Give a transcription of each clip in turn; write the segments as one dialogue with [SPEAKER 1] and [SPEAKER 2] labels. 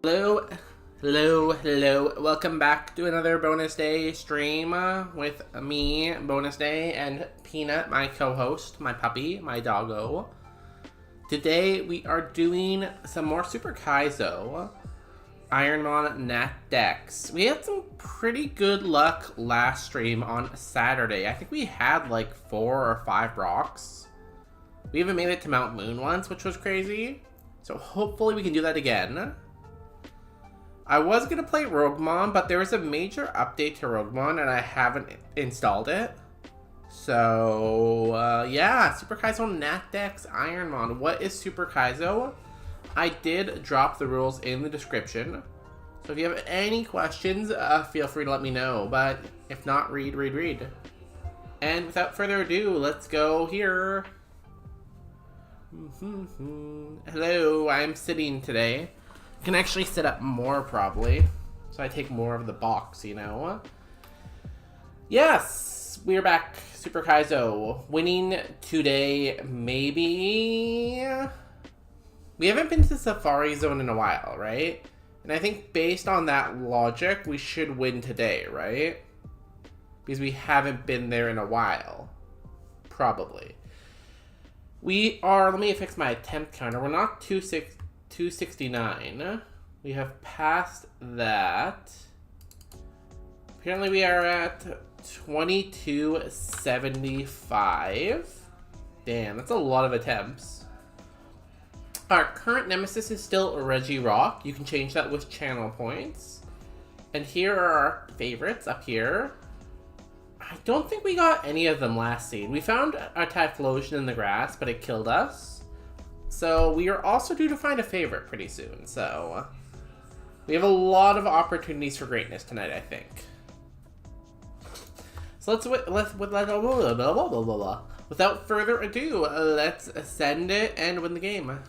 [SPEAKER 1] Hello, hello. Welcome back to another bonus day stream with me, Bonus Day, and Peanut, my co-host, my puppy, my doggo. Today we are doing some more Super Kaizo Ironmon Natdex. We had some pretty good luck last stream on Saturday. I think we had like 4 or 5 rocks. We even made it to Mount Moon once, which was crazy. So hopefully we can do that again. I was going to play Roguemon, but there was a major update to Roguemon and I haven't installed it. So, yeah, Super Kaizo Natdex Ironmon. What is Super Kaizo? I did drop the rules in the description. So if you have any questions, feel free to let me know. But if not, read. And without further ado, let's go here. Hello, I'm sitting today. Can actually sit up more probably, so I take more of the box, you know. Yes, we're back. Super Kaizo winning today. Maybe we haven't been to Safari Zone in a while, right? And I think based on that logic, we should win today, right? Because we haven't been there in a while, probably. We are. Let me fix my attempt counter. We're not 269. We have passed that. Apparently we are at 2275. Damn, that's a lot of attempts. Our current nemesis is still Reggie Rock. You can change that with channel points. And here are our favorites up here. I don't think we got any of them last scene. We found a Typhlosion in the grass, but it killed us. So we are also due to find a favorite pretty soon. So we have a lot of opportunities for greatness tonight, I think. So without further ado, let's send it and win the game.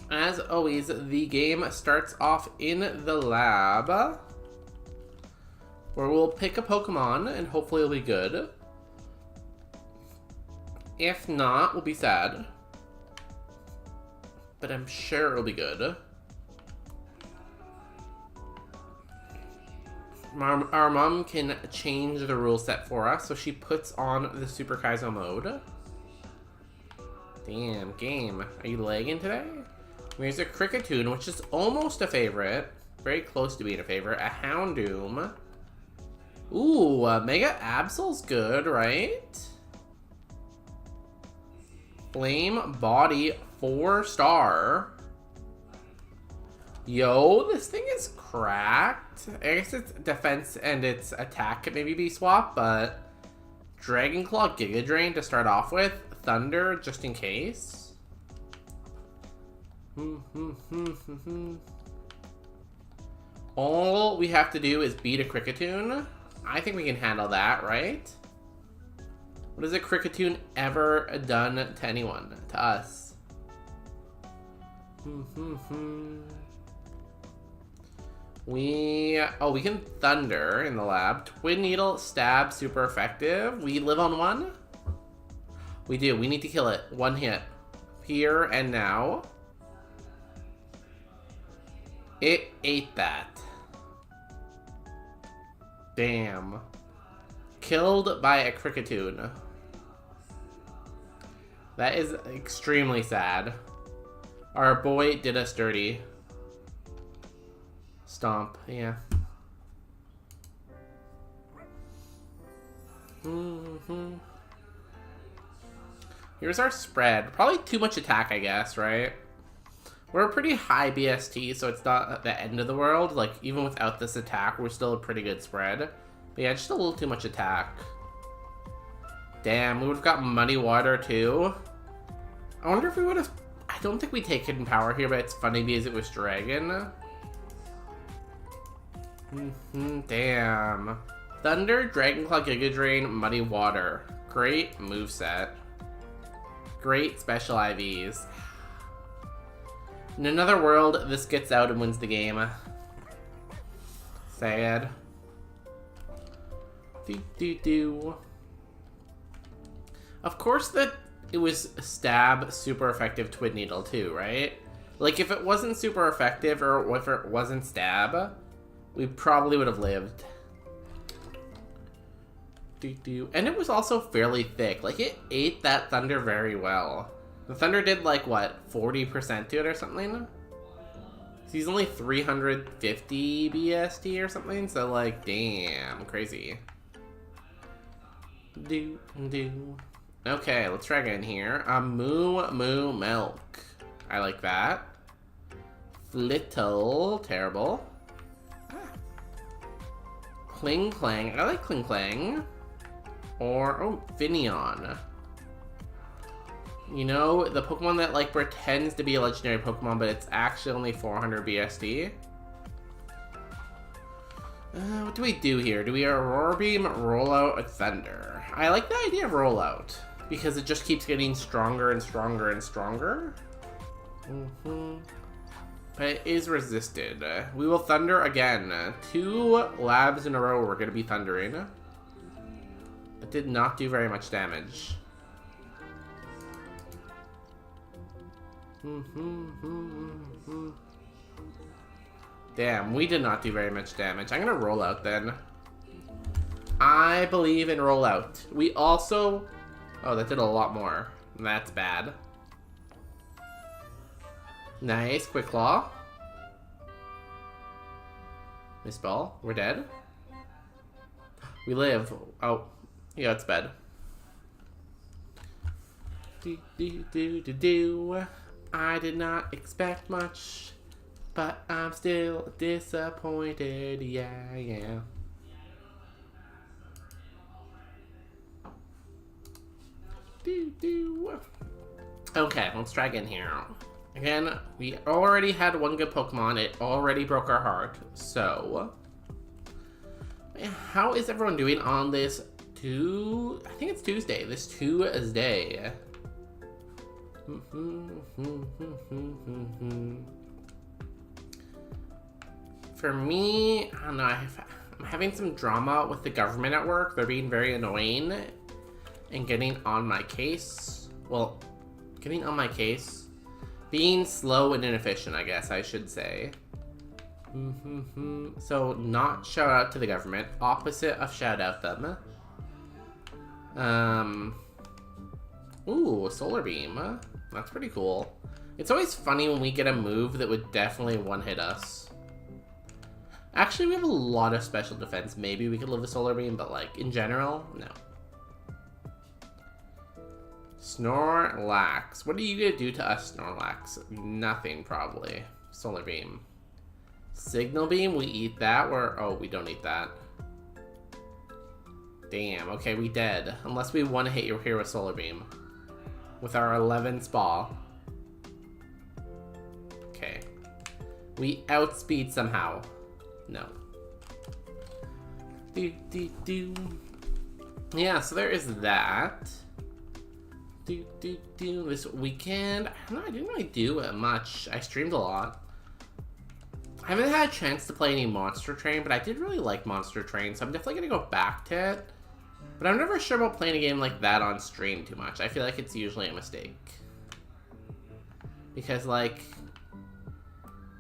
[SPEAKER 1] As always, the game starts off in the lab, where we'll pick a Pokemon and hopefully it'll be good. If not, we'll be sad. But I'm sure it'll be good. Our mom can change the rule set for us, so she puts on the Super Kaizo mode. Damn, game. Are you lagging today? Here's a Kricketune, which is almost a favorite. Very close to being a favorite. A Houndoom. Ooh, Mega Absol's good, right? Flame Body 4-star. Yo, this thing is cracked. I guess its defense and its attack could maybe be swapped, but Dragon Claw Giga Drain to start off with. Thunder just in case. All we have to do is beat a Kricketune. I think we can handle that, right? What has a Kricketune ever done to anyone? To us? We can Thunder in the lab. Twin Needle, Stab, super effective. We live on 1? We do. We need to kill it. 1 hit. Here and now. It ate that. Damn. Killed by a Kricketune. That is extremely sad. Our boy did us dirty. Stomp, yeah. Here's our spread. Probably too much attack, I guess, right? We're a pretty high BST, so it's not the end of the world. Like, even without this attack, we're still a pretty good spread. But yeah, just a little too much attack. Damn, we would have got Muddy Water, too. I wonder if we would have... I don't think we take Hidden Power here, but it's funny because it was Dragon. Damn. Thunder, Dragon Claw, Giga Drain, Muddy Water. Great moveset. Great special IVs. In another world, this gets out and wins the game. Sad. Of course it was Stab super effective Twin Needle too, right? Like, if it wasn't super effective or if it wasn't stab, we probably would have lived. And it was also fairly thick. Like, it ate that thunder very well. The thunder did, like, what, 40% to it or something? So he's only 350 BST or something, so, like, damn, crazy. Okay, let's try again here. Moo Moo Milk. I like that. Flittle, terrible. Kling Clang, I like Kling Clang. Or, oh, Finneon. You know, the Pokemon that, like, pretends to be a legendary Pokemon, but it's actually only 400 BSD. What do we do here? Do we Aurora Beam, Rollout, or Thunder? I like the idea of Rollout, because it just keeps getting stronger and stronger and stronger. But it is resisted. We will Thunder again. 2 labs in a row we're going to be thundering. It did not do very much damage. Damn, we did not do very much damage. I'm gonna roll out then. I believe in rollout. We also... Oh, that did a lot more. That's bad. Nice, Quick Claw. Miss Ball, we're dead. We live. Oh, yeah, it's bad. I did not expect much, but I'm still disappointed. Yeah, yeah. Okay, let's try again here. Again, we already had one good Pokemon. It already broke our heart. So, how is everyone doing on this I think it's Tuesday. This Tuesday. For me, I don't know, I'm having some drama with the government at work. They're being very annoying and getting on my case. Well, getting on my case. Being slow and inefficient, I guess I should say. So, not shout out to the government. Opposite of shout out them. Ooh, Solar Beam. That's pretty cool. It's always funny when we get a move that would definitely one-hit us. Actually, we have a lot of special defense. Maybe we could live a Solar Beam, but, like, in general, no. Snorlax. What are you gonna do to us, Snorlax? Nothing, probably. Solar Beam. Signal Beam, we eat that. Oh, we don't eat that. Damn, okay, we dead. Unless we want to hit you here with Solar Beam. With our 11 Spa. Okay. We outspeed somehow. No. Yeah, so there is that. This weekend, I don't know, I didn't really do much. I streamed a lot. I haven't had a chance to play any Monster Train, but I did really like Monster Train, so I'm definitely gonna go back to it. But I'm never sure about playing a game like that on stream too much. I feel like it's usually a mistake. Because, like,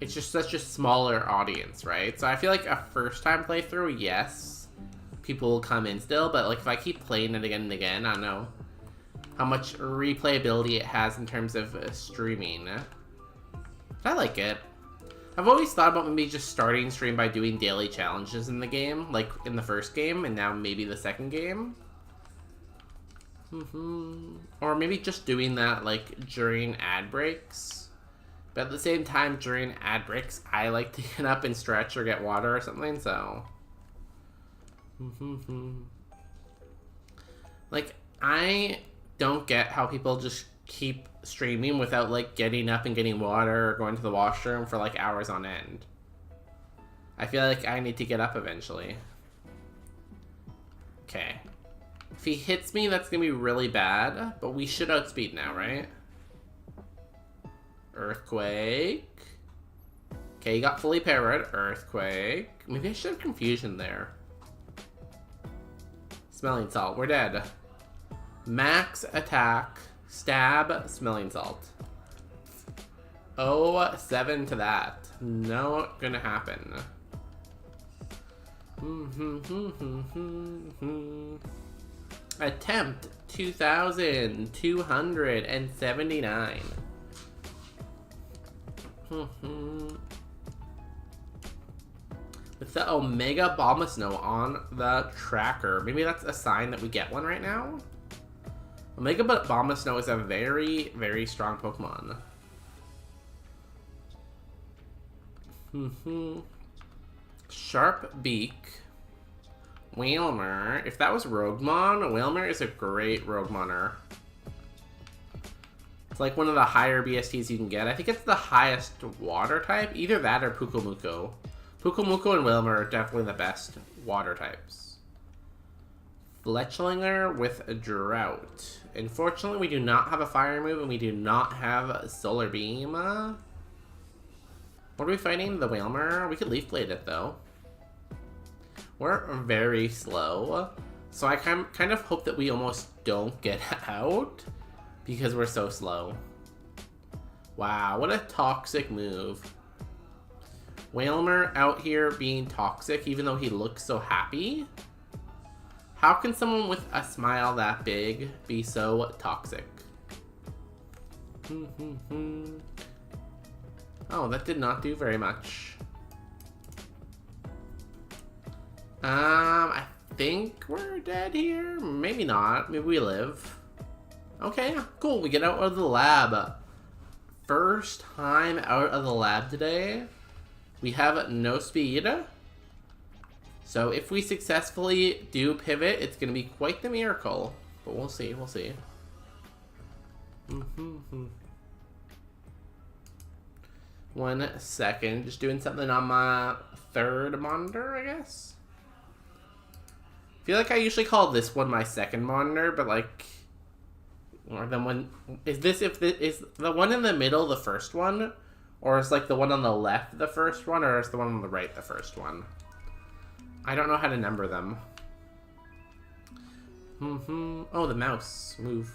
[SPEAKER 1] it's just such a smaller audience, right? So I feel like a first-time playthrough, yes, people will come in still, but, like, if I keep playing it again and again, I don't know how much replayability it has in terms of streaming. I like it. I've always thought about maybe just starting stream by doing daily challenges in the game, like in the first game, and now maybe the second game. Or maybe just doing that, like, during ad breaks. But at the same time, during ad breaks, I like to get up and stretch or get water or something, so... Like, I don't get how people just keep streaming without, like, getting up and getting water or going to the washroom for, like, hours on end. I feel like I need to get up eventually. Okay. If he hits me, that's gonna be really bad, but we should outspeed now, right? Earthquake. Okay, he got fully parried. Earthquake. Maybe I should have confusion there. Smelling Salt. We're dead. Max attack. Stab. Smelling Salt. Oh, 7 to that. No gonna happen. Attempt 2,279. With the Omega Bombasnow on the tracker. Maybe that's a sign that we get one right now? Omega Bombasnow is a very, very strong Pokemon. Sharp Beak. Whalmer. If that was Roguemon, Whalmer is a great Roguemoner. It's like one of the higher BSTs you can get. I think it's the highest water type. Either that or Pukomuko. Pukomuko and Whalmer are definitely the best water types. Fletchlinger with a Drought. Unfortunately, we do not have a fire move and we do not have a Solar Beam. What are we fighting? The Whalmer? We could Leaf Blade it though. We're very slow. So I kind of hope that we almost don't get out because we're so slow. Wow, what a toxic move. Whalmer out here being toxic even though he looks so happy. How can someone with a smile that big be so toxic? Oh, that did not do very much. I think we're dead here. Maybe not. Maybe we live. Okay, cool. We get out of the lab. First time out of the lab today. We have no speed. So if we successfully do pivot, it's going to be quite the miracle. But we'll see, we'll see. 1 second. Just doing something on my third monitor, I guess. I feel like I usually call this one my second monitor, but like... Or the one... Is the one in the middle the first one? Or is like the one on the left the first one? Or is the one on the right the first one? I don't know how to number them. Oh, the mouse. Move.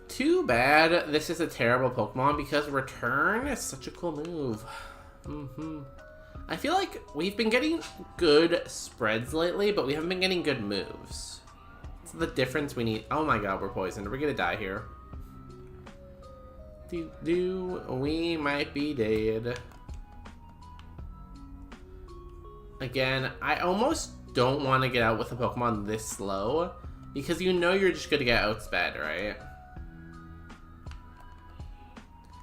[SPEAKER 1] Too bad this is a terrible Pokemon because Return is such a cool move. I feel like we've been getting good spreads lately, but we haven't been getting good moves. It's the difference we need. Oh my god, we're poisoned. We're gonna die here. We might be dead. Again, I almost don't want to get out with a Pokemon this slow because you know you're just gonna get outsped, right?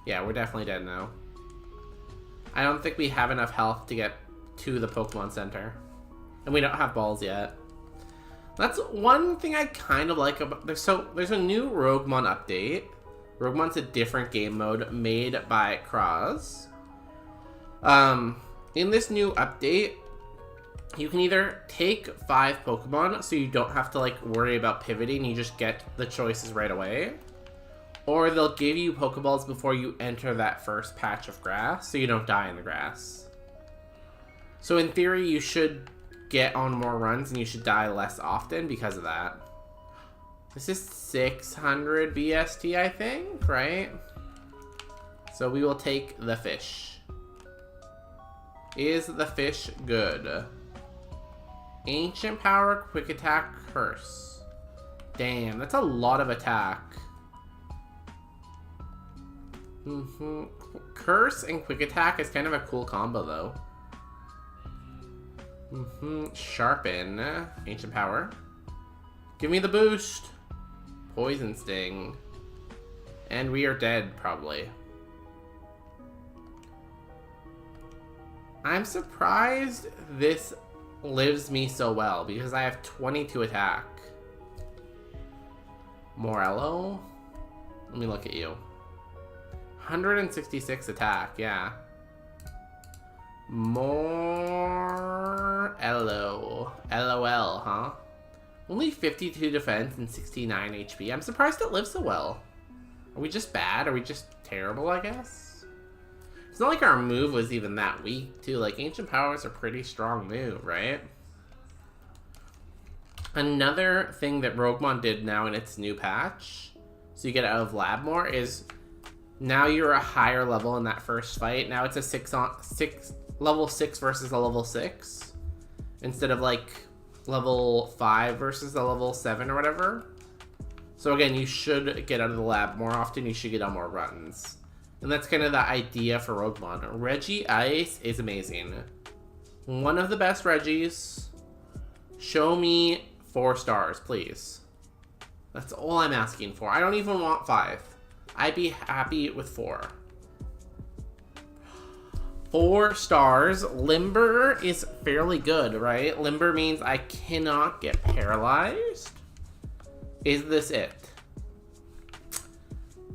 [SPEAKER 1] Yeah, we're definitely dead now. I don't think we have enough health to get to the Pokemon Center. And we don't have balls yet. That's one thing I kind of like about... There's a new Roguemon update. Roguemon's a different game mode made by Cross. In this new update, you can either take 5 Pokemon so you don't have to like worry about pivoting, you just get the choices right away. Or they'll give you Pokeballs before you enter that first patch of grass so you don't die in the grass. So in theory, you should get on more runs and you should die less often because of that. This is 600 BST, I think, right? So we will take the fish. Is the fish good? Ancient Power, Quick Attack, Curse. Damn, that's a lot of attack. Curse and Quick Attack is kind of a cool combo, though. Sharpen. Ancient Power. Give me the boost. Poison Sting. And we are dead, probably. I'm surprised this lives me so well, because I have 22 attack. Morello? Let me look at you. 166 attack, yeah. Morello. LOL, huh? Only 52 defense and 69 HP. I'm surprised it lives so well. Are we just bad? Are we just terrible, I guess? It's not like our move was even that weak, too. Like, Ancient Power is a pretty strong move, right? Another thing that Roguemon did now in its new patch, so you get out of lab more, is Now you're a higher level in that first fight. Now it's a 6 level 6 versus a level 6 instead of like level 5 versus a level 7 or whatever. So again, you should get out of the lab more often. You should get on more runs. And that's kind of the idea for Roguemon. Reggie Ice is amazing. One of the best Reggies. Show me 4 stars, please. That's all I'm asking for. I don't even want 5. I'd be happy with 4. 4 stars. Limber is fairly good, right? Limber means I cannot get paralyzed. Is this it?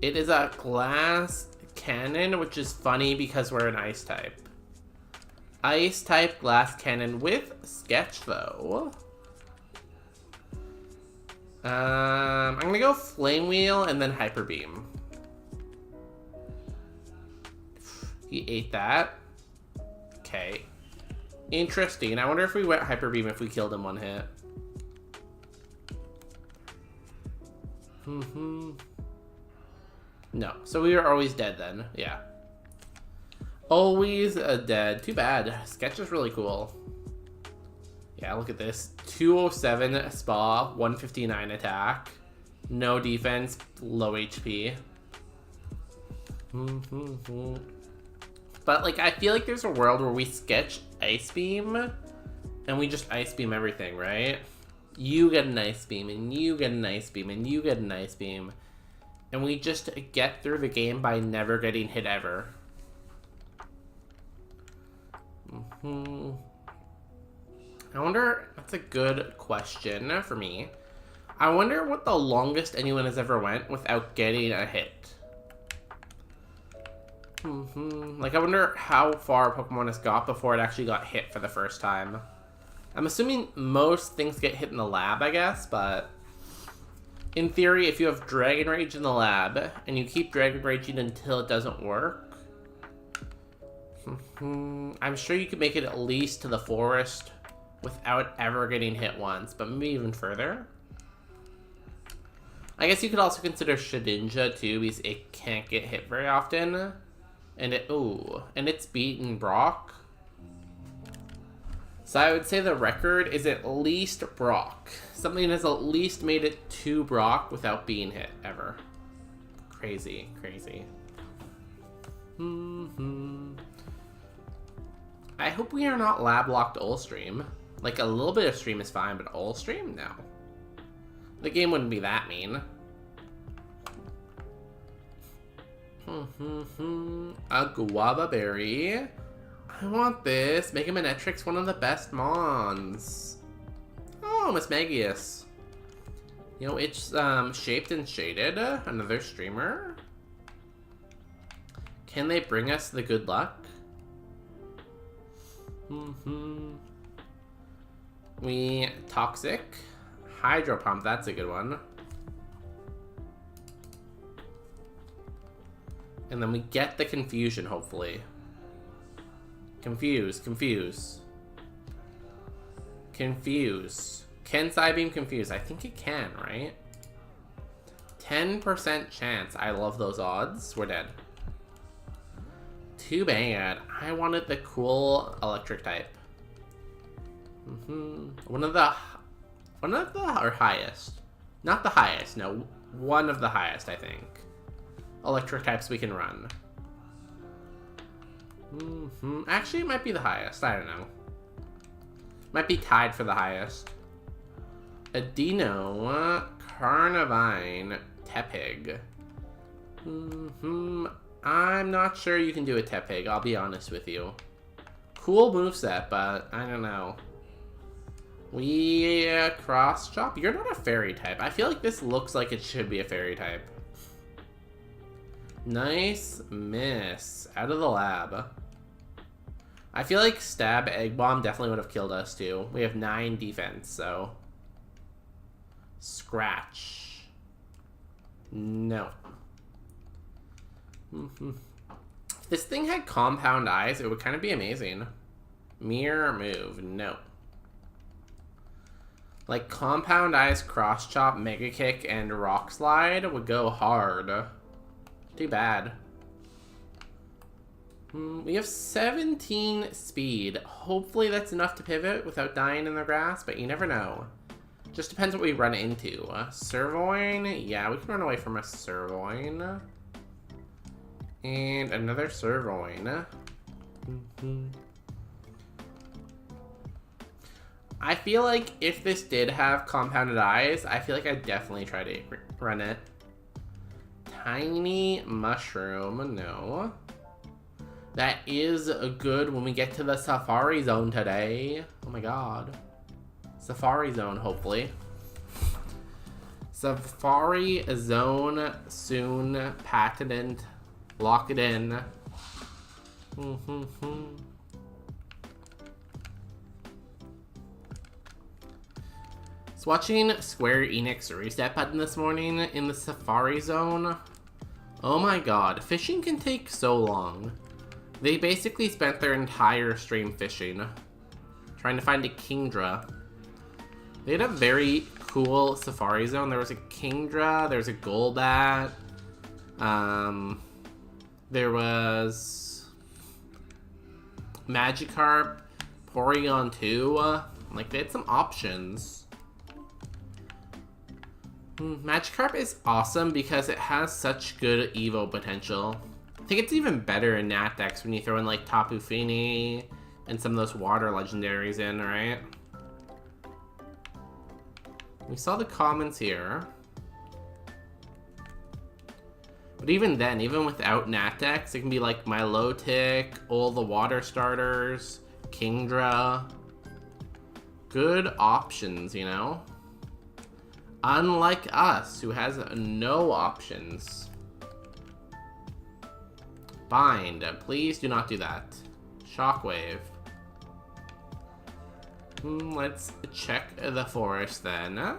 [SPEAKER 1] It is a glass cannon, which is funny because we're an ice type. Ice type glass cannon with sketch though. I'm gonna go flame wheel and then hyper beam. He ate that. Okay. Interesting. I wonder if we went hyper beam if we killed him one hit. No. So we were always dead then. Yeah. Always dead. Too bad. Sketch is really cool. Yeah, look at this. 207 spa, 159 attack. No defense, low HP. But, like, I feel like there's a world where we sketch Ice Beam, and we just Ice Beam everything, right? You get an Ice Beam, and you get an Ice Beam, and you get an Ice Beam. And we just get through the game by never getting hit ever. I wonder, that's a good question for me. I wonder what the longest anyone has ever went without getting a hit. Like, I wonder how far Pokemon has got before it actually got hit for the first time. I'm assuming most things get hit in the lab, I guess, but in theory, if you have Dragon Rage in the lab and you keep Dragon Raging until it doesn't work, I'm sure you could make it at least to the forest without ever getting hit once, but maybe even further. I guess you could also consider Shedinja too, because it can't get hit very often. And it's beaten Brock. So I would say the record is at least Brock. Something has at least made it to Brock without being hit ever. Crazy, crazy. I hope we are not lab locked all stream. Like, a little bit of stream is fine, but all stream? No. The game wouldn't be that mean. A guava berry. I want this. Mega Manetrix, one of the best mons. Oh, Miss Magius. You know, it's shaped and shaded. Another streamer. Can they bring us the good luck? We toxic. Hydro pump, that's a good one. And then we get the confusion, hopefully. Confuse. Can Psybeam confuse? I think it can, right? 10% chance. I love those odds. We're dead. Too bad. I wanted the cool electric type. One of the or highest. Not the highest, no. One of the highest, I think. Electric types we can run. Actually, it might be the highest. I don't know. Might be tied for the highest. Adino, Carnivine, Tepig. I'm not sure you can do a Tepig, I'll be honest with you. Cool moveset, but I don't know. We cross chop. You're not a fairy type. I feel like this looks like it should be a fairy type. Nice miss. Out of the lab. I feel like Stab Egg Bomb definitely would have killed us too. We have 9 defense, so. Scratch. No. If this thing had compound eyes, it would kind of be amazing. Mirror move. No. Like, compound eyes, cross chop, mega kick, and rock slide would go hard. Too bad. We have 17 speed. Hopefully that's enough to pivot without dying in the grass, but you never know. Just depends what we run into. Sirloin? Yeah, we can run away from a sirloin. And another sirloin. I feel like if this did have compounded eyes, I feel like I'd definitely try to run it. Tiny mushroom, no. That is good when we get to the safari zone today. Oh my god. Safari zone, hopefully. Safari zone soon. Patent. Lock it in. So watching Square Enix reset button this morning in the Safari zone. Oh my god, fishing can take so long. They basically spent their entire stream fishing, trying to find a Kingdra. They had a very cool Safari zone. There was a Kingdra, there was a Golbat, there was Magikarp, Porygon 2. Like, they had some options. Magikarp is awesome because it has such good Evo potential. I think it's even better in Natdex when you throw in like Tapu Fini and some of those water legendaries in, right? We saw the comments here. But even then, even without Natdex, it can be like Milotic, all the water starters, Kingdra. Good options, you know? Unlike us, who has no options. Bind. Please do not do that. Shockwave. Let's check the forest then.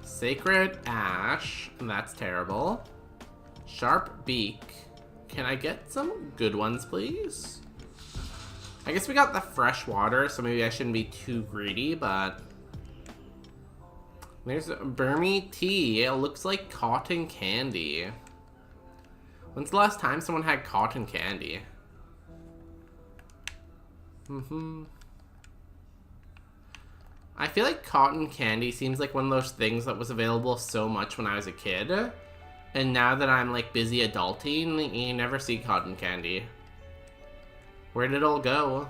[SPEAKER 1] Sacred Ash. That's terrible. Sharp Beak. Can I get some good ones, please? I guess we got the fresh water, so maybe I shouldn't be too greedy, but... There's Burmy Tea. It looks like cotton candy. When's the last time someone had cotton candy? I feel like cotton candy seems like one of those things that was available so much when I was a kid. And now that I'm like busy adulting, you never see cotton candy. Where did it all go?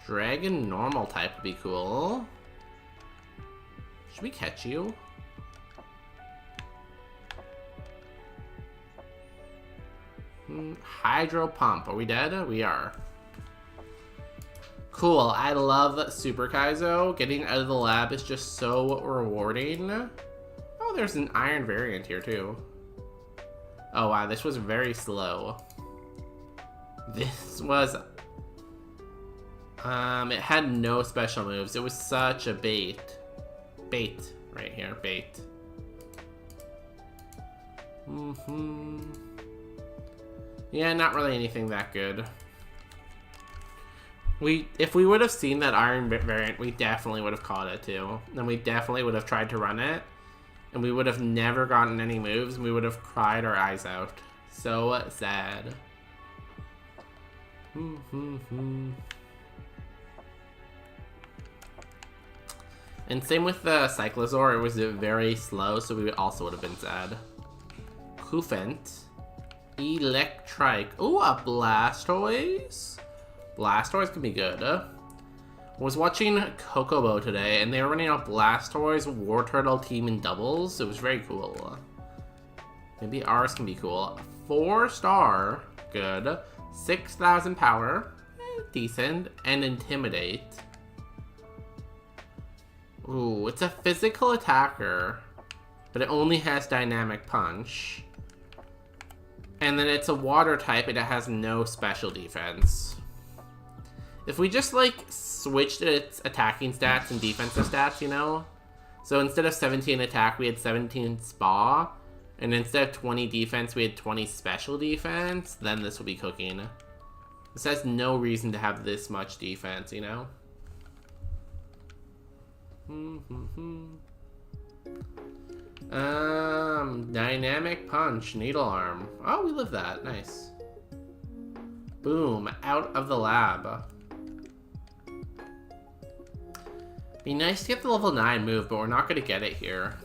[SPEAKER 1] Dragon normal type would be cool. Should we catch you? Hydro Pump. Are we dead? We are. Cool. I love Super Kaizo. Getting out of the lab is just so rewarding. Oh, there's an iron variant here too. Oh wow, this was very slow. This was... it had no special moves. It was such a bait. Bait. Right here. Bait. Yeah, not really anything that good. If we would have seen that iron variant, we definitely would have caught it too. And we definitely would have tried to run it. And we would have never gotten any moves, and we would have cried our eyes out. So sad. And same with the Cyclosaur, it was very slow, so we also would have been sad. Koofant. Electrike. Ooh, a Blastoise? Blastoise can be good. I was watching Kokobo today, and they were running a Blastoise War Turtle team in doubles. It was very cool. Maybe ours can be cool. 4-star. Good. 6,000 power. Decent. And Intimidate. Ooh, it's a physical attacker, but it only has Dynamic Punch. And then it's a water type and it has no special defense. If we just like switched its attacking stats and defensive stats, you know? So instead of 17 attack, we had 17 spa. And instead of 20 defense, we had 20 special defense. Then this will be cooking. This has no reason to have this much defense, you know? Dynamic punch, needle arm. Oh, we live that. Nice. Boom, out of the lab. Be nice to get the level 9 move, but we're not going to get it here.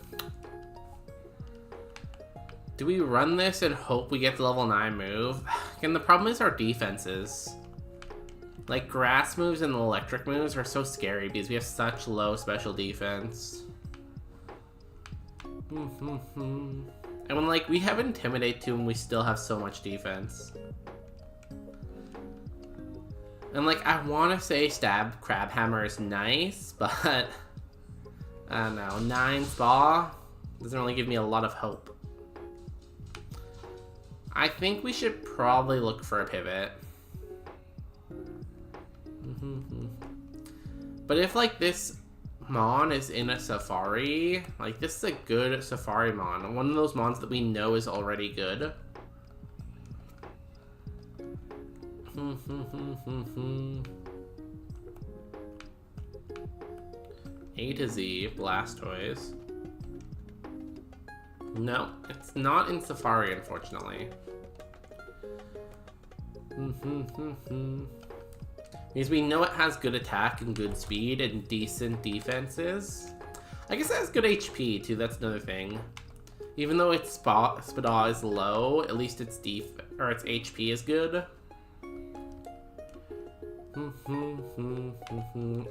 [SPEAKER 1] Do we run this and hope we get the level 9 move? Again, the problem is our defenses. Like, grass moves and electric moves are so scary because we have such low special defense. And when, like, we have Intimidate too and we still have so much defense. And, like, I want to say Stab Crab Hammer is nice, but I don't know. 9 Spa doesn't really give me a lot of hope. I think we should probably look for a pivot. But if, like, this Mon is in a Safari, like, this is a good Safari Mon. One of those Mons that we know is already good. A to Z, Blastoise. No, it's not in Safari, unfortunately. Because we know it has good attack and good speed and decent defenses. I guess it has good HP too, that's another thing. Even though its Spada is low, at least its its HP is good.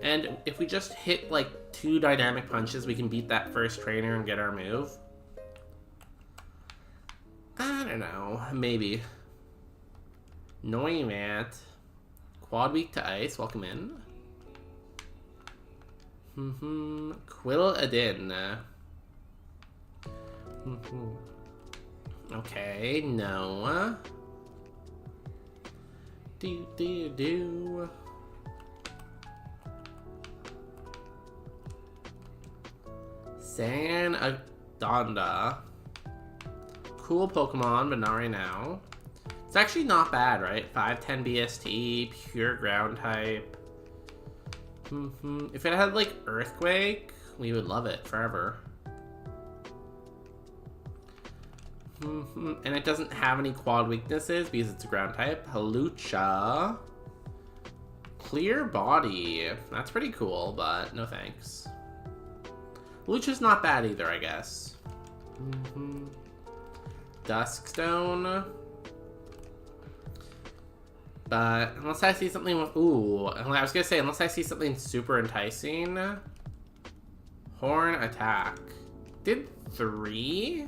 [SPEAKER 1] And if we just hit like 2 dynamic punches, we can beat that first trainer and get our move. I don't know, maybe. Noimat. Quad weak to ice, welcome in. Quill Adin. Okay, no. Do. Sanadonda. Cool Pokemon, but not right now. It's actually not bad, right? 5'10" BST, pure ground type. If it had, like, Earthquake, we would love it forever. And it doesn't have any quad weaknesses because it's a ground type. Halucha. Clear Body. That's pretty cool, but no thanks. Halucha's not bad either, I guess. Duskstone. But unless I see something with... Ooh, I was going to say, unless I see something super enticing. Horn Attack. Did 3?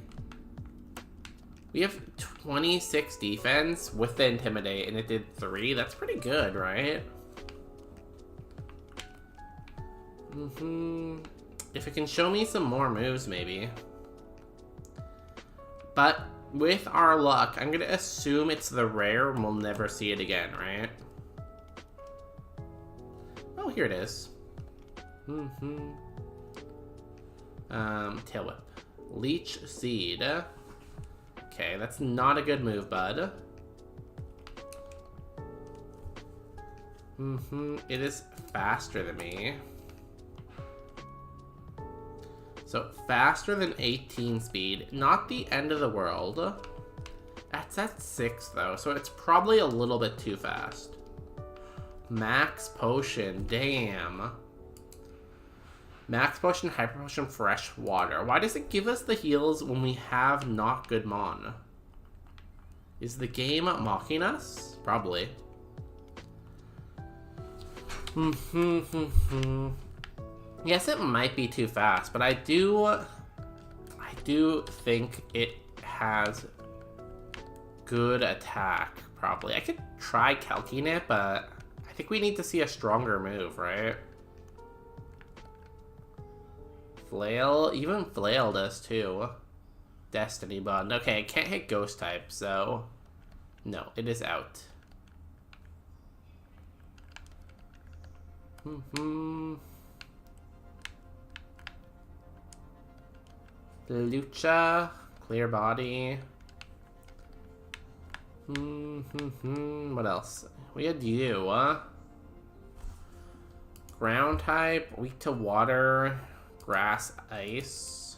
[SPEAKER 1] We have 26 defense with the Intimidate, and it did 3. That's pretty good, right? If it can show me some more moves, maybe. But with our luck, I'm gonna assume it's the rare and we'll never see it again, right? Oh, here it is. Tail Whip. Leech Seed. Okay, that's not a good move, bud. It is faster than me. So, faster than 18 speed. Not the end of the world. That's at 6, though, so it's probably a little bit too fast. Max Potion, damn. Max Potion, Hyper Potion, Fresh Water. Why does it give us the heals when we have not good Mon? Is the game mocking us? Probably. Yes, it might be too fast, but I do think it has good attack, probably. I could try calcing it, but I think we need to see a stronger move, right? Flail? Even Flail does too. Destiny Bond. Okay, I can't hit Ghost type, so no, it is out. Lucha, Clear Body. What else? We had you, Ground type, weak to water, grass, ice.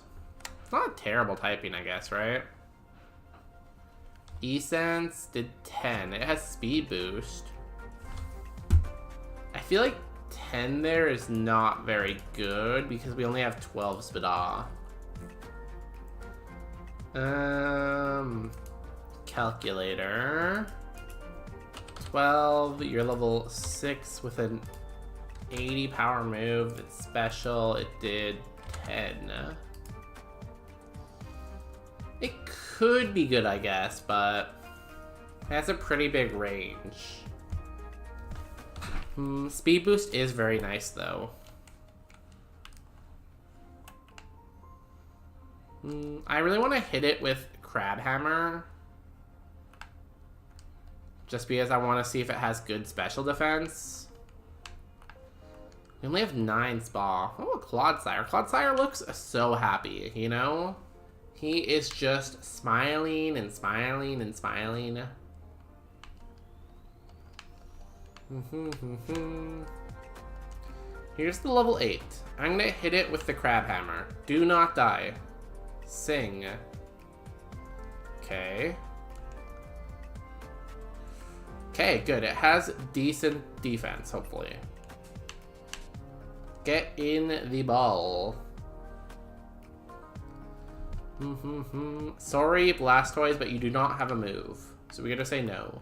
[SPEAKER 1] It's not a terrible typing, I guess, right? E-Sense did 10. It has speed boost. I feel like 10 there is not very good because we only have 12 Spada. Calculator. 12, you're level 6 with an 80 power move. It's special. It did 10. It could be good, I guess, but it has a pretty big range. Speed boost is very nice, though. I really want to hit it with Crab Hammer. Just because I want to see if it has good special defense. We only have 9 Spa. Oh, a Clodsire. Clodsire looks so happy, you know? He is just smiling and smiling and smiling. Here's the level 8. I'm gonna hit it with the Crab Hammer. Do not die. Sing. Okay. Okay, good. It has decent defense, hopefully. Get in the ball. Sorry, Blastoise, but you do not have a move. So we're gonna say no.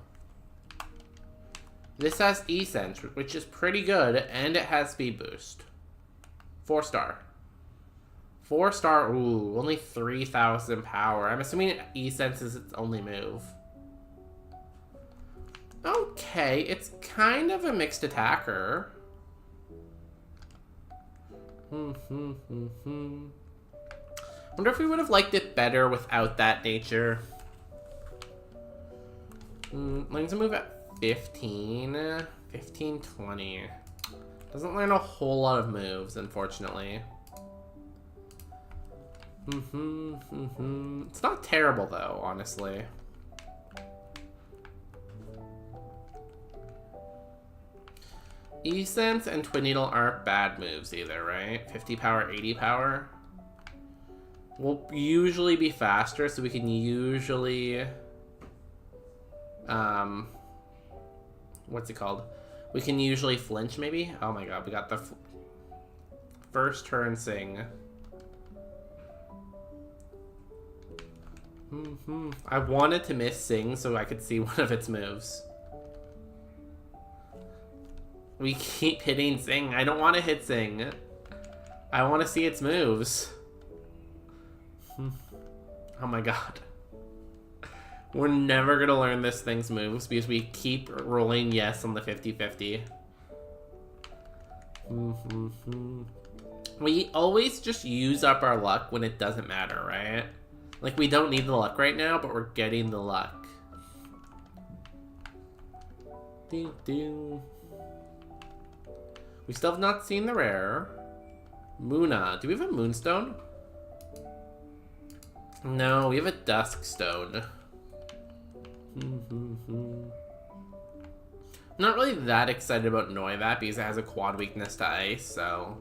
[SPEAKER 1] This has E-Sense, which is pretty good, and it has speed boost. 4-star. 4-star, ooh, only 3,000 power. I'm assuming E-Sense is its only move. Okay, it's kind of a mixed attacker. Wonder if we would have liked it better without that nature. Learns a move at 15, 15, 20. Doesn't learn a whole lot of moves, unfortunately. It's not terrible, though, honestly. E-Sense and Twin Needle aren't bad moves either, right? 50 power, 80 power. We'll usually be faster, so we can usually... what's it called? We can usually flinch, maybe? Oh my god, we got the first turn Sing. I wanted to miss Sing so I could see one of its moves. We keep hitting Sing. I don't want to hit Sing. I want to see its moves. Oh my god. We're never going to learn this thing's moves because we keep rolling yes on the 50-50. We always just use up our luck when it doesn't matter, right? Like, we don't need the luck right now, but we're getting the luck. We still have not seen the rare. Muna. Do we have a Moonstone? No, we have a Dusk Stone. I'm not really that excited about Noibat because it has a quad weakness to ice, so...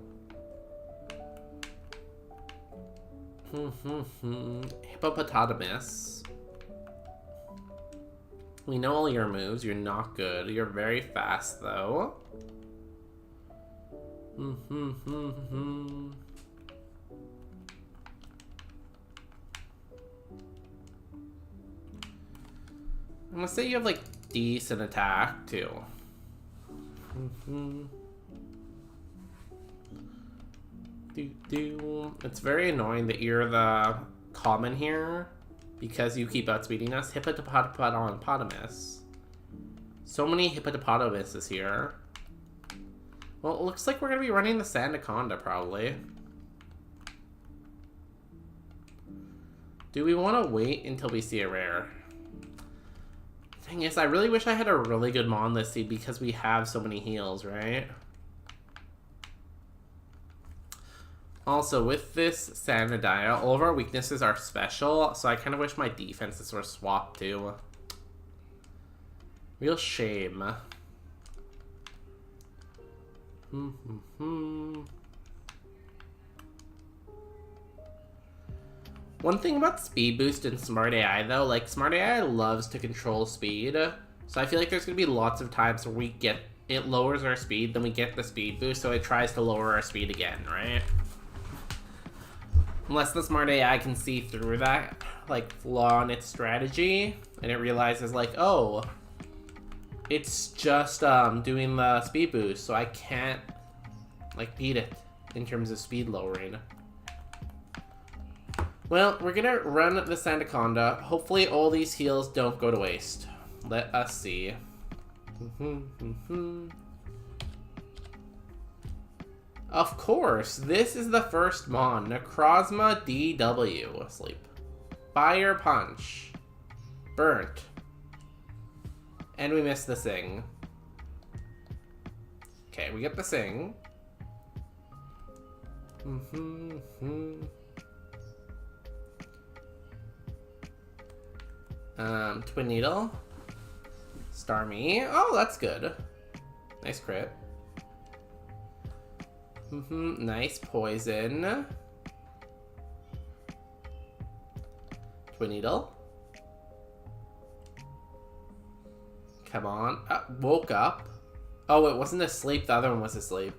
[SPEAKER 1] Hippopotamus. We know all your moves. You're not good. You're very fast, though. I'm gonna say you have, like, decent attack, too. It's very annoying that you're the common here because you keep outspeeding us. Hippopotamus. So many hippopotamuses here. Well, it looks like we're gonna be running the Sandaconda, probably. Do we want to wait until we see a rare? Thing is, I really wish I had a really good Mon this seed because we have so many heals, right? Also, with this Sanadaya, all of our weaknesses are special, so I kind of wish my defenses were swapped too. Real shame. One thing about speed boost and smart AI though, like smart AI loves to control speed. So I feel like there's gonna be lots of times where it lowers our speed, then we get the speed boost, so it tries to lower our speed again, right? Unless the smart AI can see through that, like, flaw in its strategy, and it realizes, like, oh, it's just doing the speed boost, so I can't, like, beat it in terms of speed lowering. Well, we're gonna run the Sandaconda. Hopefully all these heals don't go to waste. Let us see. Of course, this is the first Mon. Necrozma DW. Sleep. Fire Punch. Burnt. And we missed the Sing. Okay, we get the Sing. Twin Needle. Starmie. Oh, that's good. Nice crit. Nice poison. Twin Needle. Come on. Woke up. Oh, it wasn't asleep. The other one was asleep.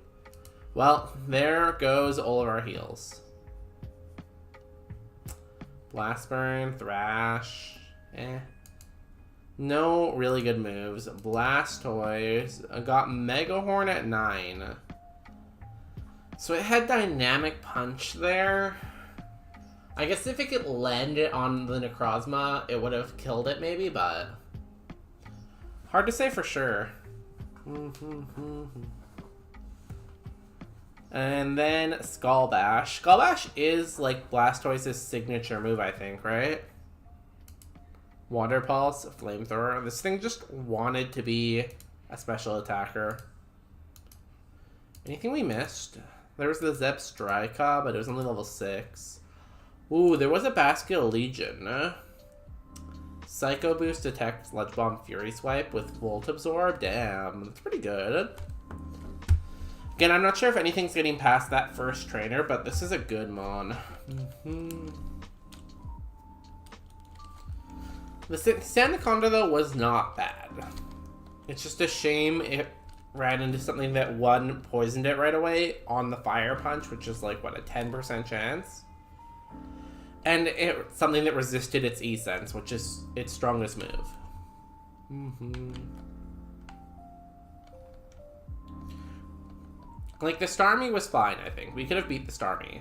[SPEAKER 1] Well, there goes all of our heals. Blast Burn, Thrash. No really good moves. Blastoise. I got Mega Horn at 9. So it had Dynamic Punch there. I guess if it could land it on the Necrozma, it would have killed it maybe, but hard to say for sure. And then Skull Bash. Skull Bash is like Blastoise's signature move, I think, right? Water Pulse, Flamethrower. This thing just wanted to be a special attacker. Anything we missed? There was the Zebstrika, but it was only level 6. Ooh, there was a Basket Legion. Psycho Boost, Detect, Sludge Bomb, Fury Swipe with Volt Absorb. Damn, that's pretty good. Again, I'm not sure if anything's getting past that first trainer, but this is a good Mon. The Sandaconda, though, was not bad. It's just a shame it ran into something that, one, poisoned it right away on the Fire Punch, which is like, what, a 10% chance? And something that resisted its E-Sense, which is its strongest move. Like, the Starmie was fine, I think. We could have beat the Starmie.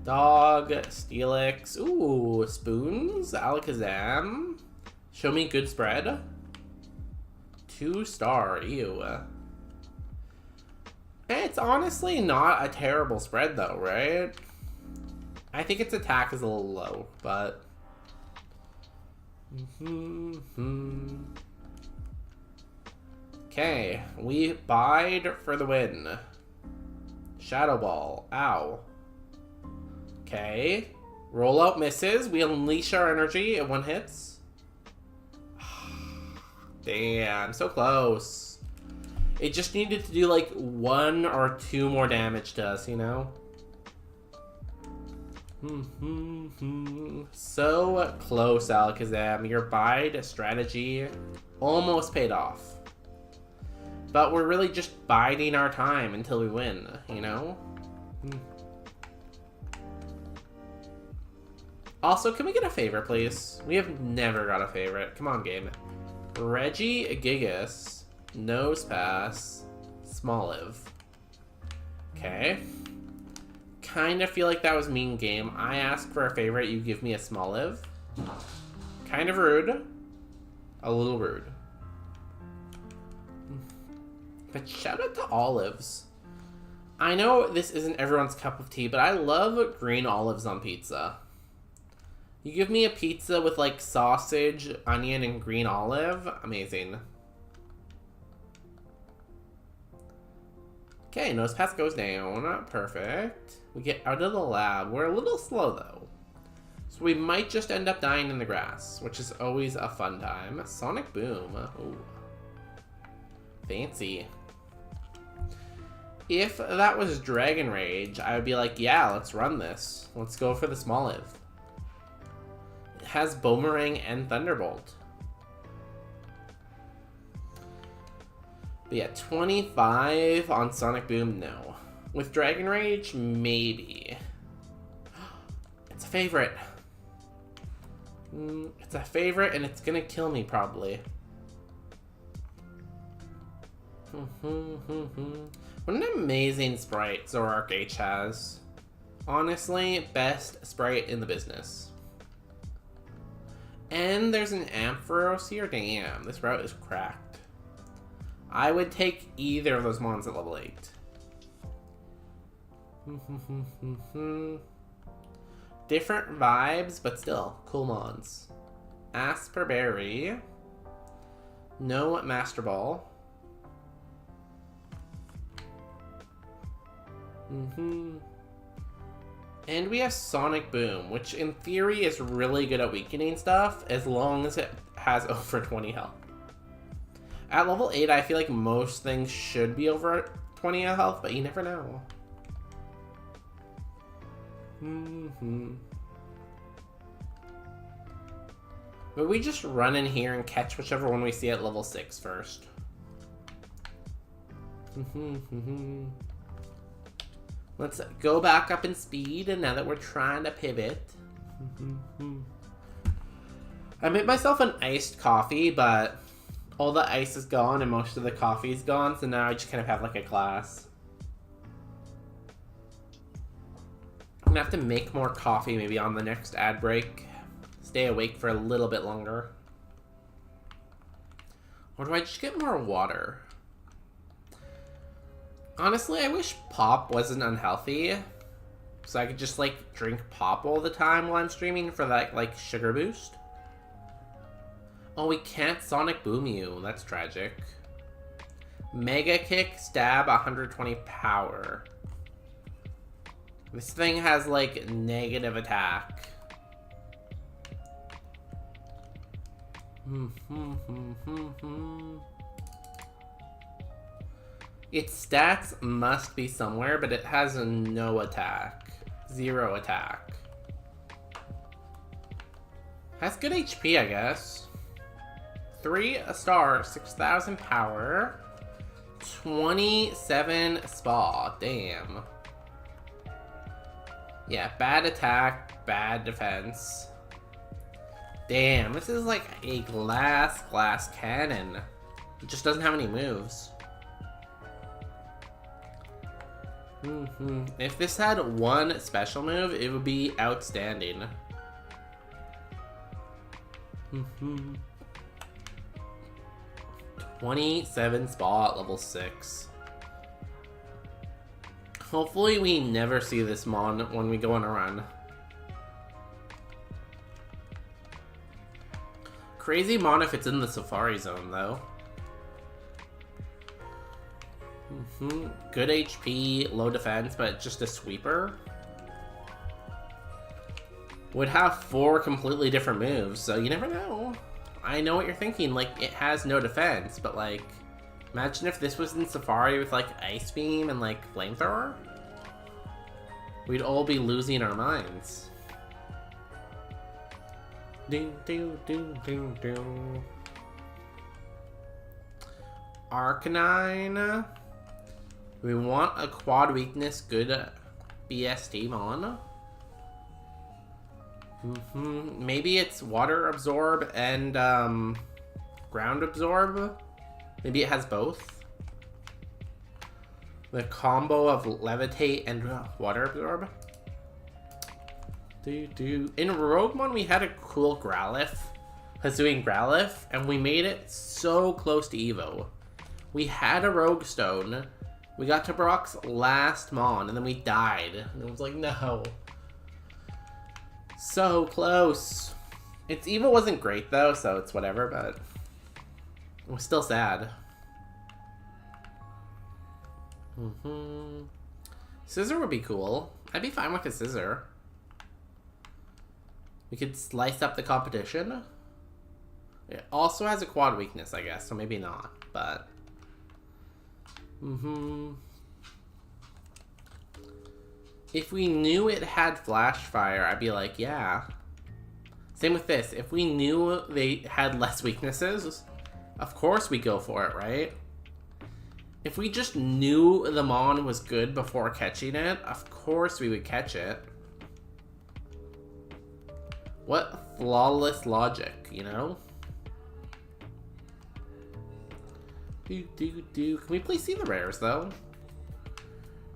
[SPEAKER 1] Dog, Steelix, ooh, Spoons, Alakazam. Show me good spread. 2-star, ew. It's honestly not a terrible spread though, right? I think its attack is a little low, but okay, we bide for the win. Shadow Ball, ow. Okay, rollout misses. We unleash our energy. It 1-hits. Damn, so close. It just needed to do like 1 or 2 more damage to us, you know? So close, Alakazam. Your bide strategy almost paid off. But we're really just biding our time until we win, you know? Also, can we get a favorite, please? We have never got a favorite. Come on, game. Regigigas, Nose Pass, Smoliv. Okay. Kind of feel like that was mean game. I asked for a favorite, you give me a Smoliv. Kind of rude. A little rude. But shout out to olives. I know this isn't everyone's cup of tea, but I love green olives on pizza. You give me a pizza with like sausage, onion, and green olive. Amazing. Okay, Nose Pass goes down. Perfect. We get out of the lab. We're a little slow though. So we might just end up dying in the grass, which is always a fun time. Sonic Boom. Ooh. Fancy. If that was Dragon Rage, I would be like, yeah, let's run this. Let's go for the Smoliv. It has Boomerang and Thunderbolt. But yeah, 25 on Sonic Boom, no. With Dragon Rage, maybe. It's a favorite. It's a favorite, and it's gonna kill me, probably. What an amazing sprite Zoroark H has. Honestly, best sprite in the business. And there's an Ampharos here? Damn, this route is cracked. I would take either of those mons at level 8. Different vibes, but still, cool mons. Asperberry. No Master Ball. And we have Sonic Boom, which in theory is really good at weakening stuff as long as it has over 20 health. At level 8, I feel like most things should be over 20 health, but you never know. But we just run in here and catch whichever one we see at level 6 first. Let's go back up in speed, and now that we're trying to pivot. I made myself an iced coffee, but all the ice is gone and most of the coffee is gone, so now I just kind of have like a glass. I'm gonna have to make more coffee maybe on the next ad break. Stay awake for a little bit longer. Or do I just get more water? Honestly, I wish pop wasn't unhealthy, so I could just, like, drink pop all the time while I'm streaming for that, like, sugar boost. Oh, we can't Sonic Boom you. That's tragic. Mega Kick, stab, 120 power. This thing has, like, negative attack. Its stats must be somewhere, but it has no attack. 0 attack. Has good HP, I guess. 3 a star, 6,000 power. 27 spa. Damn. Yeah, bad attack, bad defense. Damn, this is like a glass cannon. It just doesn't have any moves. If this had one special move, it would be outstanding. 27 spa at level 6. Hopefully we never see this mon when we go on a run. Crazy mon if it's in the Safari Zone, though. Good HP, low defense, but just a sweeper. Would have 4 completely different moves, so you never know. I know what you're thinking, like, it has no defense, but, like, imagine if this was in Safari with, like, Ice Beam and, like, Flamethrower? We'd all be losing our minds. Arcanine. We want a quad weakness, good BST mon. Maybe it's water absorb and ground absorb. Maybe it has both. The combo of levitate and water absorb. In Roguemon we had a cool Growlithe, Hisuian Growlithe, and we made it so close to Evo. We had a Rogue Stone. We got to Brock's last mon, and then we died. And it was like, no. So close. Its Evo wasn't great, though, so it's whatever, but it was still sad. Scissor would be cool. I'd be fine with a Scissor. We could slice up the competition. It also has a quad weakness, I guess, so maybe not, but... If we knew it had Flash Fire, I'd be like, yeah. Same with this. If we knew they had less weaknesses, of course we go for it, right? If we just knew the Mon was good before catching it, of course we would catch it. What flawless logic, you know? Can we please see the rares, though?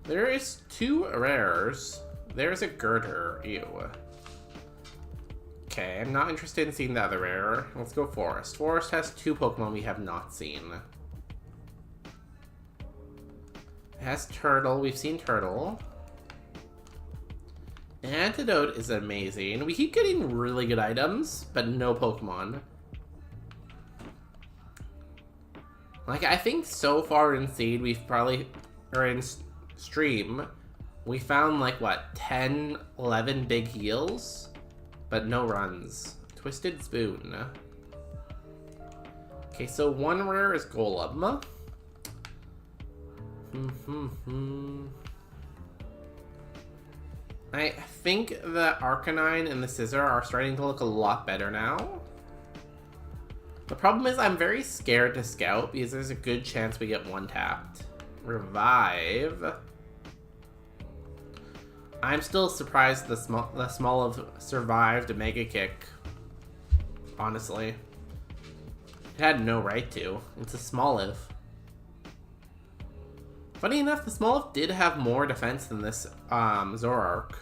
[SPEAKER 1] There is 2 rares. There's a Girder. Ew. Okay, I'm not interested in seeing the other rare. Let's go Forest. Forest has 2 Pokemon we have not seen. It has Turtle. We've seen Turtle. Antidote is amazing. We keep getting really good items, but no Pokemon. Like, I think so far in Seed, we've probably... Or in Stream, we found, like, what? 10, 11 big heals? But no runs. Twisted Spoon. Okay, so 1 rare is Golem. I think the Arcanine and the Scizor are starting to look a lot better now. The problem is I'm very scared to Scout because there's a good chance we get 1-tapped. Revive. I'm still surprised the Smoliv survived a Mega Kick. Honestly. It had no right to. It's a Smoliv. Funny enough, the Smoliv did have more defense than this Zoroark.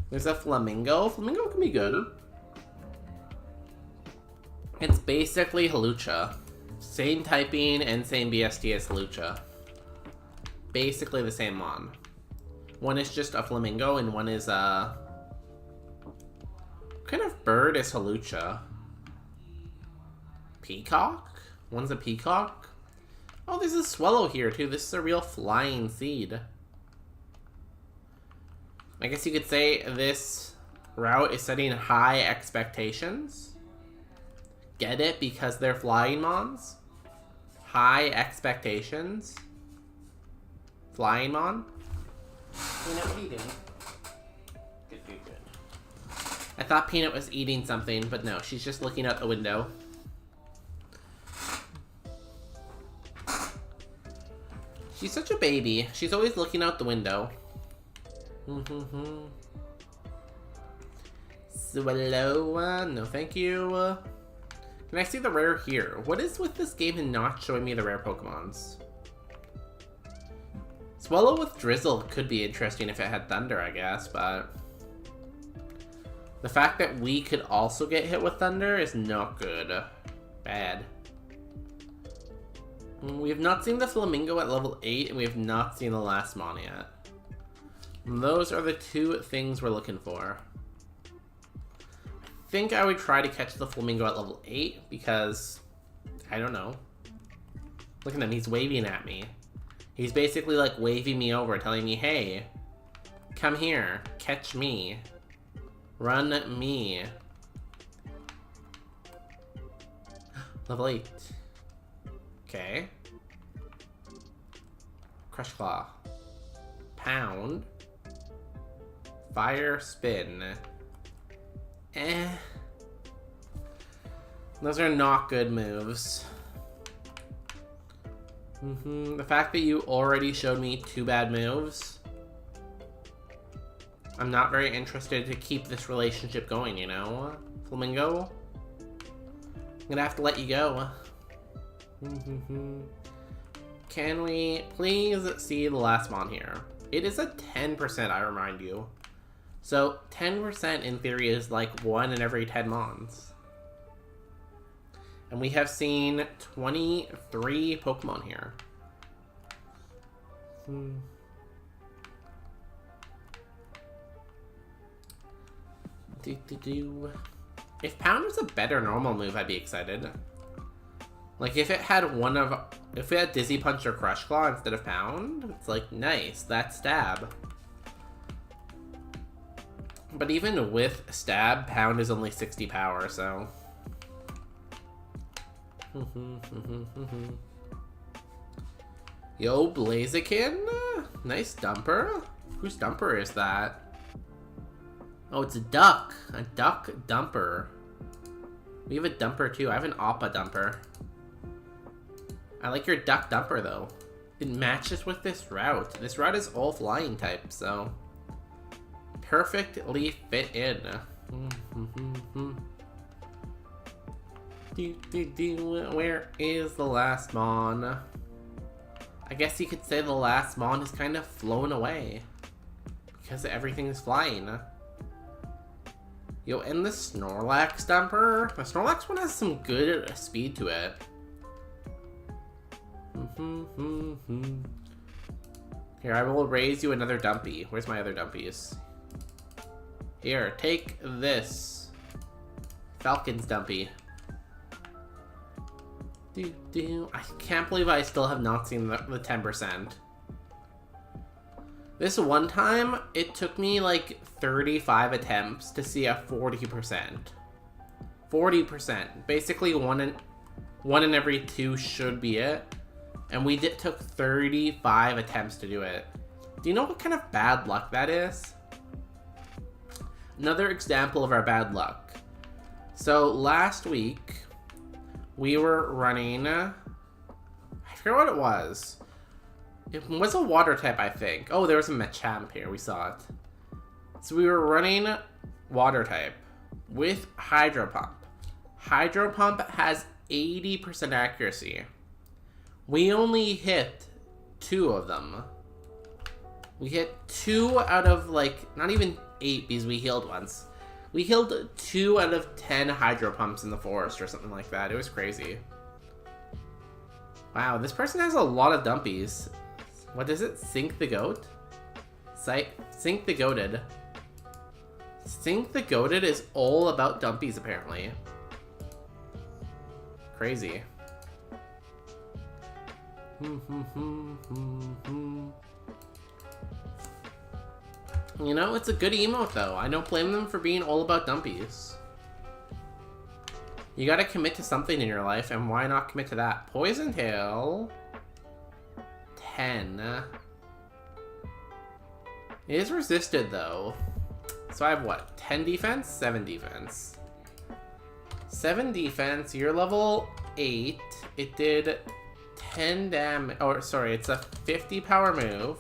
[SPEAKER 1] There's a Flamingo. Flamingo can be good. It's basically Hawlucha. Same typing and same BST as Hawlucha. Basically the same Mon. One is just a Flamingo and one is a... What kind of bird is Hawlucha? Peacock? One's a peacock? Oh, there's a Swallow here too. This is a real flying seed. I guess you could say this route is setting high expectations. Get it? Because they're flying Mons? High expectations. Flying Mon? Peanut, what are you doing? Good. I thought Peanut was eating something, but no, she's just looking out the window. She's such a baby. She's always looking out the window. Swallow, no thank you. Can I see the rare here? What is with this game and not showing me the rare Pokemons? Swallow with Drizzle could be interesting if it had Thunder, I guess, but... The fact that we could also get hit with Thunder is not good. Bad. We have not seen the Flamingo at level 8, and we have not seen the last Mon yet. And those are the 2 things we're looking for. I think I would try to catch the Flamingo at level 8, because... I don't know. Look at him, he's waving at me. He's basically like waving me over, telling me, hey, come here, catch me. Run me. Level 8. Okay. Crush Claw. Pound. Fire Spin. Those are not good moves. The fact that you already showed me 2 bad moves. I'm not very interested to keep this relationship going, you know? Flamingo? I'm gonna have to let you go. Can we please see the last Mon here? It is a 10%, I remind you. So 10% in theory is like 1 in every 10 Mons. And we have seen 23 Pokemon here. If Pound was a better normal move, I'd be excited. Like if it had if it had Dizzy Punch or Crush Claw instead of Pound, it's like nice, that's Stab. But even with Stab, Pound is only 60 power, so... Yo, Blaziken. Nice dumper. Whose dumper is that? Oh, it's a duck. A duck dumper. We have a dumper too. I have an Appa dumper. I like your duck dumper though. It matches with this route. This route is all flying type, so perfectly fit in. Where is the last Mon? I guess you could say the last Mon has kind of flown away because everything is flying. Yo, and the Snorlax dumper. The Snorlax one has some good speed to it. Here, I will raise you another dumpy. Where's my other dumpies? Here, take this. Falcon's dumpy. I can't believe I still have not seen the 10%. This one time, it took me like 35 attempts to see a 40%. 40%. Basically, one in every 2 should be it. And we took 35 attempts to do it. Do you know what kind of bad luck that is? Another example of our bad luck. So last week, we were running, I forget what it was. It was a water type, I think. Oh, there was a Machamp here, we saw it. So we were running water type with Hydro Pump. Hydro Pump has 80% accuracy. We only hit 2 of them. We hit 2 out of like, not even 8 because we healed once. We healed 2 out of 10 Hydro Pumps in the forest or something like that. It was crazy. Wow, this person has a lot of dumpies. What is it? Sink the Goat? Sink the Goated. Sink the Goated is all about dumpies, apparently. Crazy. You know, it's a good emote, though. I don't blame them for being all about dumpies. You gotta commit to something in your life, and why not commit to that? Poison Tail... 10. It is resisted, though. So I have, what, 10 defense? 7 defense. 7 defense, you're level 8. It did 10 damage. Oh, sorry, it's a 50 power move.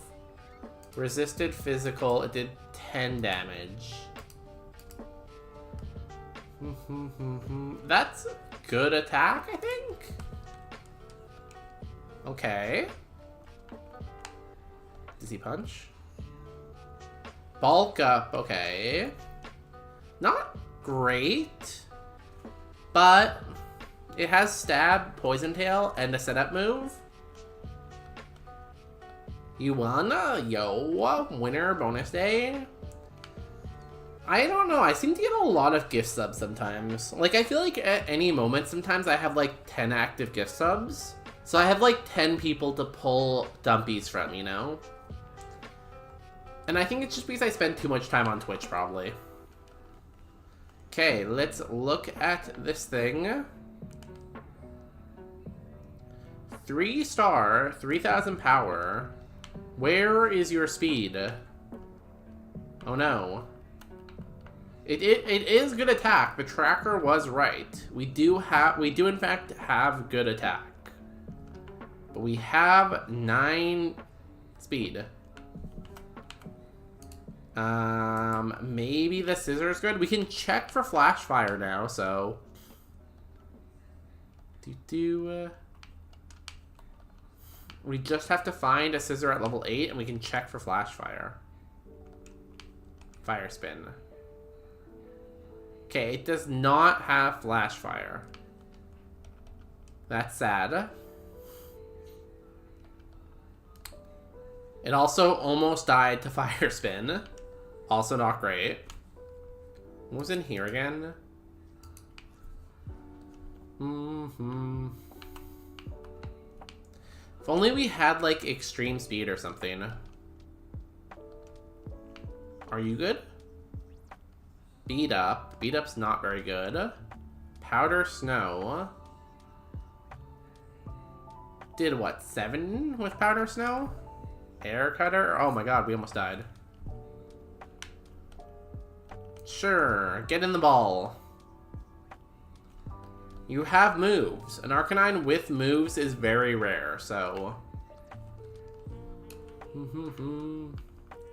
[SPEAKER 1] Resisted physical, it did 10 damage. That's good attack, I think? Okay. Does he punch? Bulk up, okay. Not great, but it has stab, poison tail, and a setup move. You wanna? Yo, winner bonus day? I don't know, I seem to get a lot of gift subs sometimes. Like, I feel like at any moment, sometimes I have like 10 active gift subs. So I have like 10 people to pull dumpies from, you know? And I think it's just because I spend too much time on Twitch, probably. Okay, let's look at this thing. 3-star, 3000 power. Where is your speed? Oh no. It is good attack. The tracker was right. We do in fact have good attack. But we have 9 speed. Maybe the scissor is good. We can check for flash fire now, so. We just have to find a scissor at level 8 and we can check for flash fire. Fire spin. Okay, it does not have flash fire. That's sad. It also almost died to fire spin. Also not great. What was in here again? If only we had like extreme speed or something. Are you good? Beat up. Beat up's not very good. Powder snow. did what, 7 with powder snow? Air cutter? Oh my god, we almost died. Sure, get in the ball. You have moves. An Arcanine with moves is very rare, so...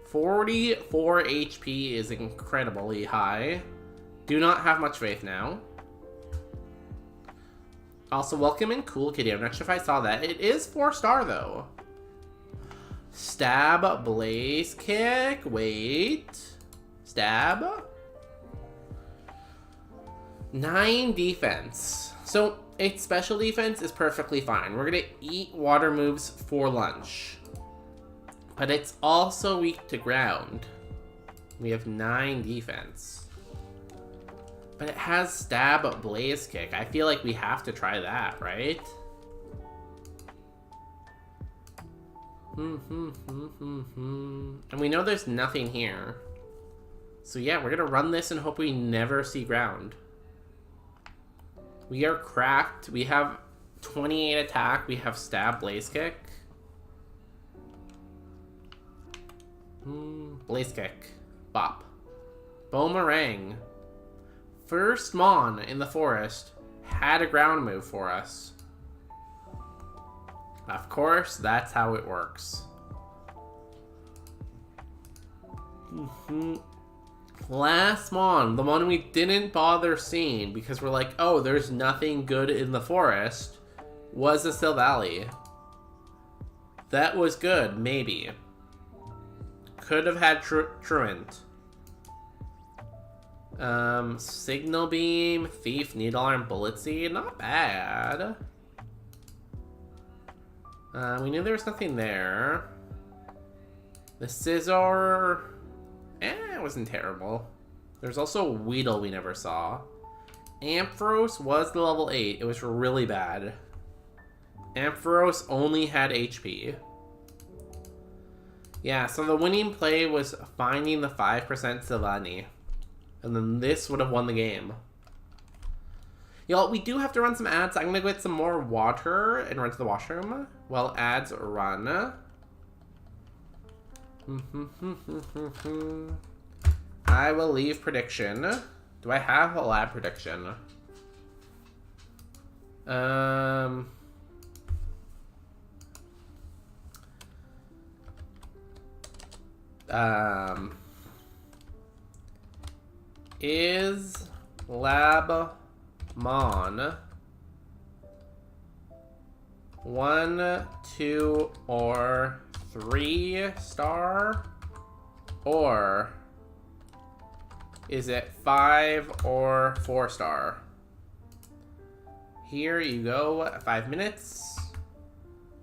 [SPEAKER 1] 44 HP is incredibly high. Do not have much faith now. Also, welcome in Cool Kitty. I'm not sure if I saw that. It is 4-star, though. Stab, Blaze Kick. Wait. Stab. 9 defense. So, its special defense is perfectly fine. We're going to eat water moves for lunch. But it's also weak to ground. We have 9 defense. But it has Stab, Blaze Kick. I feel like we have to try that, right? And we know there's nothing here. So yeah, we're gonna run this and hope we never see ground. We are cracked. We have 28 attack. We have Stab, Blaze Kick. Blaze Kick. Bop. Boomerang. First Mon in the forest had a ground move for us. Of course, that's how it works. Last Mon, the one we didn't bother seeing because we're like, oh, there's nothing good in the forest, was a Silvally. That was good, maybe. Could have had Truant. Signal Beam, Thief, Needle Arm, Bullet Seed, not bad. We knew there was nothing there. The Scizor, it wasn't terrible. There's also Weedle we never saw. Ampharos was the level 8. It was really bad. Ampharos only had HP. Yeah, so the winning play was finding the 5% Silvally. And then this would have won the game. Y'all, we do have to run some ads. I'm gonna go get some more water and run to the washroom while ads run. I will leave prediction. Do I have a lab prediction? Is Lab Mon 1, 2, or 3-star? Or is it 5 or 4-star? Here you go, 5 minutes.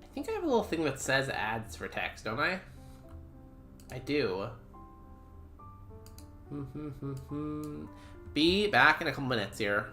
[SPEAKER 1] I think I have a little thing that says ads for text, don't I? I do. Be back in a couple minutes here.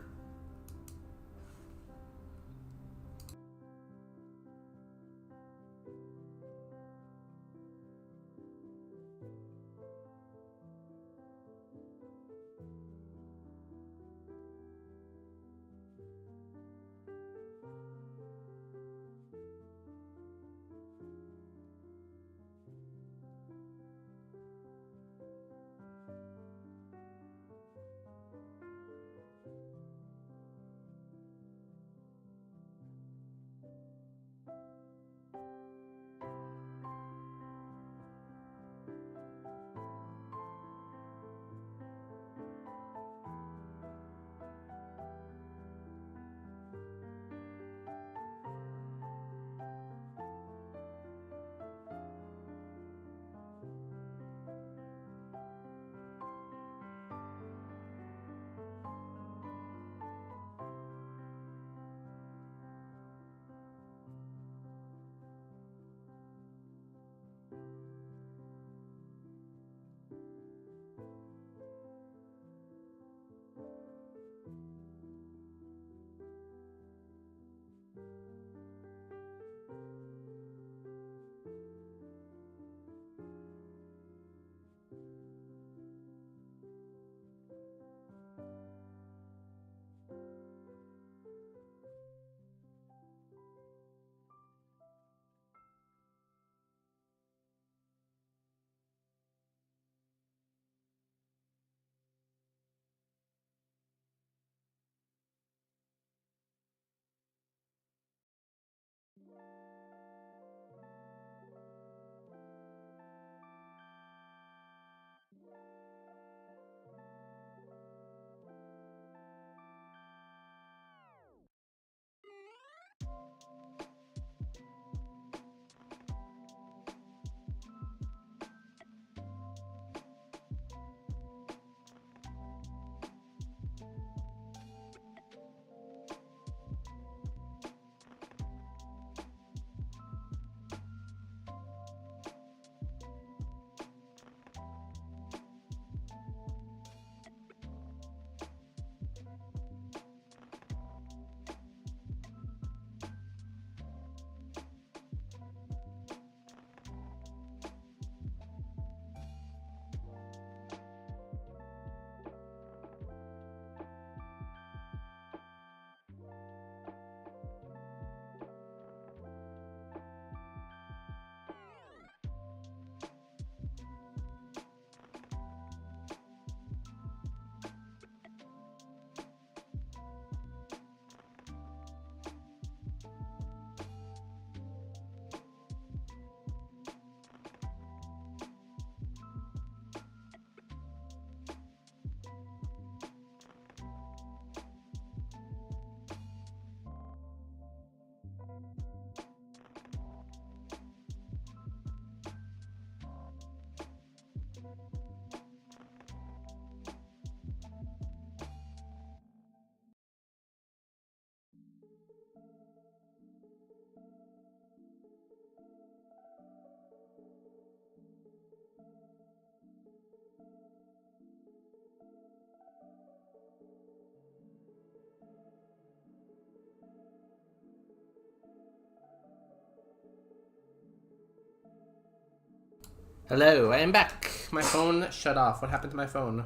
[SPEAKER 1] Hello, I am back. My phone shut off. What happened to my phone?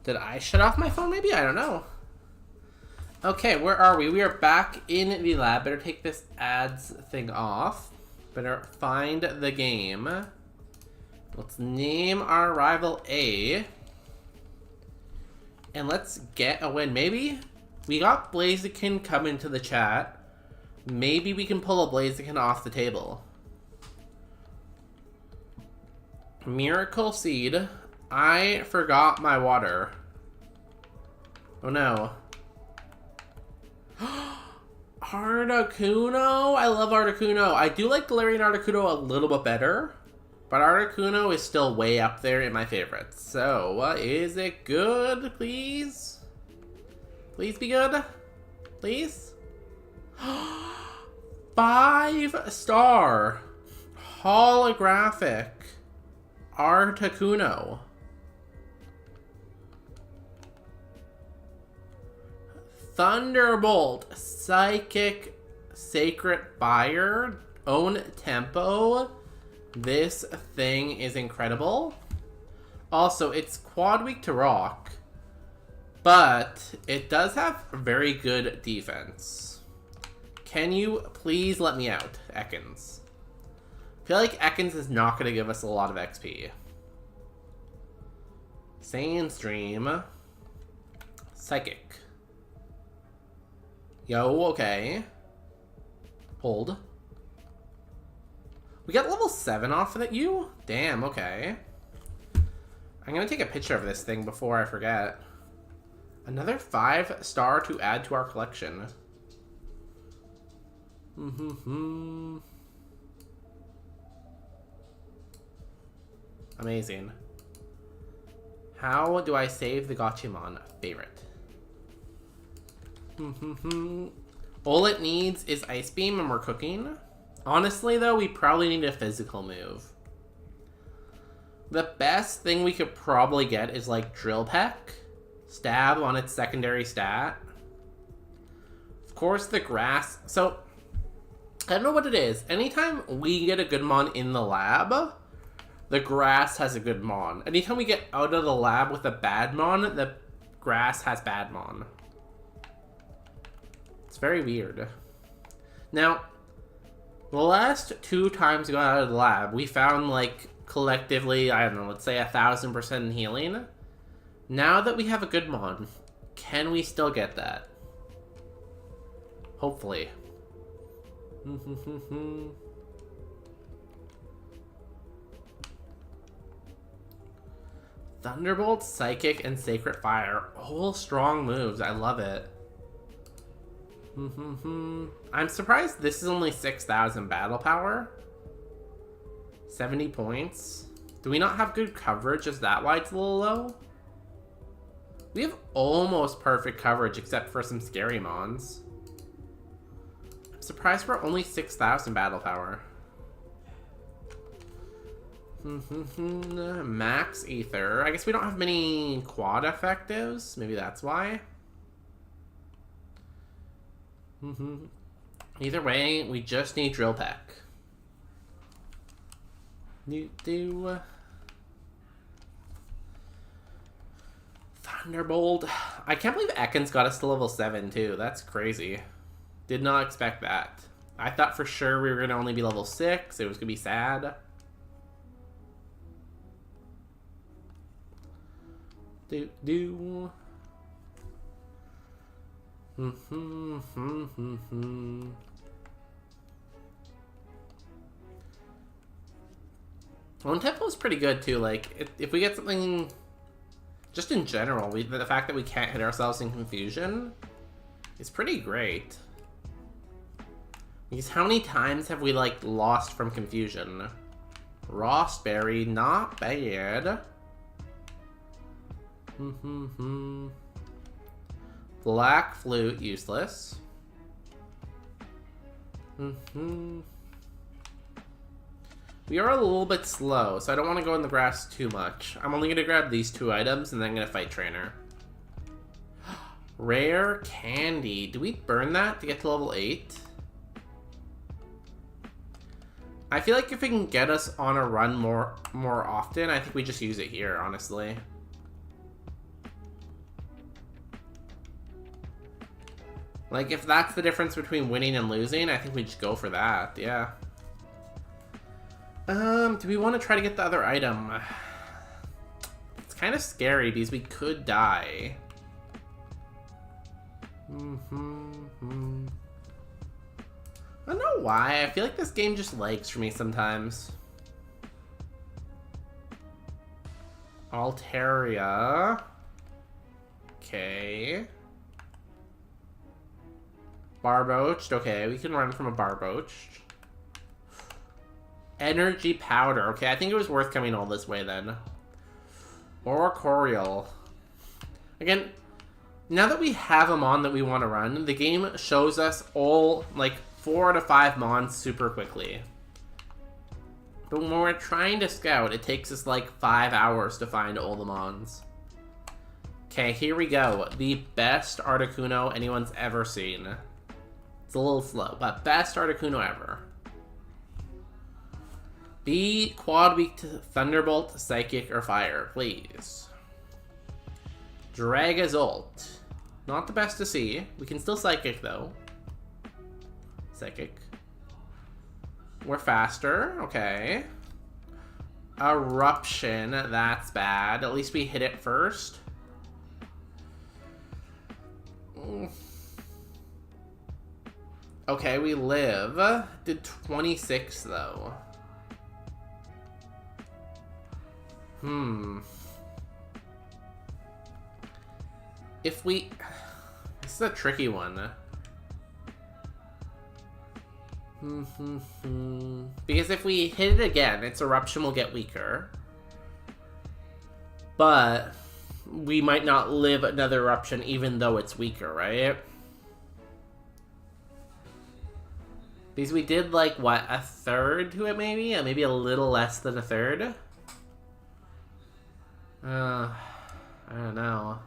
[SPEAKER 1] Did I shut off my phone maybe? I don't know. Okay, where are we? We are back in the lab. Better take this ads thing off. Better find the game. Let's name our rival A. And let's get a win. Maybe we got Blaziken come into the chat. Maybe we can pull a Blaziken off the table. Miracle Seed. I forgot my water. Oh no. Articuno? I love Articuno. I do like Galarian Articuno a little bit better. But Articuno is still way up there in my favorites. So, is it good, please? Please be good? Please? 5-star holographic Articuno. Thunderbolt Psychic Sacred Fire. Own Tempo. This thing is incredible. Also, it's quad weak to rock, but it does have very good defense. Can you please let me out, Ekans? I feel like Ekans is not going to give us a lot of XP. Sandstream. Psychic. Yo, okay. Hold. We got level 7 off of you? Damn, okay. I'm gonna take a picture of this thing before I forget. Another 5-star to add to our collection. Amazing. How do I save the Gachimon favorite? All it needs is Ice Beam and we're cooking. Honestly, though, we probably need a physical move. The best thing we could probably get is, like, Drill Peck. Stab on its secondary stat. Of course, the grass. So, I don't know what it is. Anytime we get a good mon in the lab, the grass has a good mon. Anytime we get out of the lab with a bad mon, the grass has bad mon. It's very weird. Now, the last 2 times we got out of the lab, we found, like, collectively, I don't know, let's say 1,000% in healing. Now that we have a good mon, can we still get that? Hopefully. Thunderbolt, Psychic, and Sacred Fire. All strong moves. I love it. I'm surprised this is only 6,000 battle power. 70 points. Do we not have good coverage? Is that why it's a little low? We have almost perfect coverage except for some scary mons. I'm surprised we're only 6,000 battle power. Max Ether. I guess we don't have many quad effectives. Maybe that's why. Either way, we just need Drill Peck. Thunderbolt. I can't believe Ekans got us to level 7 too. That's crazy. Did not expect that. I thought for sure we were gonna only be level 6. It was gonna be sad. One tempo is pretty good too. Like if we get something, just in general, the fact that we can't hit ourselves in confusion is pretty great. Because how many times have we like lost from confusion? Rossberry, not bad. Black Flute, useless. We are a little bit slow, so I don't want to go in the grass too much. I'm only going to grab these 2 items, and then I'm going to fight Trainer. Rare Candy. Do we burn that to get to level 8? I feel like if it can get us on a run more often, I think we just use it here, honestly. Like, if that's the difference between winning and losing, I think we just go for that, yeah. Do we want to try to get the other item? It's kind of scary because we could die. I don't know why. I feel like this game just lags for me sometimes. Altaria. Okay. Barboached. Okay, we can run from a Barboached. Energy Powder. Okay, I think it was worth coming all this way then. Oricorial. Again, now that we have a Mon that we want to run, the game shows us all, like, 4 to 5 Mons super quickly. But when we're trying to scout, it takes us like 5 hours to find all the Mons. Okay, here we go. The best Articuno anyone's ever seen. It's a little slow, but best Articuno ever. Be quad weak to Thunderbolt, Psychic, or Fire, please. Dragazult. Not the best to see. We can still Psychic, though. Psychic. We're faster. Okay. Eruption. That's bad. At least we hit it first. Okay, we live. Did 26, though. If we... This is a tricky one. Because if we hit it again, its eruption will get weaker. But we might not live another eruption even though it's weaker, right? Because we did, like, what, a third to it maybe? Maybe a little less than a third? I don't know.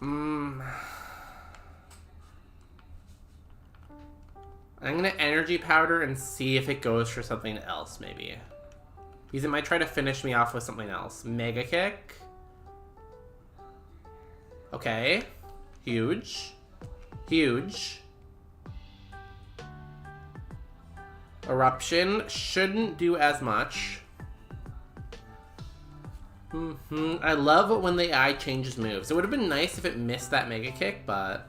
[SPEAKER 1] I'm gonna Energy Powder and see if it goes for something else, maybe. Because it might try to finish me off with something else. Mega Kick. Okay. Huge. Huge. Eruption shouldn't do as much. I love when the AI changes moves. It would have been nice if it missed that Mega Kick, but...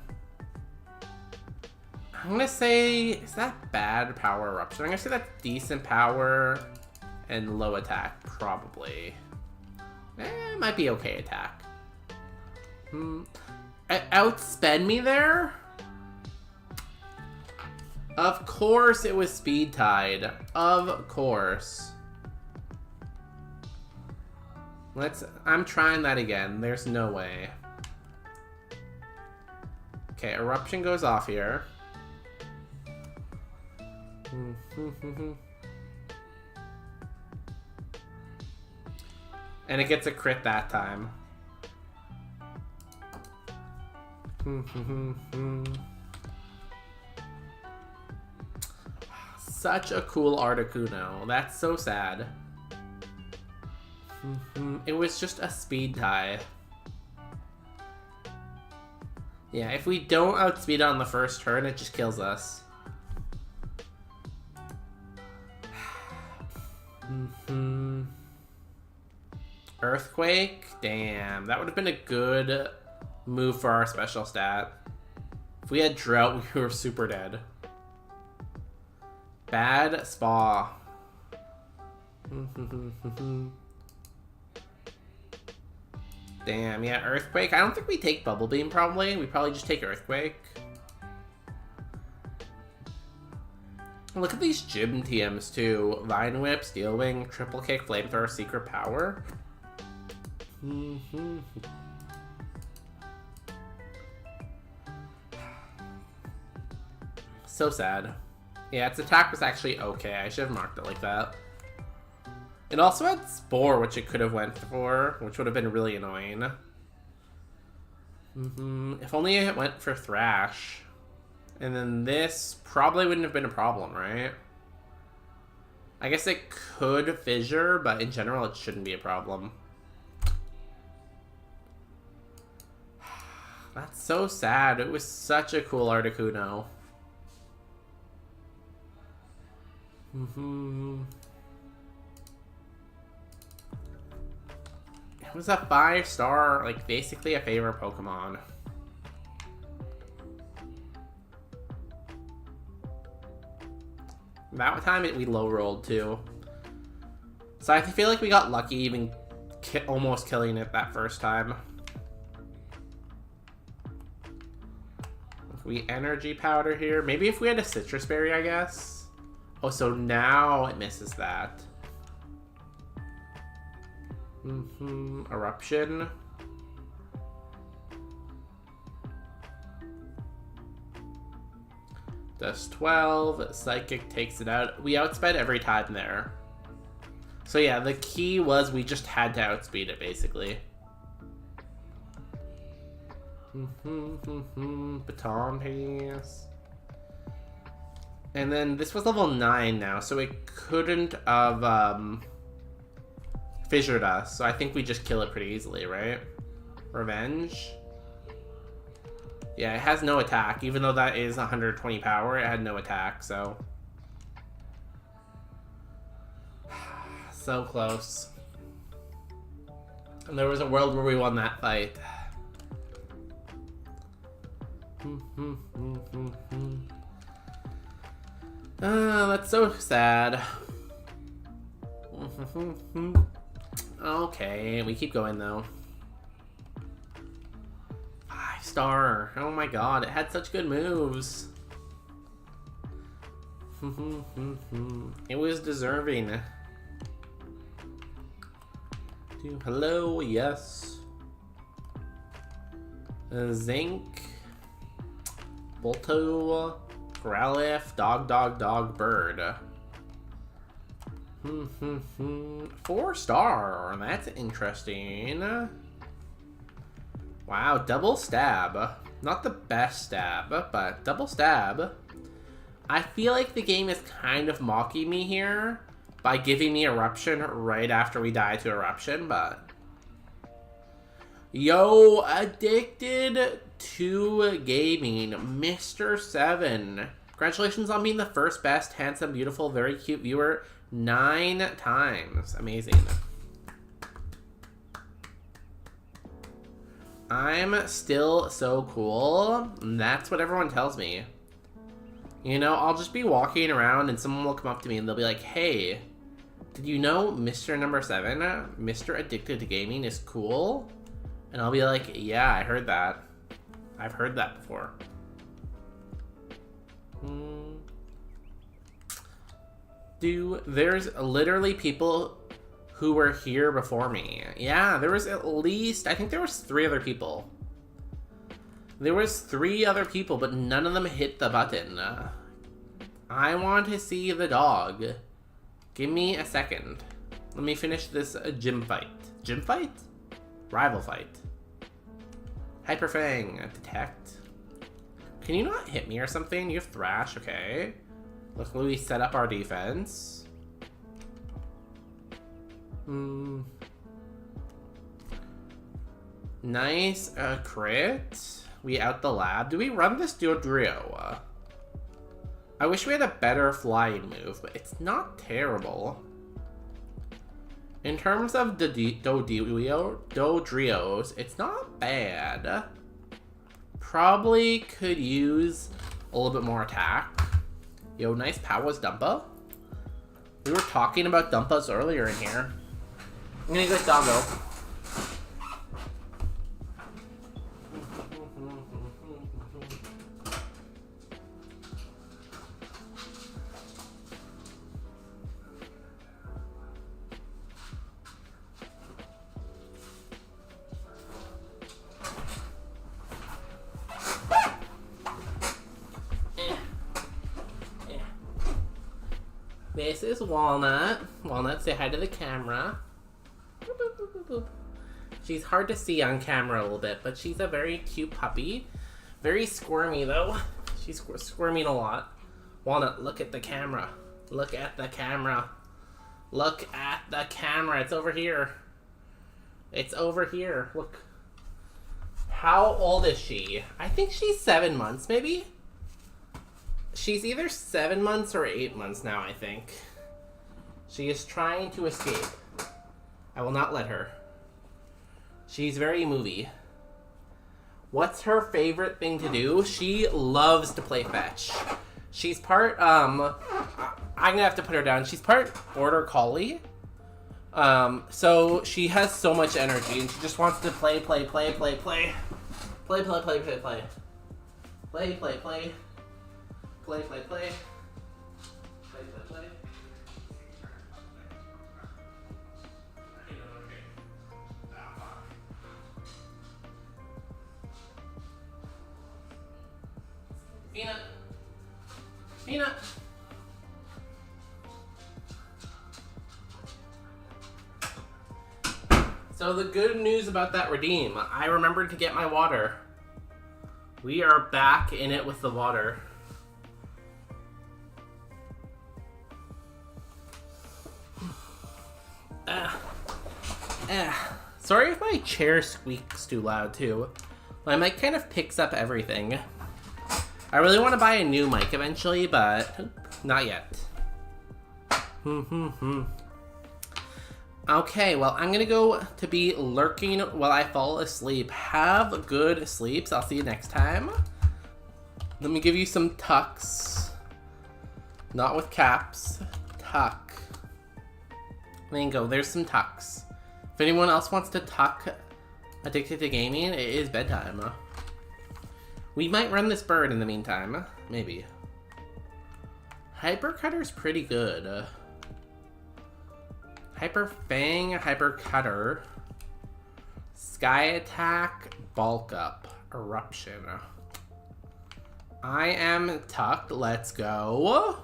[SPEAKER 1] I'm gonna say... Is that bad power eruption? I'm gonna say that's decent power and low attack, probably. It might be okay attack. Outspend me there? Of course it was Speed Tide. Of course. I'm trying that again. There's no way. Okay, Eruption goes off here. And it gets a crit that time. Such a cool Articuno. That's so sad. It was just a speed tie. Yeah, if we don't outspeed it on the first turn, it just kills us. Earthquake? Damn, that would have been a good move for our special stat. If we had Drought, we were super dead. Bad Spa. Damn, yeah, Earthquake. I don't think we take Bubble Beam, probably. We probably just take Earthquake. Look at these Gym TMs, too. Vine Whip, Steel Wing, Triple Kick, Flamethrower, Secret Power. So sad. Yeah, its attack was actually okay. I should have marked it like that. It also had Spore, which it could have went for, which would have been really annoying. If only it went for Thrash. And then this probably wouldn't have been a problem, right? I guess it could fissure, but in general it shouldn't be a problem. That's so sad. It was such a cool Articuno. It was a 5-star, like basically a favorite Pokemon. That time we low rolled too. So I feel like we got lucky even almost killing it that first time. If we energy powder here, maybe if we had a citrus berry, I guess. Oh, so now it misses that. Eruption. Does 12. Psychic takes it out. We outsped every time there. So yeah, the key was we just had to outspeed it, basically. Baton pass. And then this was level 9 now, so it couldn't have fissured us. So I think we just kill it pretty easily, right? Revenge. Yeah, it has no attack. Even though that is 120 power, it had no attack, so... So close. And there was a world where we won that fight. That's so sad. Okay, we keep going though. 5-star. Oh my god, it had such good moves. It was deserving. Hello, yes. Zinc. Bolto. Growlithe. Dog, bird. 4-star. That's interesting. Wow, double stab. Not the best stab, but double stab. I feel like the game is kind of mocking me here by giving me Eruption right after we die to Eruption, but... Yo, addicted to gaming, Mr. 7. Congratulations on being the first best, handsome, beautiful, very cute viewer 9 times. Amazing. I'm still so cool. That's what everyone tells me. You know, I'll just be walking around and someone will come up to me and they'll be like, hey, did you know Mr. Number 7, Mr. Addicted to Gaming is cool? And I'll be like, yeah, I heard that. I've heard that before. Dude, there's literally people who were here before me. Yeah, there was at least, I think there was 3 other people. There was 3 other people, but none of them hit the button. I want to see the dog. Give me a second. Let me finish this gym fight. Gym fight? Rival fight. Hyper Fang. Detect. Can you not hit me or something? You have Thrash, okay. Luckily we set up our defense. Nice crit. We out the lab. Do we run this Dodrio? I wish we had a better flying move, but it's not terrible. In terms of the Dodrios, it's not bad. Probably could use a little bit more attack. Yo, nice powers, Dumpa. We were talking about Dumpas earlier in here. I'm gonna go with Doggo. This is Walnut. Walnut, say hi to the camera. Boop, boop, boop, boop, boop. She's hard to see on camera a little bit, but she's a very cute puppy. Very squirmy, though. She's squirming a lot. Walnut, look at the camera. Look at the camera. Look at the camera. It's over here. It's over here. Look. How old is she? I think she's 7 months, maybe? She's either 7 months or 8 months now, I think. She is trying to escape. I will not let her. She's very movie. What's her favorite thing to do? She loves to play fetch. She's part, I'm gonna have to put her down. She's part border collie. So she has so much energy and she just wants to play. Play, play, play, play. Play, play, play, play, play. Play, play, play. Play, play, play. Play, play, play. Peanut. Peanut. So the good news about that redeem, I remembered to get my water. We are back in it with the water. Sorry if my chair squeaks too loud too. My mic kind of picks up everything. I really want to buy a new mic eventually, but not yet. Okay, well, I'm gonna go to be lurking while I fall asleep. Have good sleeps. I'll see you next time. Let me give you some tucks. Not with caps. Tuck. There you go. There's some tucks. If anyone else wants to tuck Addicted to Gaming, it is bedtime. We might run this bird in the meantime. Maybe. Hyper Cutter's pretty good. Hyper Fang, Hyper Cutter. Sky Attack, Bulk Up, Eruption. I am tucked. Let's go.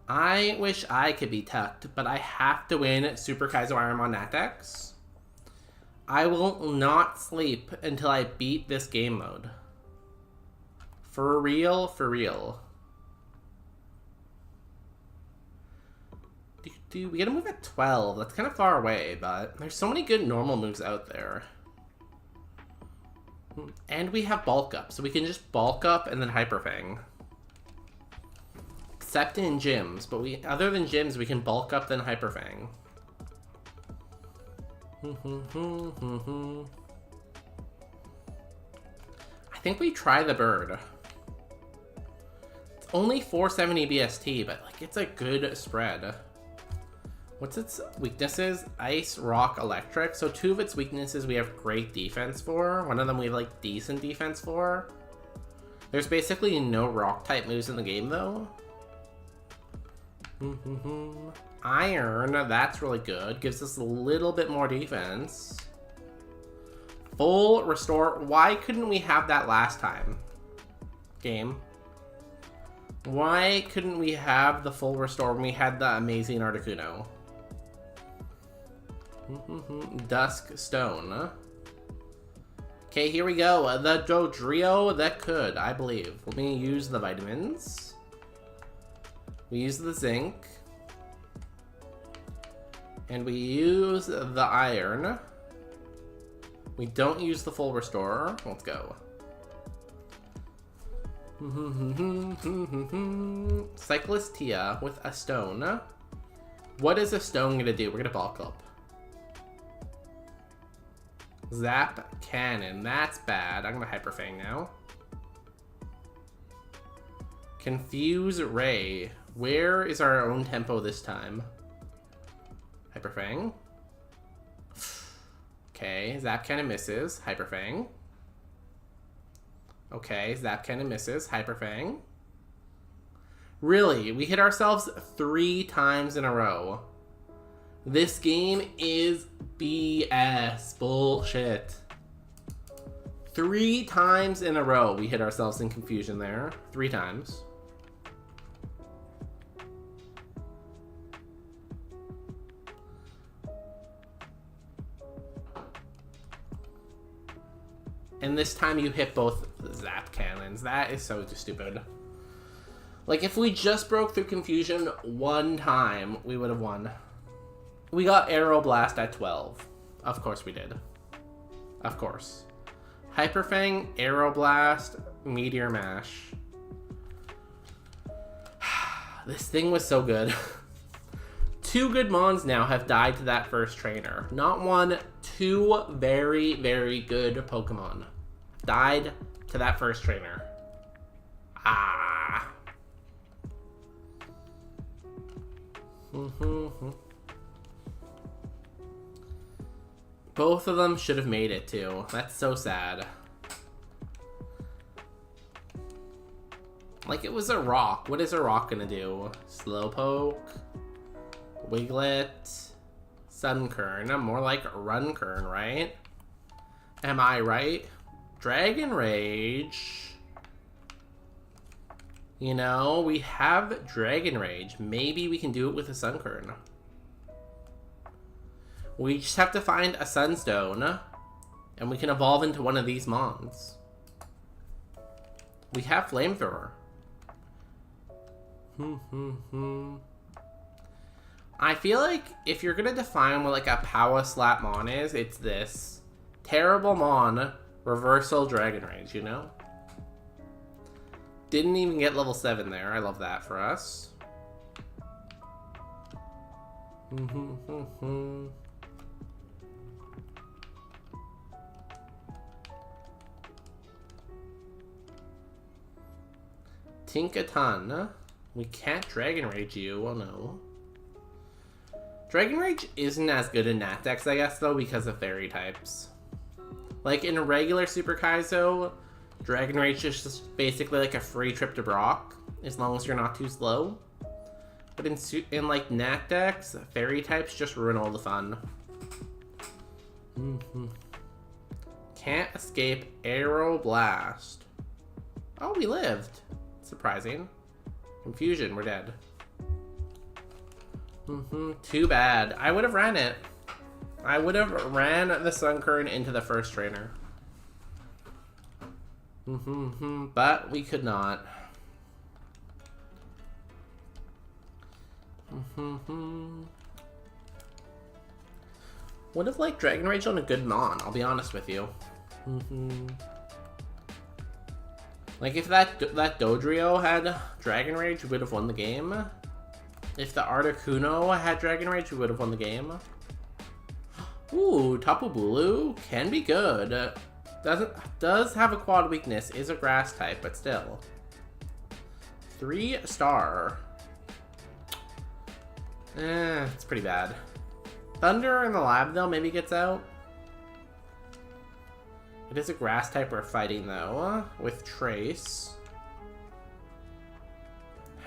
[SPEAKER 1] I wish I could be tucked, but I have to win Super Kaizo Ironmon Natdex. I will not sleep until I beat this game mode. For real, for real. We gotta move at 12. That's kind of far away, but there's so many good normal moves out there. And we have bulk up, so we can just bulk up and then Hyper Fang. Except in gyms, but other than gyms, we can bulk up then Hyper Fang. I think we try the bird. It's only 470 BST, but like it's a good spread. What's its weaknesses? Ice, rock, electric. So 2 of its weaknesses we have great defense for. 1 of them we have like decent defense for. There's basically no rock type moves in the game though. Iron, that's really good. Gives us a little bit more defense. Full restore. Why couldn't we have that last time? Game. Why couldn't we have the full restore when we had the amazing Articuno? Dusk Stone. Okay, here we go. The Dodrio that could, I believe. Let me use the vitamins. We use the zinc. And we use the iron. We don't use the full restore. Let's go. Cyclist Tia with a stone. What is a stone gonna do? We're gonna bulk up. Zap Cannon. That's bad. I'm gonna Hyper Fang now. Confuse Ray. Where is our own tempo this time? Hyper Fang. Okay, Zap Cannon misses. Hyper Fang. Okay, Zap Cannon misses. Hyper Fang. Really? We hit ourselves 3 times in a row. This game is BS. Bullshit. 3 times in a row we hit ourselves in confusion there. 3 times. And this time you hit both zap cannons. That is so stupid. Like, if we just broke through confusion one time, we would have won. We got Arrow Blast at 12. Of course we did. Of course. Hyper Fang, Arrow Blast, Meteor Mash. This thing was so good. 2 good Mons now have died to that first trainer. Not 1, 2 very, very good Pokemon died to that first trainer. Ah. Both of them should have made it too. That's so sad. Like, it was a rock. What is a rock gonna do? Slowpoke, Wiglet, Sunkern. More like Runkern, right? Am I right? Dragon Rage. You know, we have Dragon Rage. Maybe we can do it with a Sunkern. We just have to find a Sunstone, and we can evolve into one of these Mons. We have Flamethrower. I feel like if you're gonna define what like a Power Slap Mon is, it's this. Terrible Mon, Reversal Dragon Rage, you know? Didn't even get level 7 there. I love that for us. Tinkaton. We can't Dragon Rage you. Oh no. Dragon Rage isn't as good in Natdex, I guess, though, because of fairy types. Like, in a regular Super Kaizo, Dragon Rage is just basically like a free trip to Brock, as long as you're not too slow. But in like, Natdex, fairy types just ruin all the fun. Can't escape Arrow Blast. Oh, we lived. Surprising. Confusion, we're dead. Too bad. I would have ran it. I would have ran the Sunkern into the first trainer. But we could not. Would have liked Dragon Rage on a good Mon, I'll be honest with you. Like, if that Dodrio had Dragon Rage, we would have won the game. If the Articuno had Dragon Rage, we would have won the game. Ooh, Tapu Bulu can be good. Does have a quad weakness, is a grass type, but still. 3-star. It's pretty bad. Thunder in the lab, though, maybe gets out. It is a grass type we're fighting, though, with Trace.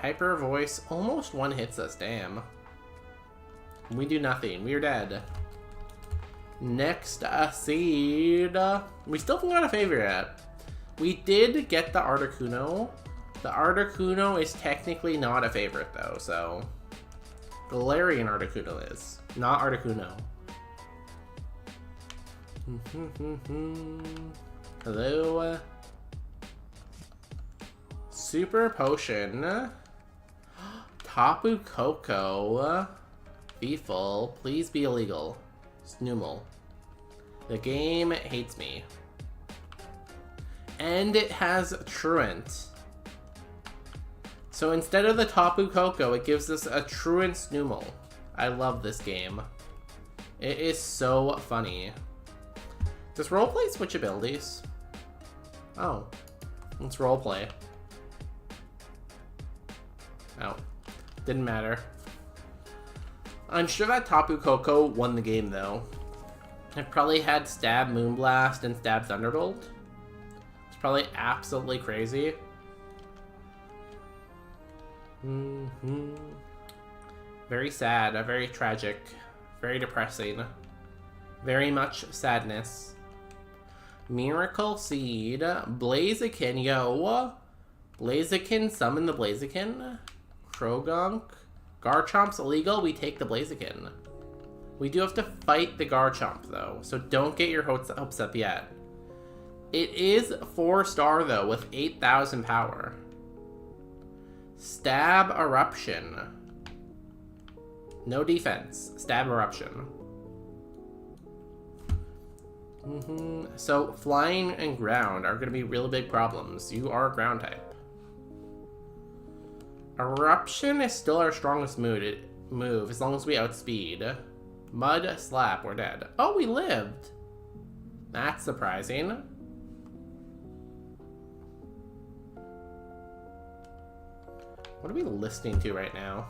[SPEAKER 1] Hyper Voice almost one-hits us, damn. We do nothing. We are dead. Next, Seed. We still haven't got a favorite yet. We did get the Articuno. The Articuno is technically not a favorite, though, so... Galarian Articuno is, not Articuno. Hello. Super Potion. Tapu Koko. Be full. Please be illegal. Snoomal. The game hates me. And it has Truant. So instead of the Tapu Koko, it gives us a Truant Snoomal. I love this game. It is so funny. Does roleplay switch abilities? Oh. Let's roleplay. Oh. Didn't matter. I'm sure that Tapu Koko won the game, though. It probably had Stab Moonblast and Stab Thunderbolt. It's probably absolutely crazy. Very sad, very tragic, very depressing. Very much sadness. Miracle Seed, Blaziken, yo! Blaziken, summon the Blaziken. Krogunk. Garchomp's illegal, we take the Blaziken. We do have to fight the Garchomp, though, so don't get your hopes up yet. It is 4-star though, with 8,000 power. Stab Eruption. No defense. Stab Eruption. So flying and ground are going to be really big problems. You are a ground type. Eruption is still our strongest move as long as we outspeed. Mud Slap, we're dead. Oh, we lived. That's surprising. What are we listening to right now?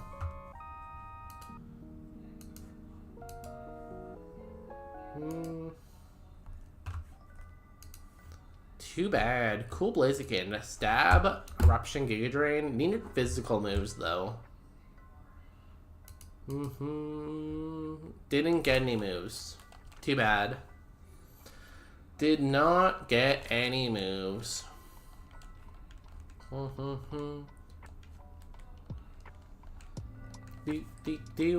[SPEAKER 1] Too bad. Cool Blaziken. Stab, Eruption, Giga Drain. Needed physical moves though. Didn't get any moves. Too bad. Did not get any moves.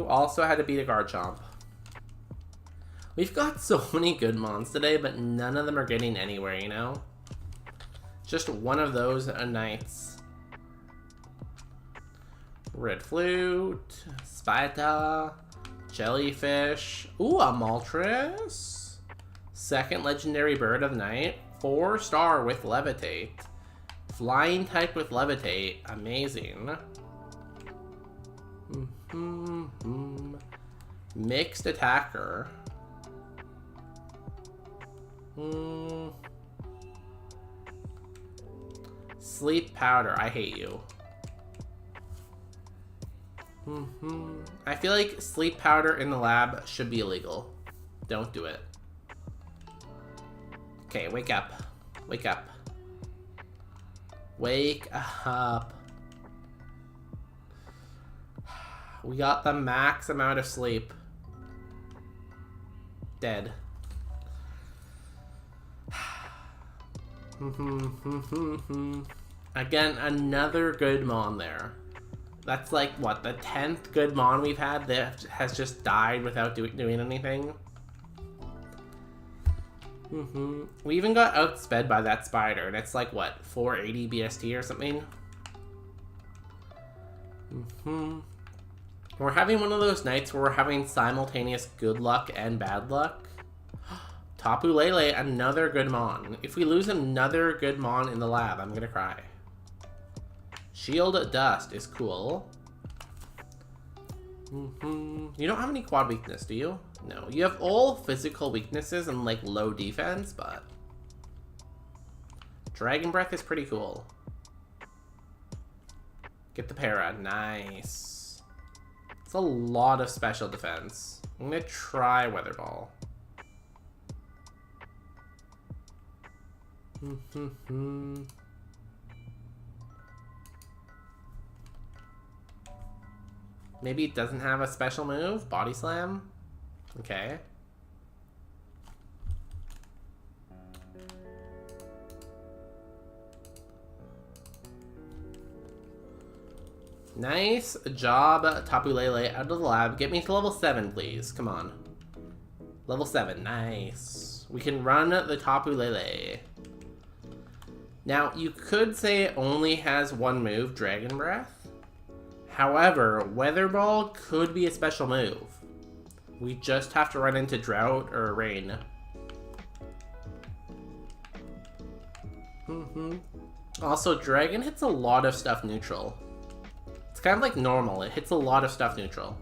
[SPEAKER 1] Also had to beat a Garchomp. We've got so many good mons today, but none of them are getting anywhere, you know? Just one of those nights. Red Flute, Spita, Jellyfish. Ooh, a Moltres. Second legendary bird of the night. 4-star with Levitate. Flying type with Levitate. Amazing. Mixed attacker. Sleep powder. I hate you. I feel like sleep powder in the lab should be illegal. Don't do it. Okay, wake up. Wake up. Wake up. We got the max amount of sleep. Dead. Again, another good mon there. That's like, what, the 10th good mon we've had that has just died without doing anything? We even got outsped by that spider, and it's like, what, 480 BST or something? We're having one of those nights where we're having simultaneous good luck and bad luck. Tapu Lele, another good mon. If we lose another good mon in the lab, I'm gonna cry. Shield Dust is cool. You don't have any quad weakness, do you? No. You have all physical weaknesses and like low defense, but Dragon Breath is pretty cool. Get the para. Nice. It's a lot of special defense. I'm gonna try Weather Ball. Maybe it doesn't have a special move? Body Slam? Okay. Nice job, Tapu Lele, out of the lab. Get me to level 7, please. Come on. Level 7. Nice. We can run the Tapu Lele. Now, you could say it only has one move, Dragon Breath. However, Weather Ball could be a special move. We just have to run into Drought or Rain. Also, Dragon hits a lot of stuff neutral. It's kind of like normal. It hits a lot of stuff neutral.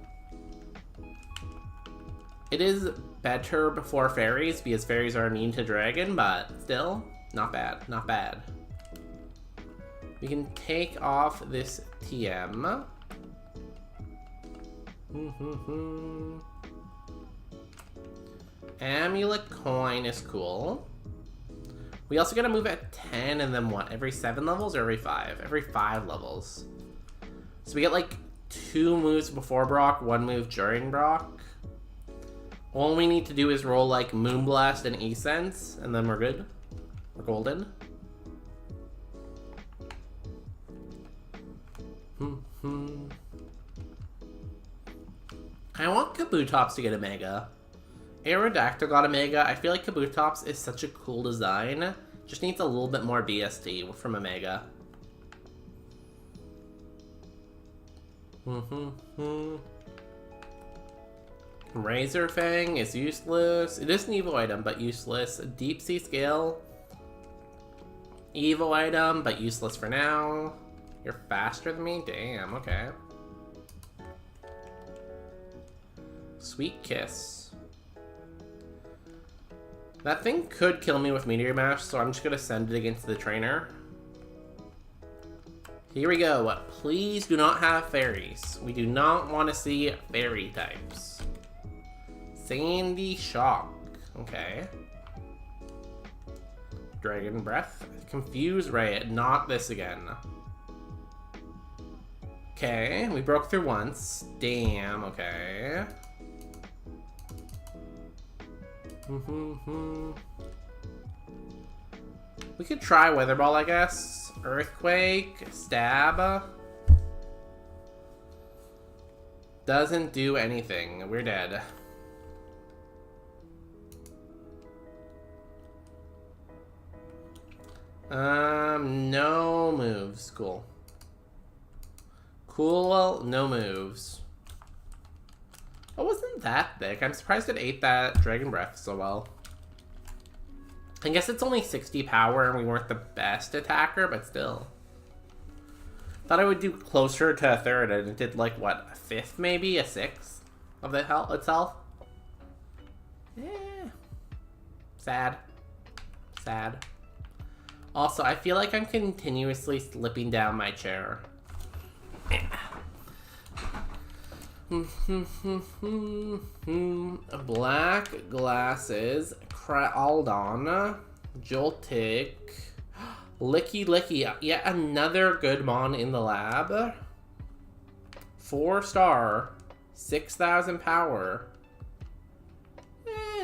[SPEAKER 1] It is better before fairies because fairies are immune to Dragon, but still, not bad. Not bad. We can take off this TM. Amulet Coin is cool. We also gotta move at 10 and then what? Every 7 levels or every 5? Every 5 levels. So we get like 2 moves before Brock, 1 move during Brock. All we need to do is roll like Moonblast and E-Sense, and then we're good. We're golden. I want Kabutops to get a Mega. Aerodactyl got a Mega. I feel like Kabutops is such a cool design. Just needs a little bit more BST from a Mega. Razor Fang is useless. It is an Evo item, but useless. Deep Sea Scale. Evo item, but useless for now. You're faster than me? Damn, okay. Sweet Kiss. That thing could kill me with Meteor Mash, so I'm just gonna send it against the trainer. Here we go. Please do not have fairies. We do not want to see fairy types. Sandy Shock. Okay. Dragon Breath. Confuse Ray. Not this again. Okay, we broke through once. Damn, okay. We could try Weather Ball, I guess. Earthquake. Stab. Doesn't do anything. We're dead. No moves. Cool. Cool, no moves. It wasn't that thick. I'm surprised it ate that Dragon Breath so well. I guess it's only 60 power and we weren't the best attacker, but still. Thought I would do closer to a third, and it did like, what, a fifth maybe? A sixth of the health itself? Eh. Sad. Sad. Also, I feel like I'm continuously slipping down my chair. Black Glasses, Aldon, Joltik, Licky Licky, yet another good mon in the lab. 4-star, 6,000 power.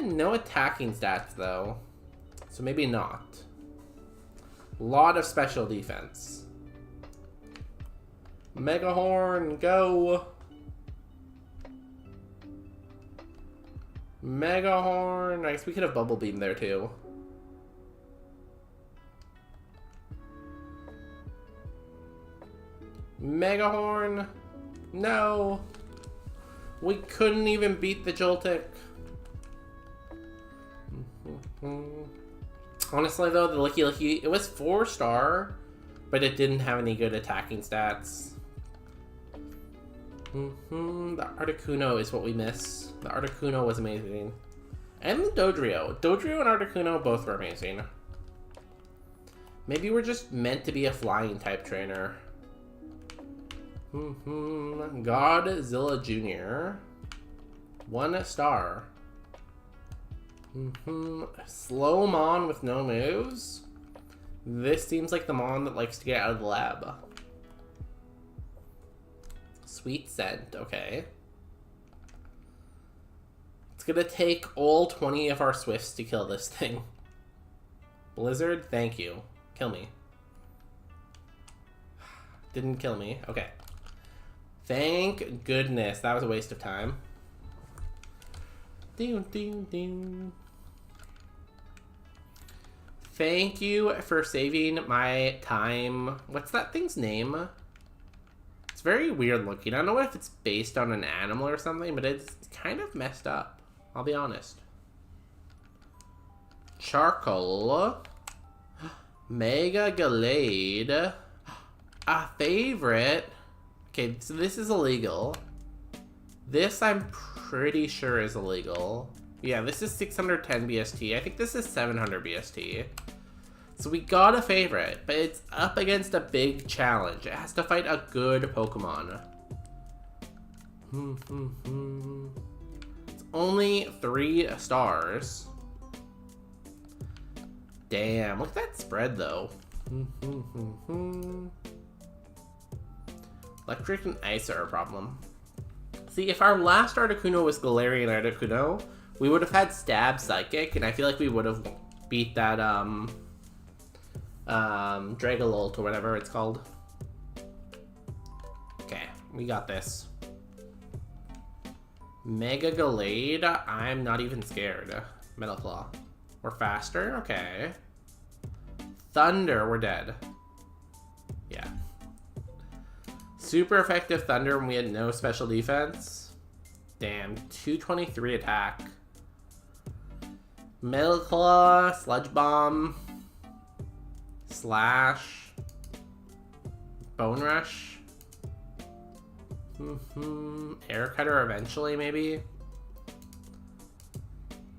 [SPEAKER 1] No attacking stats though, so maybe not. Lot of special defense. Megahorn, go! Megahorn. I guess we could have Bubble Beam there too. Megahorn. No. We couldn't even beat the Joltik. Honestly though, the Licky Licky, it was 4-star, but it didn't have any good attacking stats. The Articuno is what we miss. The Articuno was amazing. And the Dodrio. Dodrio and Articuno both were amazing. Maybe we're just meant to be a flying type trainer. Godzilla Jr. 1-star. Slow Mon with no moves. This seems like the Mon that likes to get out of the lab. Sweet Scent, okay. It's gonna take all 20 of our Swifts to kill this thing. Blizzard, thank you. Kill me. Didn't kill me, okay. Thank goodness, that was a waste of time. Thank you for saving my time. What's that thing's name? It's very weird looking. I don't know if it's based on an animal or something, but it's kind of messed up. I'll be honest. Charcoal. Mega Gallade. A favorite. Okay, so this is illegal. This I'm pretty sure is illegal. Yeah, this is 610 BST. I think this is 700 BST. So we got a favorite, but it's up against a big challenge. It has to fight a good Pokemon. It's only 3 stars. Damn, look at that spread though. Electric and Ice are a problem. See, if our last Articuno was Galarian Articuno, we would have had Stab Psychic, and I feel like we would have beat that, Dragalolt or whatever it's called. Okay, we got this. Mega Gallade, I'm not even scared. Metal Claw. We're faster? Okay. Thunder, we're dead. Yeah. Super effective Thunder when we had no special defense. Damn, 223 attack. Metal Claw, Sludge Bomb, Slash, Bone Rush, Air Cutter eventually, maybe.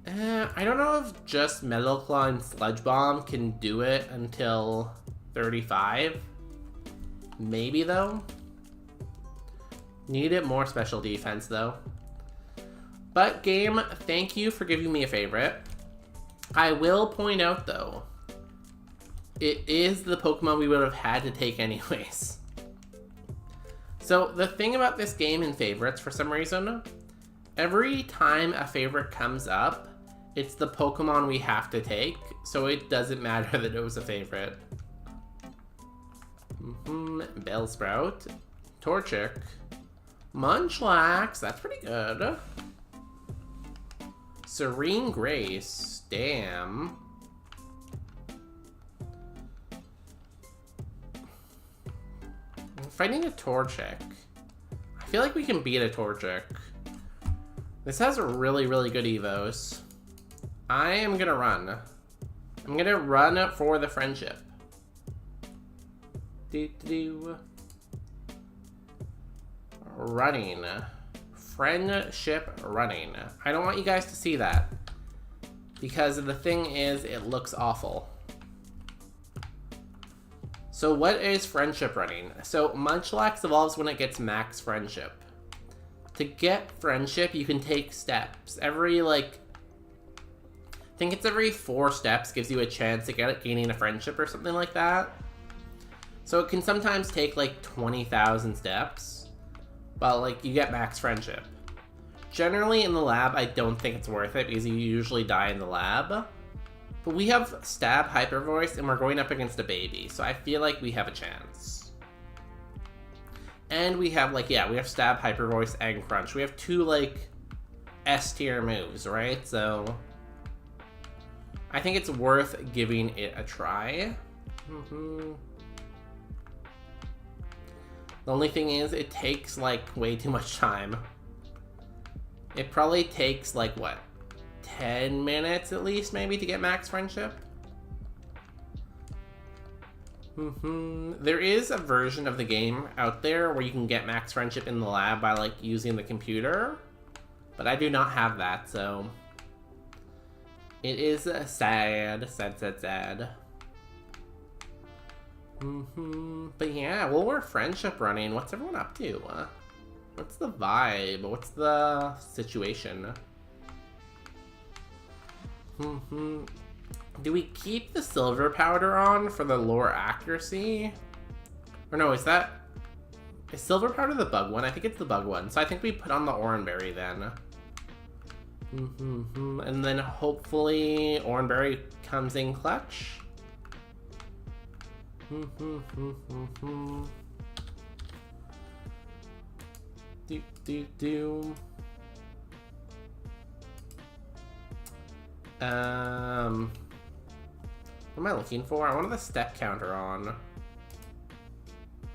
[SPEAKER 1] I don't know if just Metal Claw and Sludge Bomb can do it until 35. Maybe, though. Needed more special defense, though. But, game, thank you for giving me a favorite. I will point out, though, it is the Pokemon we would have had to take anyways. So, the thing about this game in favorites, for some reason, every time a favorite comes up, it's the Pokemon we have to take, so it doesn't matter that it was a favorite. Bellsprout, Torchic, Munchlax, that's pretty good. Serene Grace, damn. Fighting a Torchic. I feel like we can beat a Torchic. This has really, really good evos. I am gonna run. I'm gonna run for the friendship. Running. Friendship running. I don't want you guys to see that. Because the thing is, it looks awful. So what is friendship running? So Munchlax evolves when it gets max friendship. To get friendship, you can take steps. Every, like, I think it's every 4 steps gives you a chance to get it gaining a friendship or something like that. So it can sometimes take like 20,000 steps, but like you get max friendship. Generally in the lab, I don't think it's worth it because you usually die in the lab. But we have Stab, Hyper Voice, and we're going up against a baby, so I feel like we have a chance. And we have like, yeah, we have Stab, Hyper Voice, and Crunch. We have 2 like S tier moves, right? So I think it's worth giving it a try. The only thing is, it takes, like, way too much time. It probably takes, like, what? 10 minutes, at least, maybe, to get max friendship? There is a version of the game out there where you can get max friendship in the lab by, like, using the computer. But I do not have that, so it is sad. But yeah, well, we're friendship running. What's everyone up to? What's the vibe? What's the situation? Do we keep the silver powder on for the lore accuracy? Or no, is silver powder the bug one? I think it's the bug one. So I think we put on the Oranberry then. And then hopefully Oranberry comes in clutch. What am I looking for? I wanted the step counter on.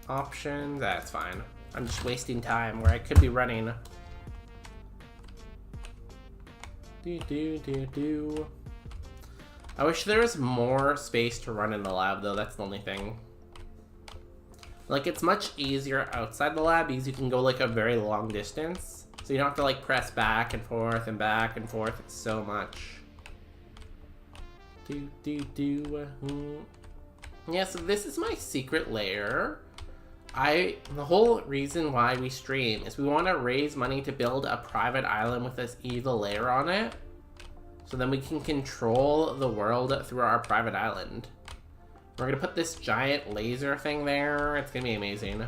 [SPEAKER 1] Options, that's fine. I'm just wasting time where I could be running. I wish there was more space to run in the lab, though. That's the only thing. Like, it's much easier outside the lab because you can go, like, a very long distance. So you don't have to, like, press back and forth and back and forth. It's so much. Yeah, so this is my secret lair. The whole reason why we stream is we want to raise money to build a private island with this evil lair on it. So then we can control the world through our private island. We're going to put this giant laser thing there. It's going to be amazing.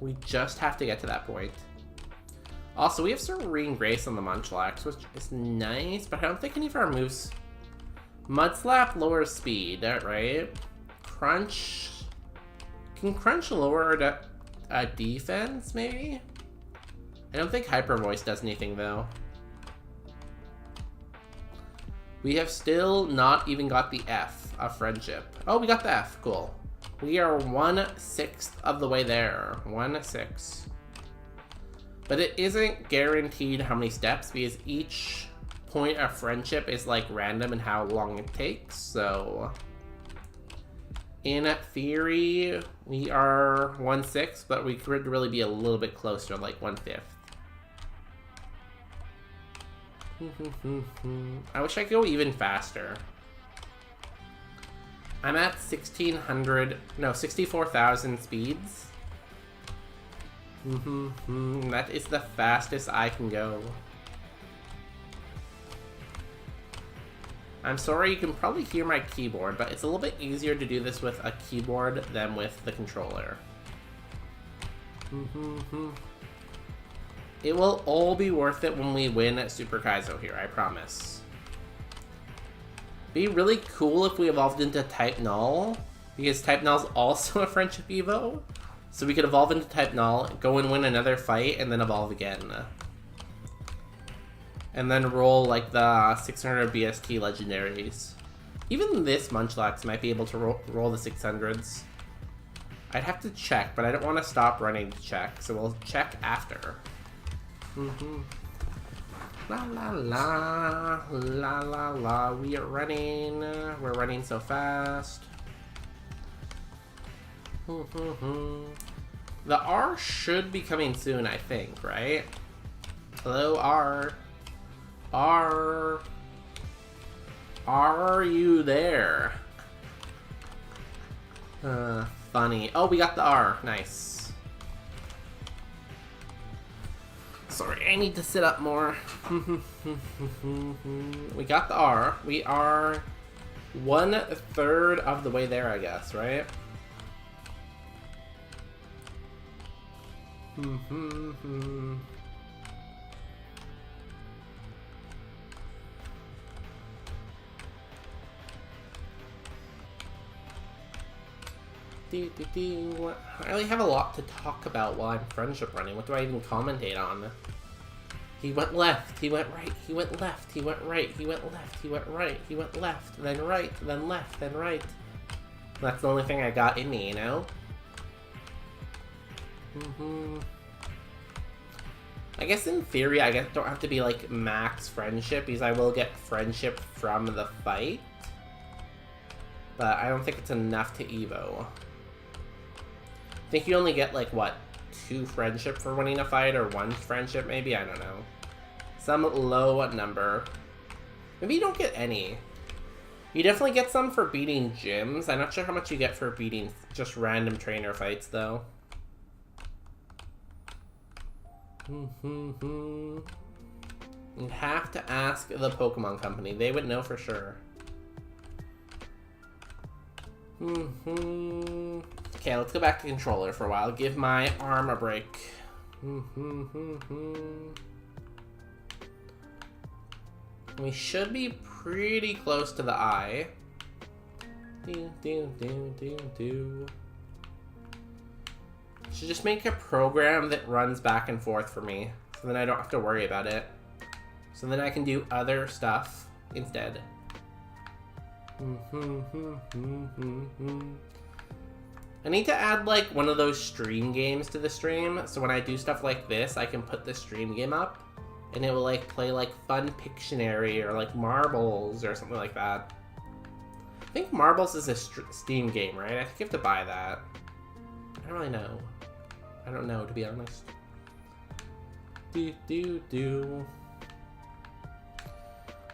[SPEAKER 1] We just have to get to that point. Also, we have Serene Grace on the Munchlax, which is nice, but I don't think any of our moves... Mud Slap lowers speed, right? Crunch... Can Crunch lower a defense, maybe? I don't think Hyper Voice does anything, though. We have still not even got the F of friendship. Oh, we got the F. Cool. We are 1/6 of the way there. 1/6. But it isn't guaranteed how many steps because each point of friendship is like random in how long it takes. So in theory, we are 1/6, but we could really be a little bit closer, like 1/5. I wish I could go even faster. I'm at 64,000 speeds. That is the fastest I can go. I'm sorry, you can probably hear my keyboard, but it's a little bit easier to do this with a keyboard than with the controller. It will all be worth it when we win Super Kaizo here, I promise. Be really cool if we evolved into Type Null, because Type Null is also a Friendship Evo. So we could evolve into Type Null, go and win another fight, and then evolve again. And then roll like the 600 BST legendaries. Even this Munchlax might be able to roll the 600s. I'd have to check, but I don't want to stop running to check, so we'll check after. La la la, la la la, we are running. We're running so fast. The R should be coming soon, I think, right? Hello, R. R. Are you there? Funny. Oh, we got the R. Nice. Sorry, I need to sit up more. We got the R. We are 1/3 of the way there, I guess, right? I really have a lot to talk about while I'm friendship running. What do I even commentate on? He went left, he went right, he went left, he went right, he went left, he went right, he went left, then right, then left, then right. That's the only thing I got in me, you know? I guess in theory, I don't have to be like max friendship because I will get friendship from the fight. But I don't think it's enough to Evo. I think you only get like, what, 2 friendship for winning a fight or 1 friendship maybe? I don't know. Some low number. Maybe you don't get any. You definitely get some for beating gyms. I'm not sure how much you get for beating just random trainer fights though. You have to ask the Pokemon Company. They would know for sure. Okay, let's go back to controller for a while. Give my arm a break. We should be pretty close to the eye. Should just make a program that runs back and forth for me, so then I don't have to worry about it. So then I can do other stuff instead. I need to add like one of those stream games to the stream, so when I do stuff like this, I can put the stream game up, and it will like play like Fun Pictionary or like Marbles or something like that. I think Marbles is a Steam game, right? I think you have to buy that. I don't really know. I don't know, to be honest.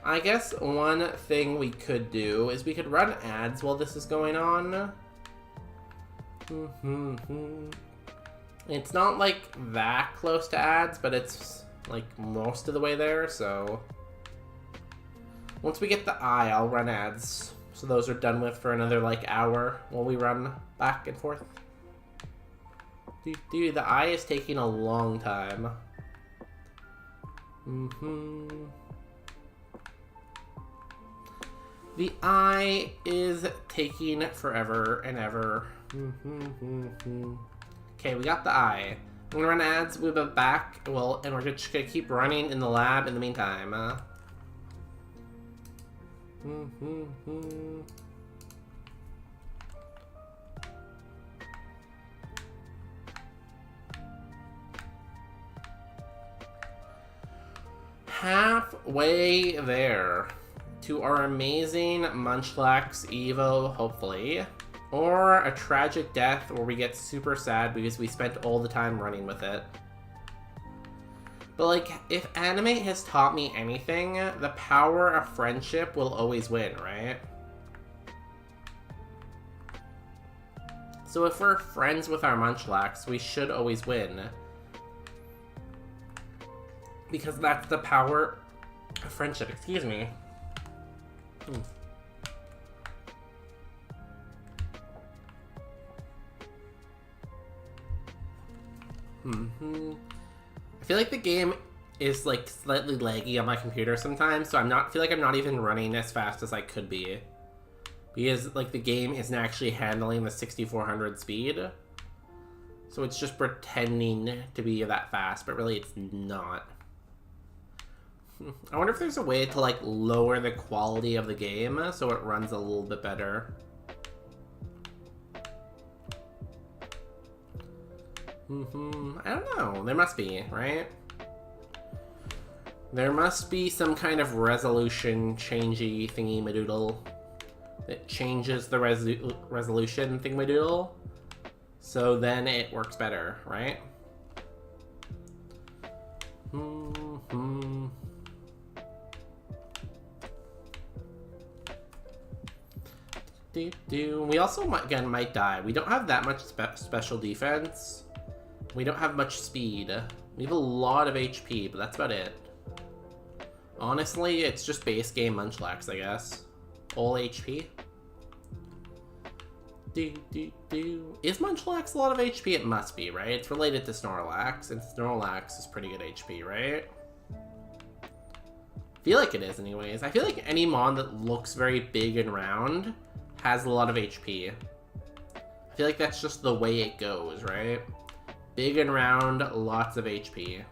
[SPEAKER 1] I guess one thing we could do is we could run ads while this is going on. It's not like that close to ads, but it's like most of the way there, so once we get the eye, I'll run ads. So those are done with for another like hour while we run back and forth. Dude, the eye is taking a long time. The eye is taking forever and ever. Okay, we got the eye. I'm gonna run ads, we'll be back, and we're just gonna keep running in the lab in the meantime. Halfway there to our amazing Munchlax Evo, hopefully. Or a tragic death where we get super sad because we spent all the time running with it. But like, if anime has taught me anything, the power of friendship will always win, right? So if we're friends with our Munchlax, we should always win. Because that's the power of friendship, excuse me. I feel like the game is like slightly laggy on my computer sometimes, so feel like I'm not even running as fast as I could be. Because like the game isn't actually handling the 6400 speed. So it's just pretending to be that fast, but really it's not. I wonder if there's a way to like lower the quality of the game so it runs a little bit better. I don't know. There must be, right? There must be some kind of resolution changey thingy-madoodle that changes the resolution thingy-madoodle, so then it works better, right? We also again might die. We don't have that much special defense. We don't have much speed. We have a lot of HP, but that's about it. Honestly, it's just base game Munchlax, I guess. All HP. Is Munchlax a lot of HP? It must be, right? It's related to Snorlax, and Snorlax is pretty good HP, right? I feel like it is anyways. I feel like any mon that looks very big and round has a lot of HP. I feel like that's just the way it goes, right? Big and round, lots of HP.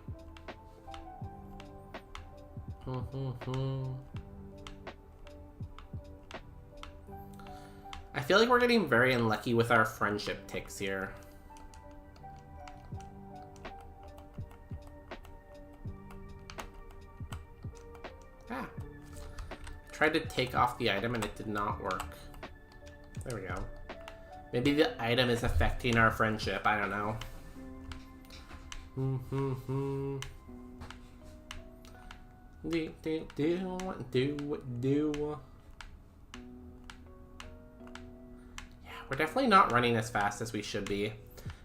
[SPEAKER 1] I feel like we're getting very unlucky with our friendship ticks here. Tried to take off the item and it did not work. There we go. Maybe the item is affecting our friendship, I don't know. Yeah, we're definitely not running as fast as we should be.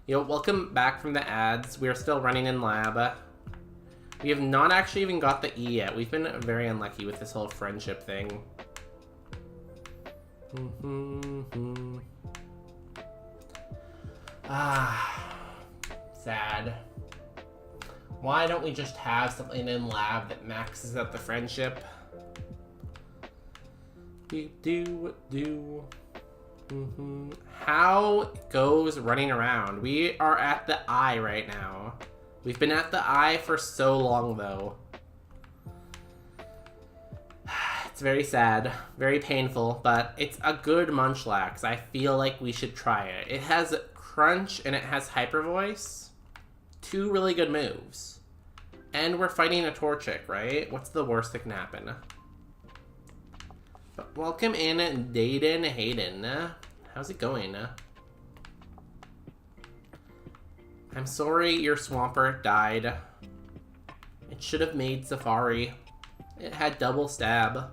[SPEAKER 1] Yo, welcome back from the ads. We are still running in lab. We have not actually even got the E yet. We've been very unlucky with this whole friendship thing. Sad. Why don't we just have something in lab that maxes out the friendship? How goes running around? We are at the eye right now. We've been at the eye for so long, though. It's very sad, very painful, but it's a good Munchlax. I feel like we should try it. It has Crunch and it has Hyper Voice. Two really good moves. And we're fighting a Torchic, right? What's the worst that can happen? But welcome in, Dayden Hayden. How's it going? I'm sorry your Swampert died. It should have made Safari. It had double stab.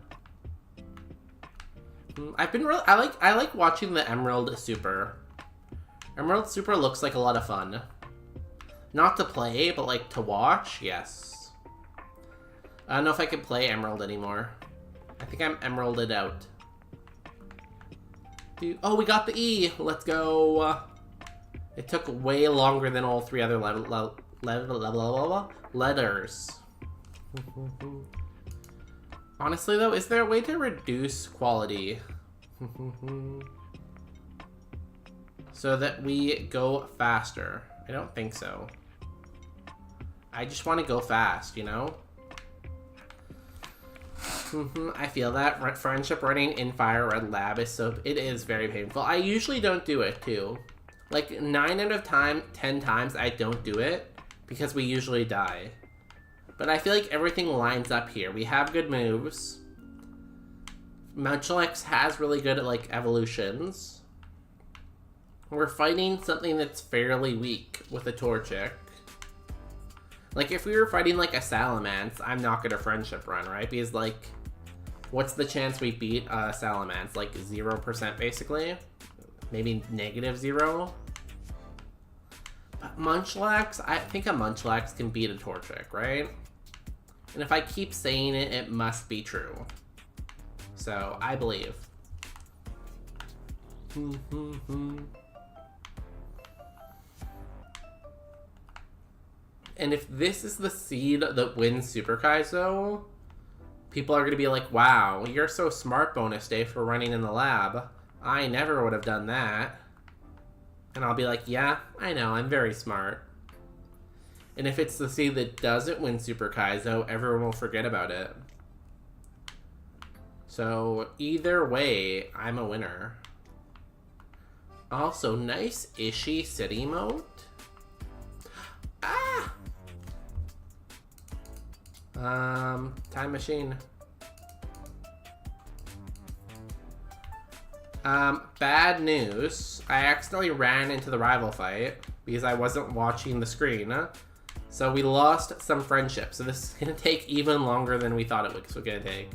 [SPEAKER 1] I like watching the Emerald Super. Emerald Super looks like a lot of fun. Not to play, but like to watch, yes. I don't know if I can play Emerald anymore. I think I'm Emeralded out. Oh, we got the E! Let's go! It took way longer than all three other letters. Honestly though, is there a way to reduce quality? So that we go faster? I don't think so. I just want to go fast, you know? I feel that friendship running in Fire Red Lab it is very painful. I usually don't do it too. Like 9 out of 10 times I don't do it because we usually die. But I feel like everything lines up here. We have good moves. Munchlax has really good like evolutions. We're fighting something that's fairly weak with a Torchic. Like, if we were fighting, like, a Salamence, I'm not gonna friendship run, right? Because, like, what's the chance we beat a Salamence? Like, 0%, basically? Maybe -0? But Munchlax, I think a Munchlax can beat a Torchic, right? And if I keep saying it, it must be true. So, I believe. And if this is the seed that wins Super Kaizo, people are going to be like, wow, you're so smart, Bonus Day, for running in the lab. I never would have done that. And I'll be like, yeah, I know, I'm very smart. And if it's the seed that doesn't win Super Kaizo, everyone will forget about it. So either way, I'm a winner. Also, nice Ishi city emote. Ah! Time machine. Bad news. I accidentally ran into the rival fight because I wasn't watching the screen. So we lost some friendship. So this is gonna take even longer than we thought it was gonna take.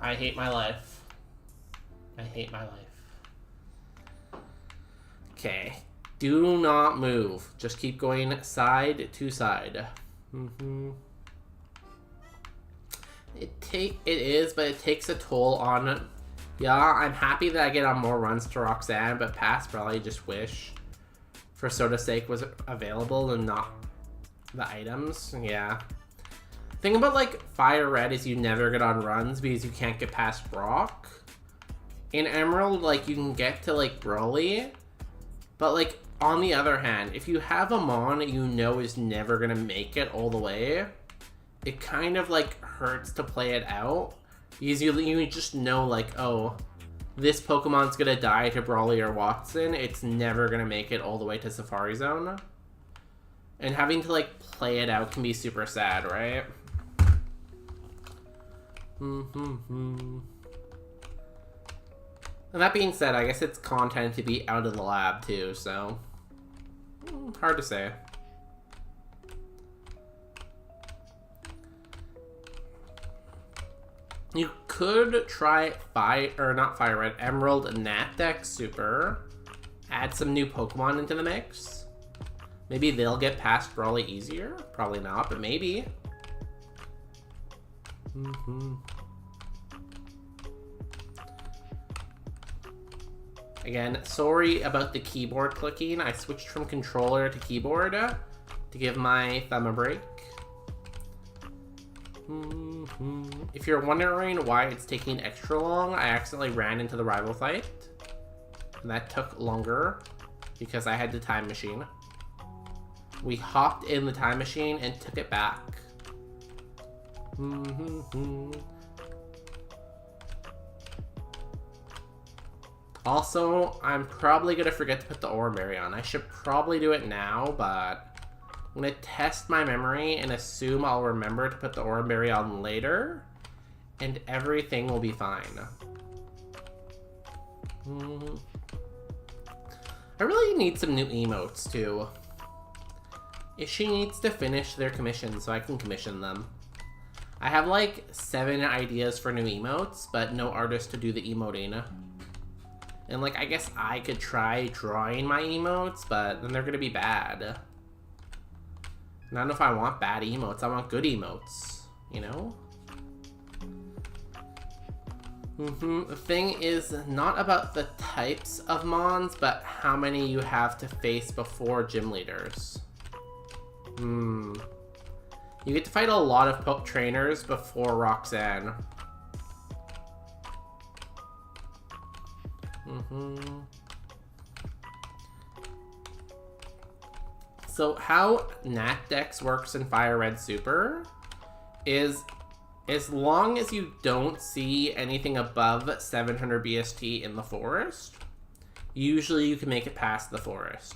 [SPEAKER 1] I hate my life. I hate my life. Okay. Do not move. Just keep going side to side. It is, but it takes a toll on. Yeah, I'm happy that I get on more runs to Roxanne, but past probably just wish for Soda's sake was available and not the items. Yeah. Thing about like Fire Red is you never get on runs because you can't get past Brock. In Emerald, like you can get to like Broly, but like on the other hand, if you have a Mon you know is never gonna make it all the way, it kind of like hurts to play it out because you just know like, oh, this Pokemon's gonna die to Brawly or Watson. It's never gonna make it all the way to Safari Zone. And having to like play it out can be super sad, right? And that being said, I guess it's content to be out of the lab too, so hard to say. You could try Emerald Natdex Super. Add some new Pokemon into the mix. Maybe they'll get past Brawly easier. Probably not, but maybe. Again, sorry about the keyboard clicking. I switched from controller to keyboard to give my thumb a break. If you're wondering why it's taking extra long, I accidentally ran into the rival fight. And that took longer because I had the time machine. We hopped in the time machine and took it back. Also, I'm probably gonna forget to put the Oranberry on. I should probably do it now, but I'm gonna test my memory and assume I'll remember to put the Oranberry on later, and everything will be fine. I really need some new emotes too. Ishi needs to finish their commission so I can commission them. I have like 7 ideas for new emotes, but no artist to do the emoting. And like, I guess I could try drawing my emotes, but then they're gonna be bad. And I don't know if I want bad emotes, I want good emotes, you know? The thing is not about the types of Mons, but how many you have to face before gym leaders. You get to fight a lot of trainers before Roxanne. So how Natdex works in Fire Red Super is as long as you don't see anything above 700 BST in the forest, usually you can make it past the forest.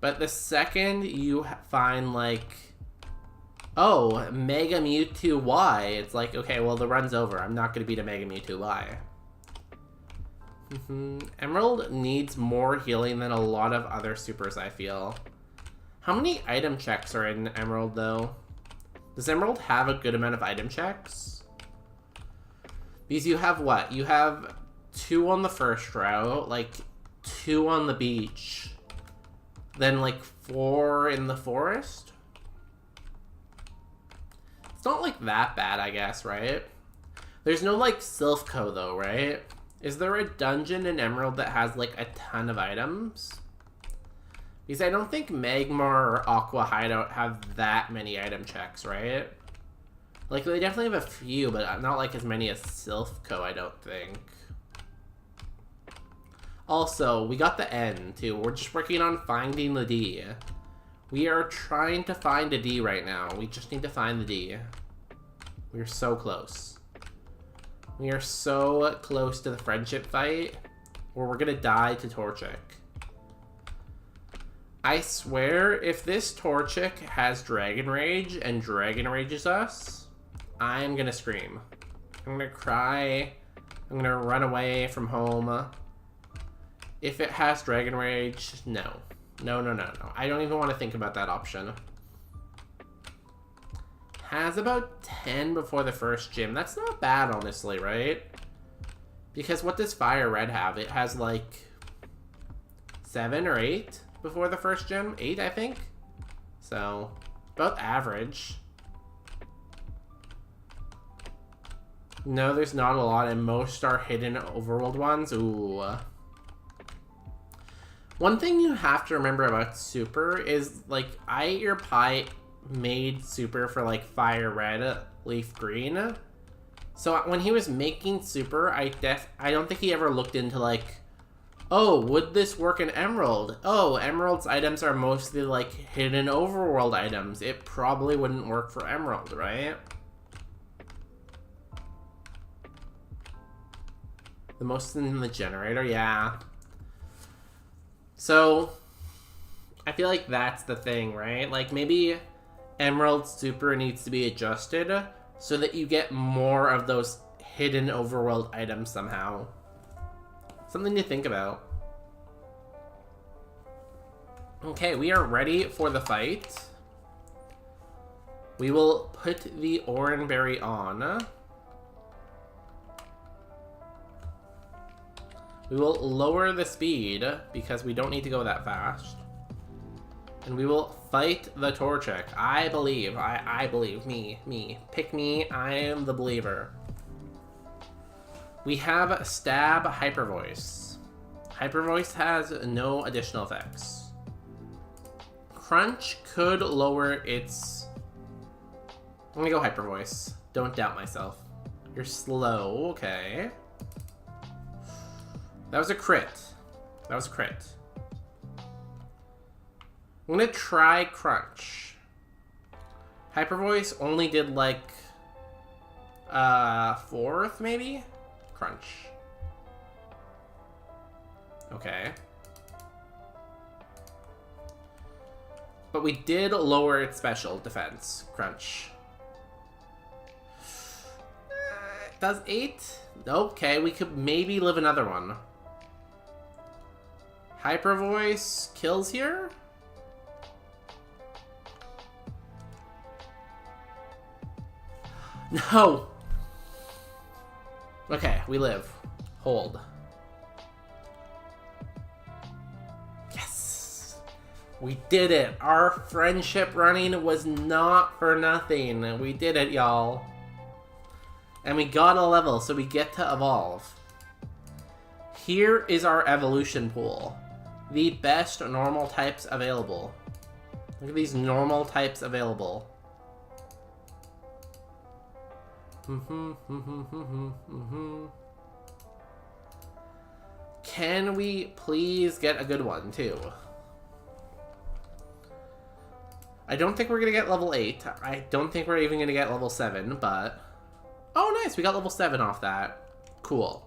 [SPEAKER 1] But the second you find, like, oh, Mega Mewtwo Y, it's like, okay, well, the run's over. I'm not going to beat a Mega Mewtwo Y. Emerald needs more healing than a lot of other supers, I feel. How many item checks are in Emerald, though? Does Emerald have a good amount of item checks? Because you have what? You have 2 on the first route, like 2 on the beach, then like 4 in the forest? It's not like that bad, I guess, right? There's no like Silphco though, right? Is there a dungeon in Emerald that has like a ton of items? Because I don't think Magmar or Aqua Hideout have that many item checks, right? Like, they definitely have a few, but not like as many as Silphco, I don't think. Also, we got the N, too. We're just working on finding the D. We are trying to find a D right now. We just need to find the D. We're so close. We are so close to the friendship fight, where we're gonna die to Torchic. I swear, if this Torchic has Dragon Rage and Dragon Rages us, I'm gonna scream. I'm gonna cry. I'm gonna run away from home. If it has Dragon Rage, no. No, no, no, no. I don't even want to think about that option. Has about 10 before the first gym. That's not bad, honestly, right? Because what does Fire Red have? It has like 7 or 8 before the first gym. 8, I think. So, about average. No, there's not a lot, and most are hidden overworld ones. Ooh. One thing you have to remember about Super is, like, I Ate Your Pie made Super for, like, Fire Red, Leaf Green. So when he was making Super, I don't think he ever looked into, like, oh, would this work in Emerald? Oh, Emerald's items are mostly, like, hidden overworld items. It probably wouldn't work for Emerald, right? The most in the generator, yeah. So, I feel like that's the thing, right? Like, maybe Emerald Super needs to be adjusted so that you get more of those hidden overworld items somehow. Something to think about. Okay, we are ready for the fight. We will put the Oranberry on. We will lower the speed because we don't need to go that fast. And we will fight the Torchic. I believe. I believe. Me. Pick me. I am the believer. We have Stab Hyper Voice. Hyper Voice has no additional effects. Crunch could lower its... I'm gonna go Hyper Voice. Don't doubt myself. You're slow. Okay. That was a crit. That was a crit. I'm gonna try Crunch. Hyper Voice only did like 4th maybe? Crunch. Okay. But we did lower its special defense. Crunch. Does 8? Okay, we could maybe live another one. Hyper Voice kills here? No! Okay, we live. Hold. Yes! We did it! Our friendship running was not for nothing. We did it, y'all. And we got a level, so we get to evolve. Here is our evolution pool. The best normal types available. Look at these normal types available. Can we please get a good one, too? I don't think we're going to get level 8. I don't think we're even going to get level 7, but... Oh, nice. We got level 7 off that. Cool.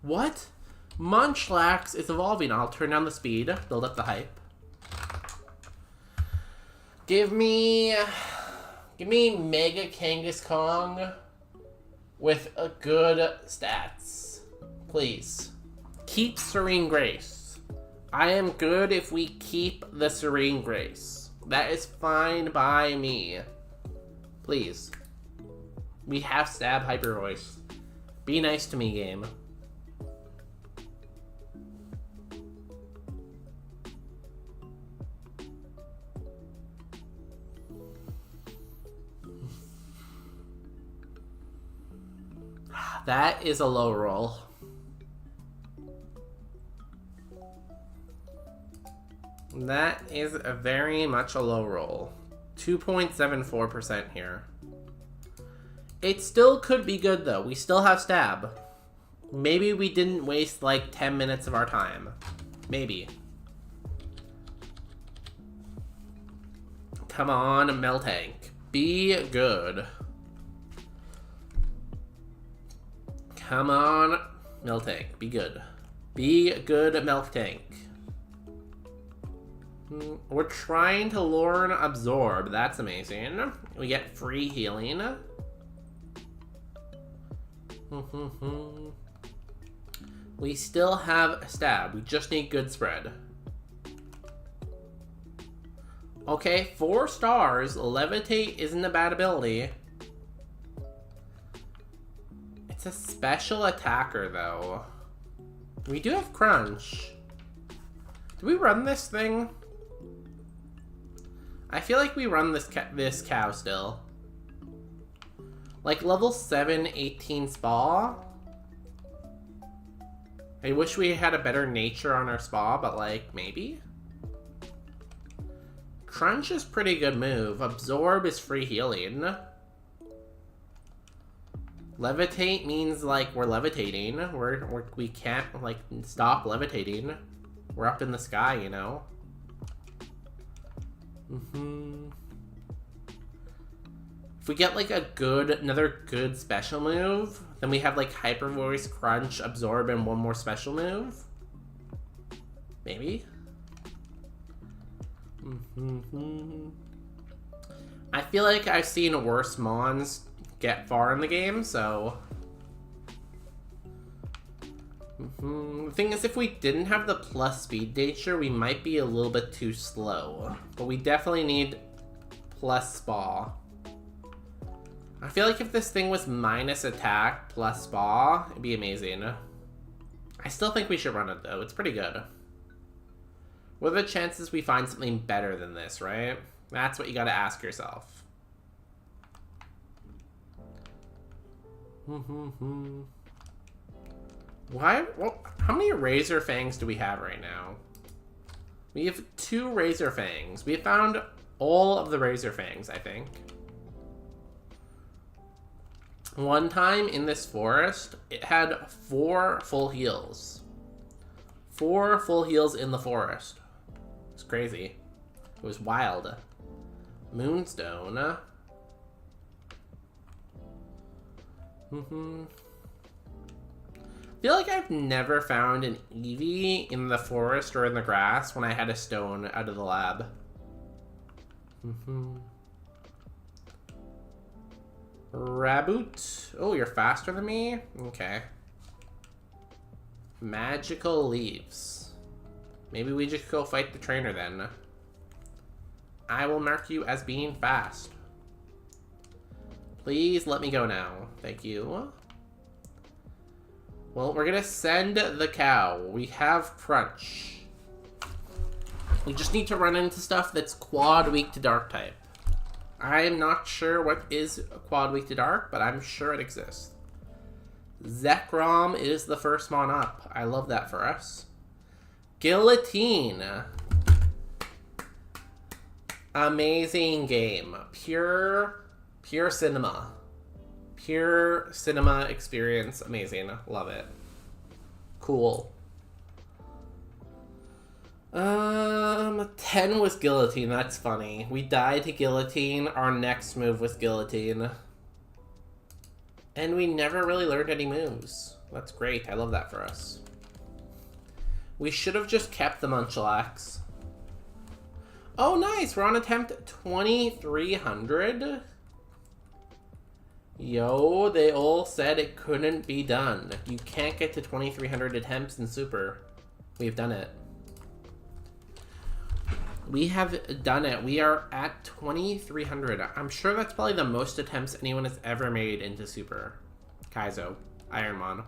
[SPEAKER 1] What? Munchlax is evolving. I'll turn down the speed. Build up the hype. Give me Mega Kangaskong with a good stats. Please. Keep Serene Grace. I am good if we keep the Serene Grace. That is fine by me. Please. We have Stab Hyper Voice. Be nice to me, game. That is a low roll. That is a very much a low roll. 2.74% here. It still could be good though. We still have stab. Maybe we didn't waste like 10 minutes of our time. Maybe. Come on, Meltank. Be good. Come on, Meltank. Be good. Be good, Meltank. We're trying to learn Absorb. That's amazing. We get free healing. We still have Stab. We just need good spread. Okay, 4 stars. Levitate isn't a bad ability. It's a special attacker, though. We do have Crunch. Do we run this thing? I feel like we run this cow still. Like level 7, 18 spa. I wish we had a better nature on our spa, but like, maybe? Crunch is pretty good move. Absorb is free healing. Levitate means like we're levitating. We can't like stop levitating. We're up in the sky, you know? If we get like another good special move, then we have like Hyper Voice, Crunch, Absorb, and one more special move. Maybe. I feel like I've seen worse Mons get far in the game, so... The thing is, if we didn't have the plus speed nature, we might be a little bit too slow. But we definitely need plus spa. I feel like if this thing was minus attack plus spa, it'd be amazing. I still think we should run it though. It's pretty good. What are the chances we find something better than this, right? That's what you gotta ask yourself. Why? Well, how many Razor Fangs do we have right now? We have 2 Razor Fangs. We have found all of the Razor Fangs, I think. One time in this forest, it had 4 full heals. 4 full heals in the forest. It's crazy. It was wild. Moonstone. I feel like I've never found an Eevee in the forest or in the grass when I had a stone out of the lab. Raboot. Oh, you're faster than me? Okay. Magical leaves. Maybe we just go fight the trainer then. I will mark you as being fast. Please let me go now. Thank you. Well, we're gonna send the cow. We have Crunch. We just need to run into stuff that's quad weak to dark type. I am not sure what is quad weak to dark, but I'm sure it exists. Zekrom is the first mon up. I love that for us. Guillotine. Amazing game. Pure cinema. Pure cinema experience. Amazing. Love it. Cool. 10 was guillotine. That's funny. We died to guillotine. Our next move was guillotine. And we never really learned any moves. That's great. I love that for us. We should have just kept the Munchlax. Oh, nice. We're on attempt 2300. Yo, they all said it couldn't be done. You can't get to 2300 attempts in Super. We've done it. We have done it. We are at 2,300. I'm sure that's probably the most attempts anyone has ever made into Super. Kaizo Ironmon.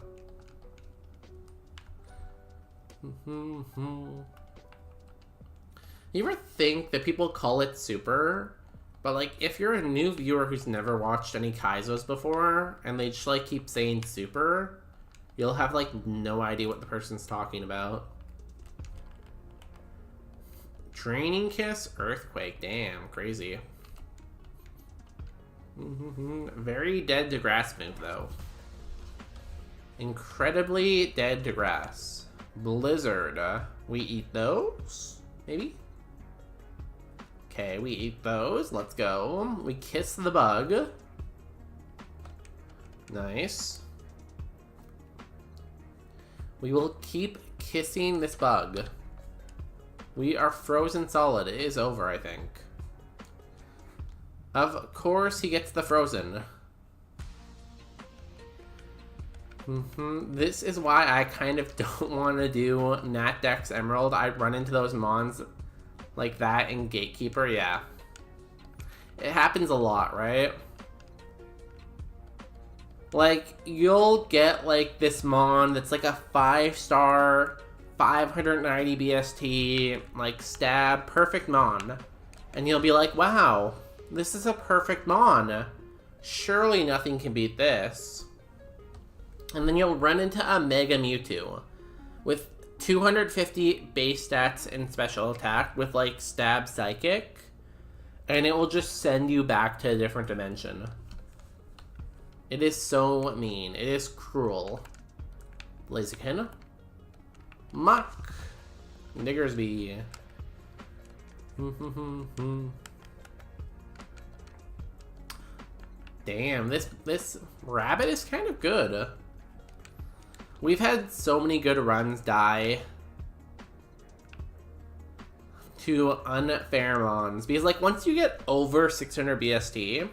[SPEAKER 1] You ever think that people call it Super, but like if you're a new viewer who's never watched any Kaizos before and they just like keep saying Super, you'll have like no idea what the person's talking about. Training Kiss, Earthquake. Damn, crazy. Very dead to grass move, though. Incredibly dead to grass. Blizzard. We eat those? Maybe? Okay, we eat those. Let's go. We kiss the bug. Nice. We will keep kissing this bug. We are frozen solid. It is over, I think. Of course he gets the frozen. This is why I kind of don't want to do Natdex Emerald. I run into those mons like that in Gatekeeper, yeah. It happens a lot, right? Like, you'll get like this mon that's like a 5-star... 590 BST, like, stab, perfect mon. And you'll be like, wow, this is a perfect mon. Surely nothing can beat this. And then you'll run into a Mega Mewtwo with 250 base stats and special attack with, like, stab psychic. And it will just send you back to a different dimension. It is so mean. It is cruel. Blaziken. Muck. Diggersby. Damn, this rabbit is kind of good. We've had so many good runs die to unfair mons. Because, like, once you get over 600 BST,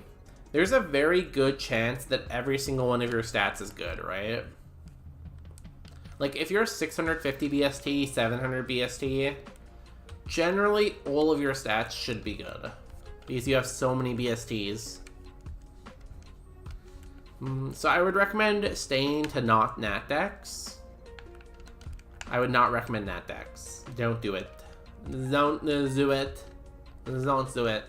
[SPEAKER 1] there's a very good chance that every single one of your stats is good, right? Like, if you're 650 BST, 700 BST, generally all of your stats should be good. Because you have so many BSTs. So I would recommend staying to not Natdex. I would not recommend Natdex. Don't do it. Don't do it. Don't do it.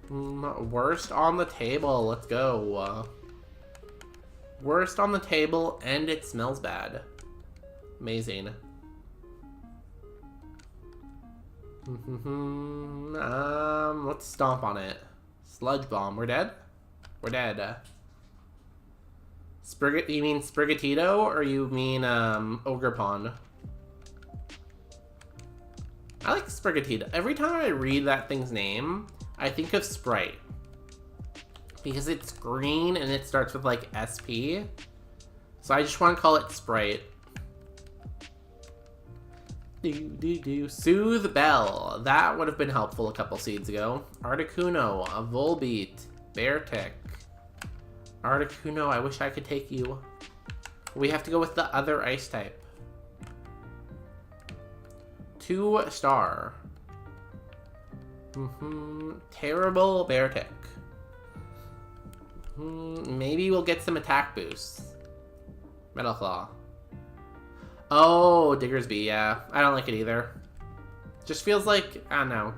[SPEAKER 1] Worst on the table. Let's go. Worst on the table, and it smells bad. Amazing. Let's stomp on it. Sludge Bomb. We're dead? We're dead. You mean Sprigatito, or you mean Ogerpon? I like Sprigatito. Every time I read that thing's name, I think of Sprite. Because it's green and it starts with like SP. So I just want to call it Sprite. Soothe Bell. That would have been helpful a couple seeds ago. Articuno, a Volbeat, Beartick. Articuno, I wish I could take you. We have to go with the other ice type. 2-star. Terrible Beartick. Maybe we'll get some attack boosts. Metal Claw. Oh, Diggersby, yeah. I don't like it either. Just feels like, I don't know.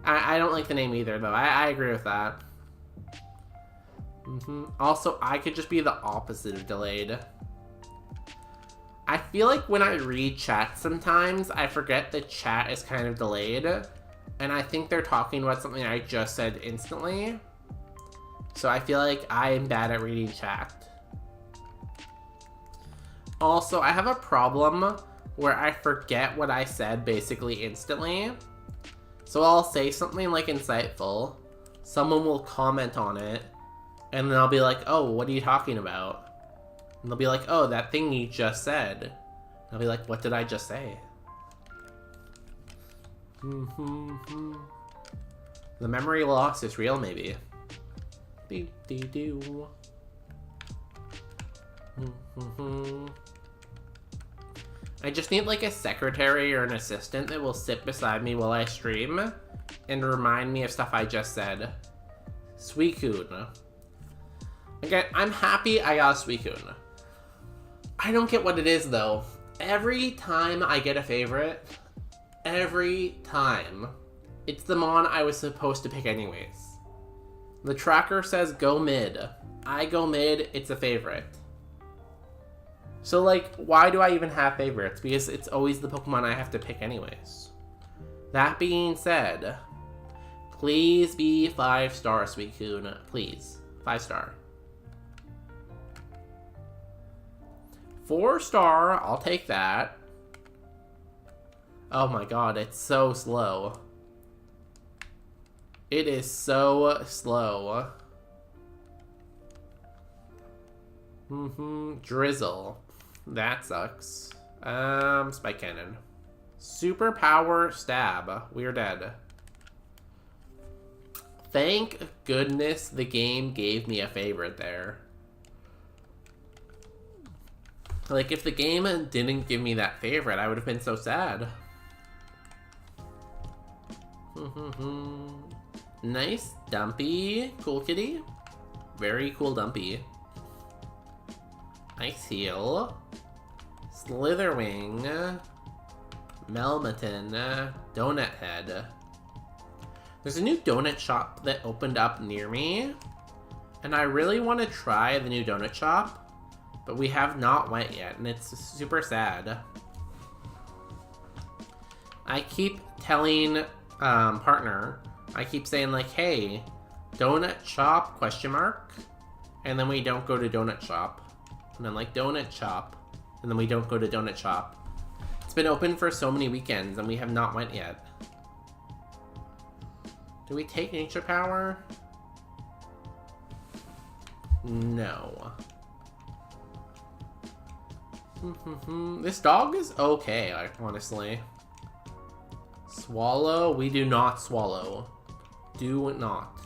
[SPEAKER 1] I don't like the name either, though. I agree with that. Also, I could just be the opposite of delayed. I feel like when I read chat sometimes, I forget that chat is kind of delayed. And I think they're talking about something I just said instantly. So I feel like I am bad at reading chat. Also, I have a problem where I forget what I said basically instantly. So I'll say something like insightful, someone will comment on it, and then I'll be like, oh, what are you talking about? And they'll be like, oh, that thing you just said. And I'll be like, what did I just say? The memory loss is real, maybe. Doo-doo-doo. I just need like a secretary or an assistant that will sit beside me while I stream and remind me of stuff I just said. Suicune. Again, I'm happy I got a Suicune. I don't get what it is though. Every time I get a favorite, every time, it's the Mon I was supposed to pick anyways. The tracker says go mid. I go mid, it's a favorite. So like, why do I even have favorites? Because it's always the Pokemon I have to pick anyways. That being said, please be 5-star, Suicune. Please. 5-star. 4-star, I'll take that. Oh my god, it's so slow. It is so slow. Drizzle. That sucks. Spike Cannon. Superpower Stab. We're dead. Thank goodness the game gave me a favorite there. Like, if the game didn't give me that favorite, I would have been so sad. Nice Dumpy. Cool kitty. Very cool Dumpy. Ice Heal. Slitherwing. Melmaton. Donut Head. There's a new donut shop that opened up near me, and I really want to try the new donut shop, but we have not went yet, and it's super sad. I keep telling partner, I keep saying like, hey, donut shop, question mark, and then we don't go to donut shop. And I'm like, donut shop, and then we don't go to donut shop. It's been open for so many weekends, and we have not went yet. Do we take Nature Power? No. This dog is okay, honestly. Swallow? We do not swallow. Do not.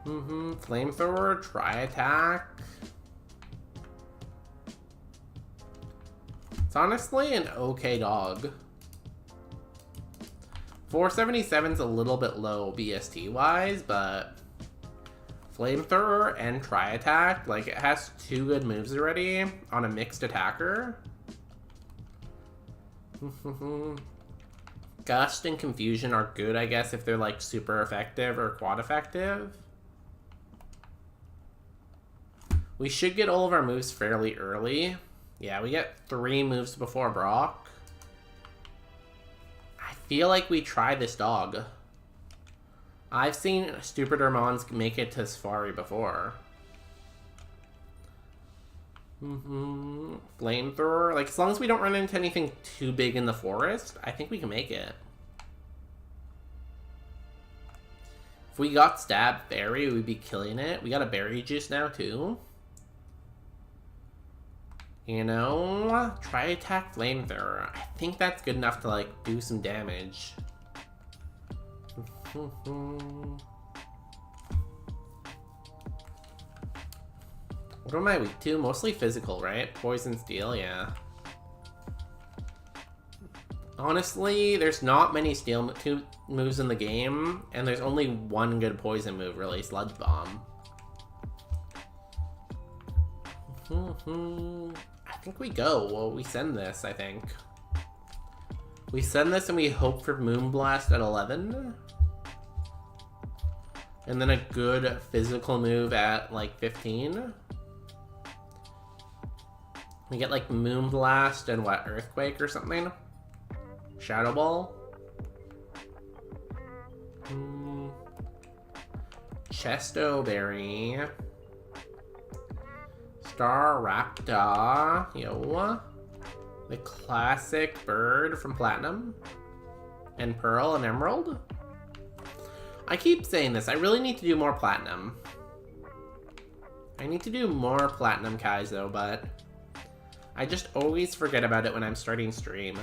[SPEAKER 1] Flamethrower, Tri-Attack. It's honestly an okay dog. 477's a little bit low BST-wise, but Flamethrower and Tri-Attack, like, it has 2 good moves already on a mixed attacker. Gust and Confusion are good, I guess, if they're, like, super effective or quad effective. We should get all of our moves fairly early. Yeah, we get 3 moves before Brock. I feel like we try this dog. I've seen stupider Mons make it to Safari before. Flamethrower. Like, as long as we don't run into anything too big in the forest, I think we can make it. If we got Stab Berry, we'd be killing it. We got a Berry Juice now, too. You know, Tri-Attack Flamethrower. I think that's good enough to, like, do some damage. What am I weak to? Mostly physical, right? Poison Steel, yeah. Honestly, there's not many steel moves in the game, and there's only one good poison move, really, Sludge Bomb. I think we go. Well, we send this, I think. We send this and we hope for Moonblast at 11. And then a good physical move at, like, 15. We get, like, Moonblast and, what, Earthquake or something? Shadow Ball? Chesto Berry. Staraptor. Yo. The classic bird from Platinum. And Pearl and Emerald. I keep saying this. I really need to do more Platinum. I need to do more Platinum Kaizo, but I just always forget about it when I'm starting stream.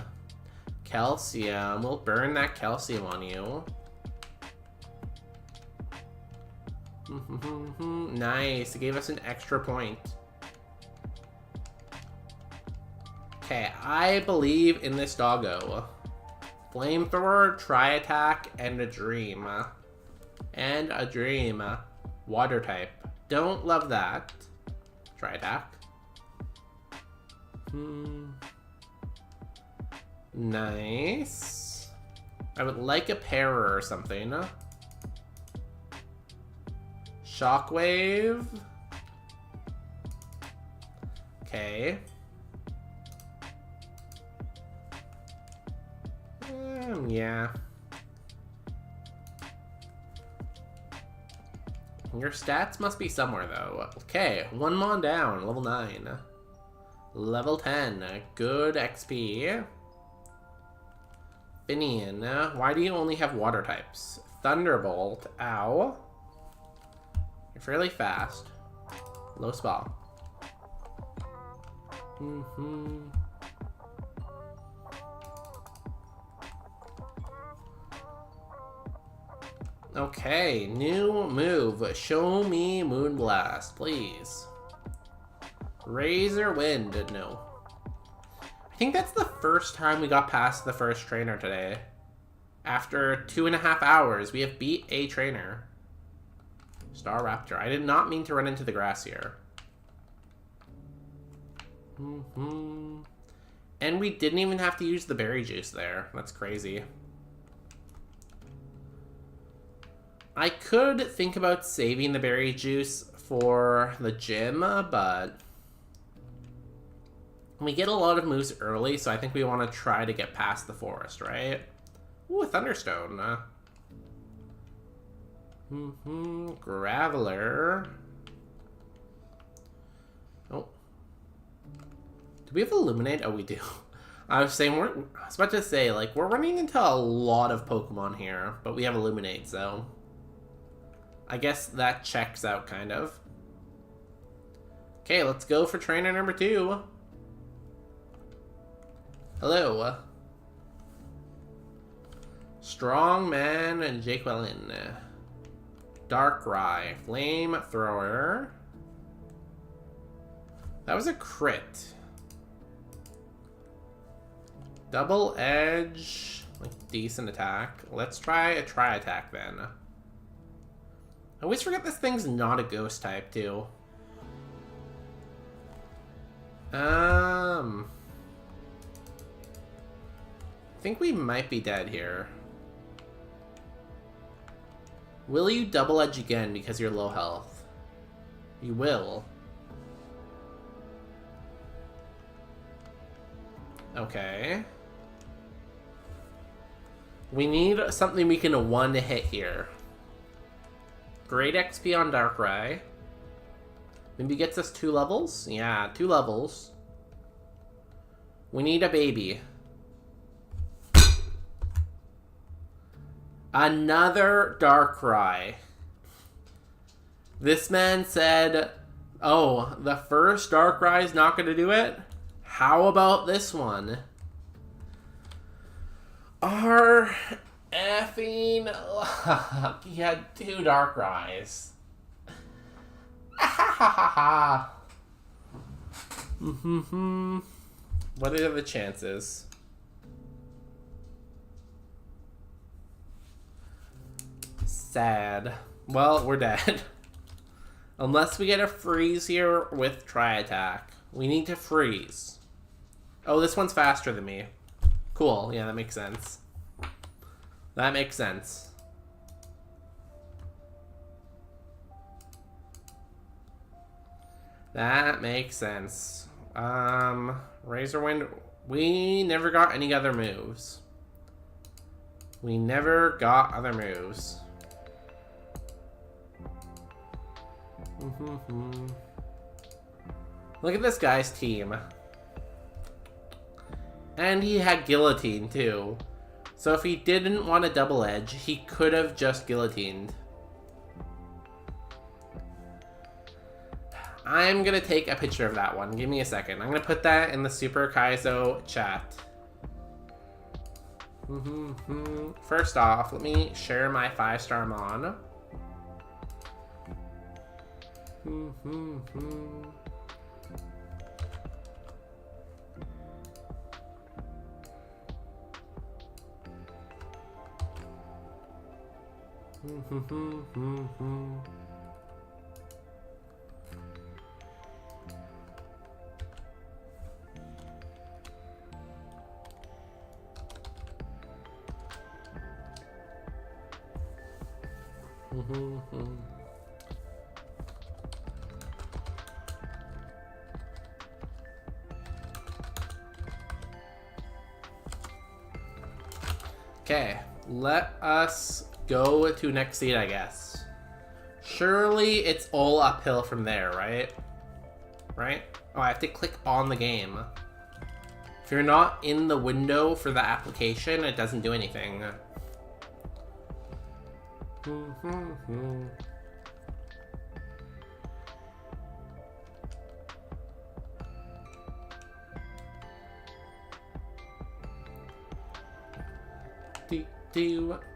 [SPEAKER 1] Calcium. We'll burn that calcium on you. Nice. It gave us an extra point. Okay, I believe in this doggo. Flamethrower, Tri-Attack, and a Dream. And a Dream. Water type. Don't love that. Tri-Attack. Nice. I would like a Parror or something. Shockwave. Okay. Yeah. Your stats must be somewhere, though. Okay, one mon down. Level 9. Level 10. Good XP. Finian. Why do you only have water types? Thunderbolt. Ow. You're fairly fast. Low spell. Okay, new move. Show me Moonblast, please. Razor Wind, no. I think that's the first time we got past the first trainer today. After 2.5 hours, we have beat a trainer. Staraptor. I did not mean to run into the grass here. And we didn't even have to use the berry juice there. That's crazy. I could think about saving the berry juice for the gym, but we get a lot of moves early, so I think we want to try to get past the forest, right? Ooh, a Thunderstone. Graveler. Oh. Do we have Illuminate? Oh, we do. I was about to say, like, we're running into a lot of Pokemon here, but we have Illuminate, so I guess that checks out, kind of. Okay, let's go for trainer number 2. Hello. Strongman and Jaqueline. Darkrai. Flamethrower. That was a crit. Double Edge. Like, decent attack. Let's try a Tri-Attack then. I always forget this thing's not a ghost type, too. I think we might be dead here. Will you double edge again because you're low health? You will. Okay. We need something we can one-hit here. Great XP on Darkrai. Maybe gets us 2 levels? Yeah, 2 levels. We need a baby. Another Darkrai. This man said, oh, the first Darkrai is not going to do it? How about this one? Our effing luck. He had 2 Darkrai's. What are the chances? Sad. Well, we're dead. Unless we get a freeze here with Tri-Attack. We need to freeze. Oh, this one's faster than me. Cool. Yeah, that makes sense. That makes sense. That makes sense. Razor Wind. We never got any other moves. We never got other moves. Look at this guy's team. And he had guillotine too. So if he didn't want a double edge, he could have just guillotined. I'm gonna take a picture of that one. Give me a second. I'm gonna put that in the Super Kaizo chat. First off, let me share my 5-star mon. Okay, let us go to next seed, I guess. Surely it's all uphill from there, right? Right? Oh, I have to click on the game. If you're not in the window for the application, it doesn't do anything.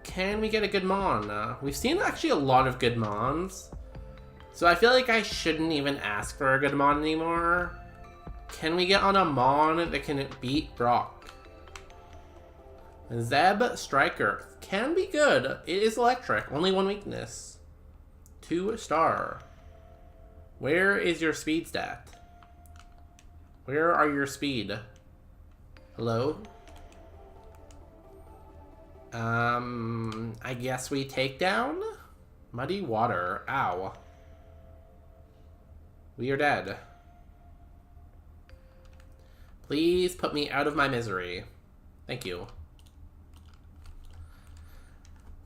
[SPEAKER 1] Can we get a good mon? We've seen actually a lot of good mons. So I feel like I shouldn't even ask for a good mon anymore. Can we get on a mon that can beat Brock? Zeb Striker can be good. It is electric. Only one weakness. 2-star. Where is your speed stat? Where are your speed? Hello? I guess we take down? Muddy water. Ow. We are dead. Please put me out of my misery. Thank you.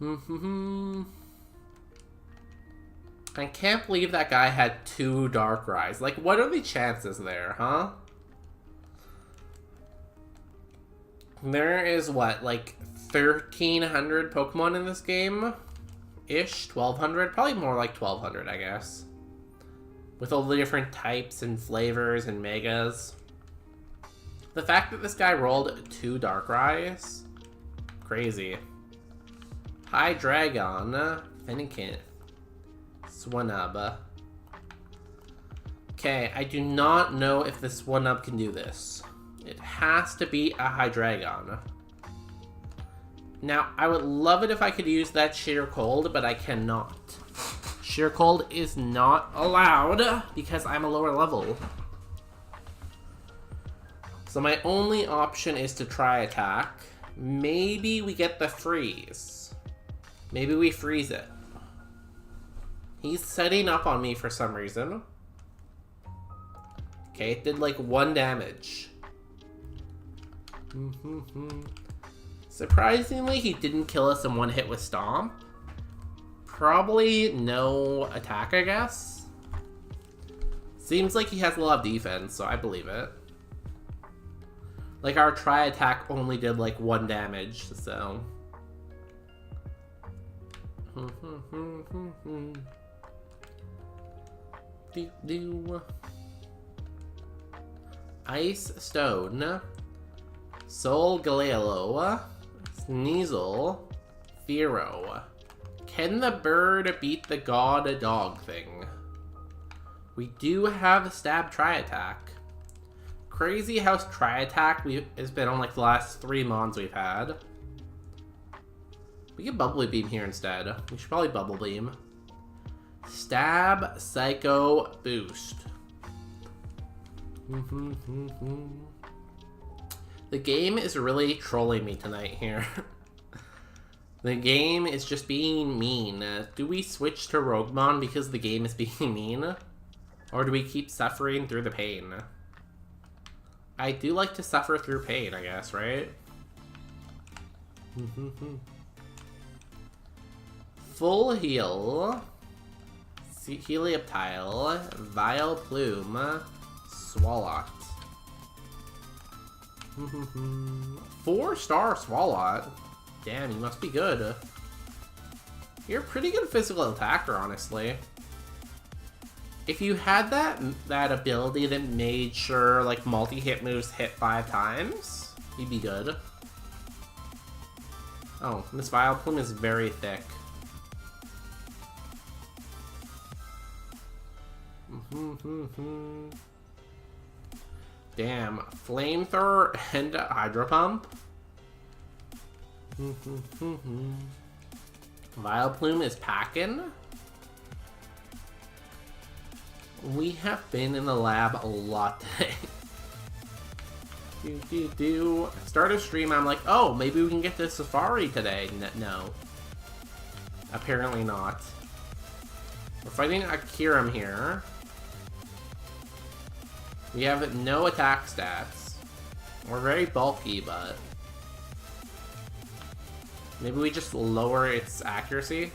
[SPEAKER 1] I can't believe that guy had 2 Darkrai's. Like, what are the chances there, huh? There is, what, like 1,300 Pokemon in this game? Ish? 1,200? Probably more like 1,200, I guess. With all the different types and flavors and megas. The fact that this guy rolled 2 Darkrai's? Crazy. Hydreigon, Fennekin, Swinub. Okay, I do not know if this Swinub can do this. It has to be a Hydreigon. Now, I would love it if I could use that Sheer Cold, but I cannot. Sheer Cold is not allowed because I'm a lower level. So my only option is to try attack. Maybe we get the freeze. Maybe we freeze it. He's setting up on me for some reason. Okay, it did like 1 damage. Surprisingly, he didn't kill us in 1 hit with Stomp. Probably no attack, I guess. Seems like he has a lot of defense, so I believe it. Like, our tri-attack only did like 1 damage, so... Ice Stone, Soul Galelo, Sneasel, Fearow. Can the bird beat the god dog thing? We do have Stab Tri-Attack. Crazy how Tri-Attack has been on like the last 3 mons we've had. We can Bubble Beam here instead. We should probably Bubble Beam. Stab, Psycho, Boost. The game is really trolling me tonight here. The game is just being mean. Do we switch to Roguemon because the game is being mean? Or do we keep suffering through the pain? I do like to suffer through pain, I guess, right? Full Heal, Helioptile, Vile Plume, Swalot. 4-star Swalot. Damn, you must be good. You're a pretty good physical attacker, honestly. If you had that ability that made sure like multi-hit moves hit 5 times, you'd be good. Oh, this Vileplume is very thick. Damn, Flamethrower and Hydro Pump. Vileplume is packing. We have been in the lab a lot today. Start a stream, I'm like, oh, maybe we can get to Safari today. No. Apparently not. We're fighting a Kyurem here. We have no attack stats. We're very bulky, but... maybe we just lower its accuracy?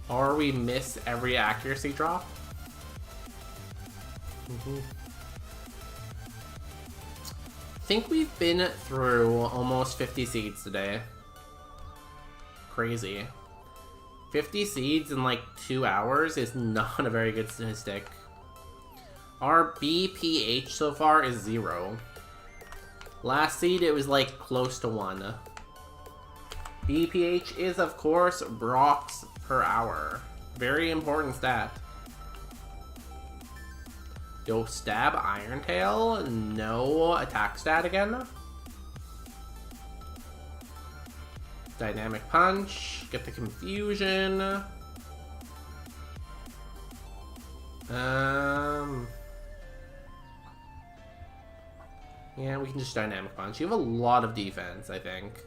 [SPEAKER 1] Or we miss every accuracy drop? I think we've been through almost 50 seeds today. Crazy. 50 seeds in like 2 hours is not a very good statistic. Our BPH so far is 0. Last seed it was like close to 1. BPH is of course Brock's per hour. Very important stat. Yo, stab Iron Tail. No attack stat again. Dynamic Punch. Get the confusion. Yeah, we can just Dynamic Punch. You have a lot of defense, I think.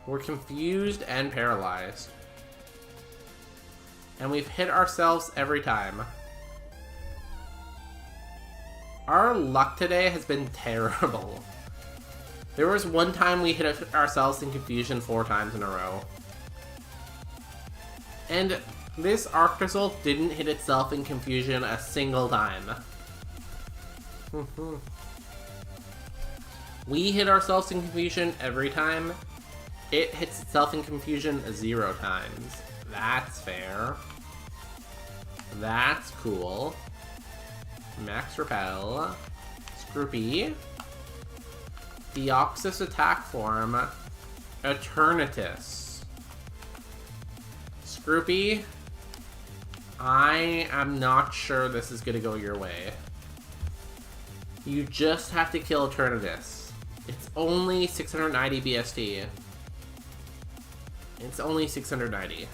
[SPEAKER 1] We're confused and paralyzed. And we've hit ourselves every time. Our luck today has been terrible. There was one time we hit ourselves in confusion 4 times in a row. And this Arctozolt didn't hit itself in confusion a single time. We hit ourselves in confusion every time. It hits itself in confusion 0 times. That's fair. That's cool. Max Repel. Scroopy. Deoxys attack form. Eternatus. Scroopy. I am not sure this is gonna go your way. You just have to kill Eternatus. It's only 690 BST. It's only 690.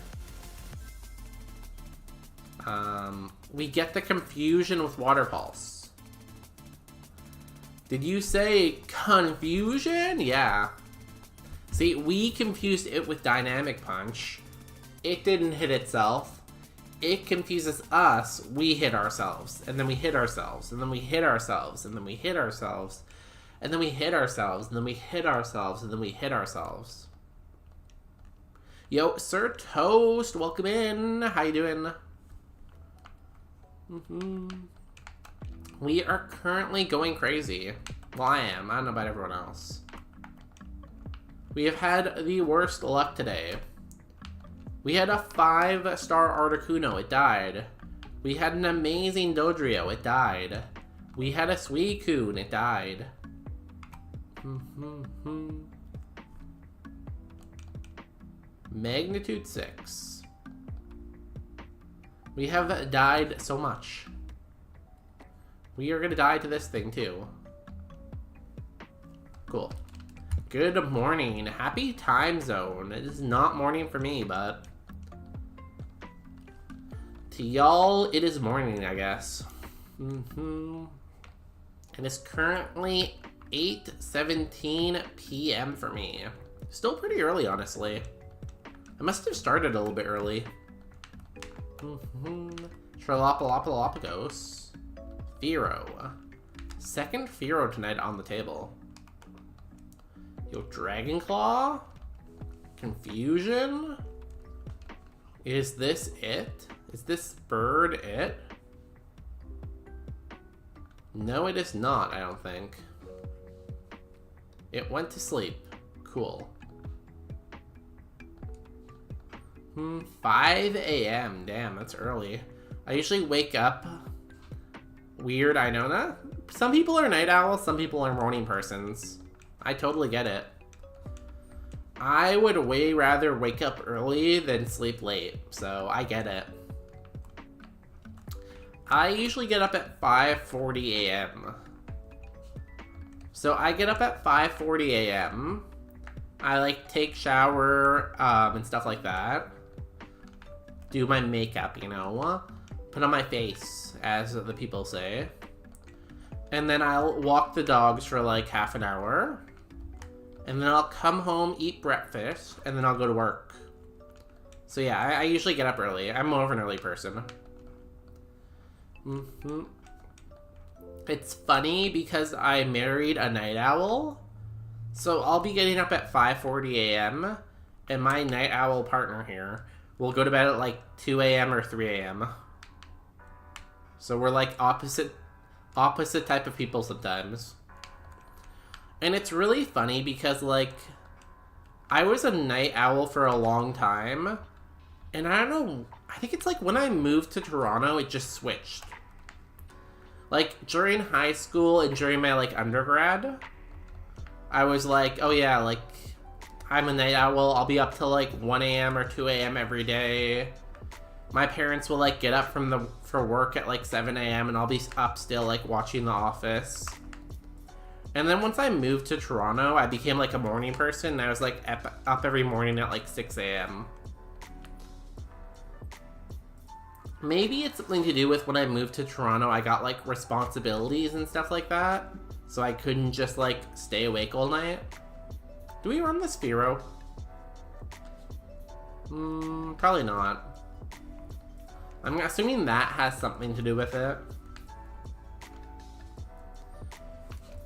[SPEAKER 1] We get the confusion with Water Pulse. Did you say confusion? Yeah. See, we confused it with Dynamic Punch. It didn't hit itself. It confuses us. We hit ourselves. And then we hit ourselves. And then we hit ourselves. And then we hit ourselves. And then we hit ourselves. And then we hit ourselves. And then we hit ourselves. Yo, Sir Toast, welcome in. How you doing? We are currently going crazy. Well, I am. I don't know about everyone else. We have had the worst luck today. We had a 5-star Articuno. It died. We had an amazing Dodrio. It died. We had a Suicune. It died. Magnitude 6. We have died so much. We are gonna die to this thing too. Cool. Good morning. Happy time zone. It is not morning for me, but to y'all, it is morning, I guess. And it's currently 8:17 p.m. for me. Still pretty early, honestly. I must have started a little bit early. Tralopalopalopagos. Fearow. Second Fearow tonight on the table. Yo, Dragon Claw? Confusion? Is this it? Is this bird it? No, it is not, I don't think. It went to sleep. Cool. 5 a.m. Damn, that's early. I usually wake up. Weird, I know that. Some people are night owls, some people are morning persons. I totally get it. I would way rather wake up early than sleep late, so I get it. I usually get up at 5:40 a.m. So I get up at 5:40 a.m. I like take shower and stuff like that. Do my makeup, you know, put on my face, as the people say. And then I'll walk the dogs for like half an hour. And then I'll come home, eat breakfast, and then I'll go to work. So yeah, I usually get up early. I'm more of an early person. It's funny because I married a night owl. So I'll be getting up at 5:40 a.m. and my night owl partner here will go to bed at like 2 a.m. or 3 a.m. So we're like opposite type of people sometimes. And it's really funny because like I was a night owl for a long time. And I don't know, I think it's like when I moved to Toronto, it just switched. Like during high school and during my like undergrad, I was like, oh yeah, like I'm a night owl. I'll be up till like 1 a.m. or 2 a.m. every day. My parents will like get up for work at like 7 a.m. and I'll be up still like watching The Office. And then once I moved to Toronto, I became like a morning person. And I was like up every morning at like 6 a.m. Maybe it's something to do with when I moved to Toronto, I got like responsibilities and stuff like that. So I couldn't just like stay awake all night. Do we run the Sphero? Probably not. I'm assuming that has something to do with it.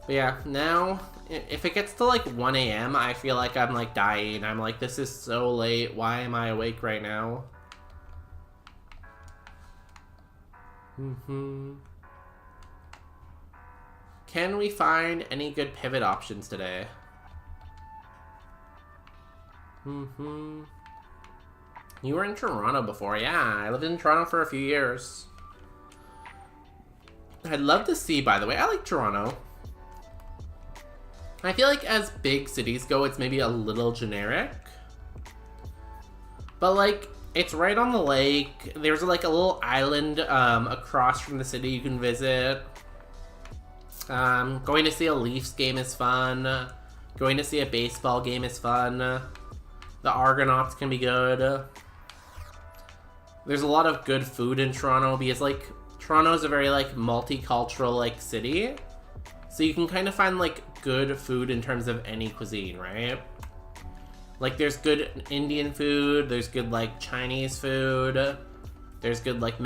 [SPEAKER 1] But yeah, now, if it gets to like 1 a.m., I feel like I'm like dying. I'm like, this is so late. Why am I awake right now? Can we find any good pivot options today? You were in Toronto before. Yeah, I lived in Toronto for a few years. I'd love to see, by the way. I like Toronto. I feel like as big cities go, it's maybe a little generic. But like, it's right on the lake. There's like a little island across from the city you can visit. Going to see a Leafs game is fun. Going to see a baseball game is fun. The Argonauts can be good. There's a lot of good food in Toronto because like Toronto is a very like multicultural like city. So you can kind of find like good food in terms of any cuisine, right? Like there's good Indian food, there's good like Chinese food, there's good like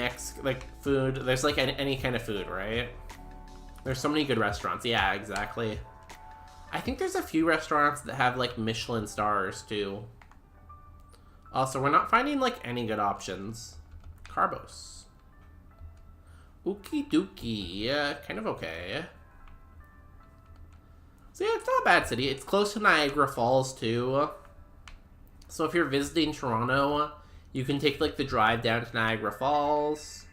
[SPEAKER 1] food, there's like any kind of food, right? There's so many good restaurants. Yeah, exactly. I think there's a few restaurants that have like Michelin stars too. Also, we're not finding like any good options. Carbos. Okie dokie. Yeah, kind of okay. So yeah, it's not a bad city. It's close to Niagara Falls too. So if you're visiting Toronto, you can take like the drive down to Niagara Falls.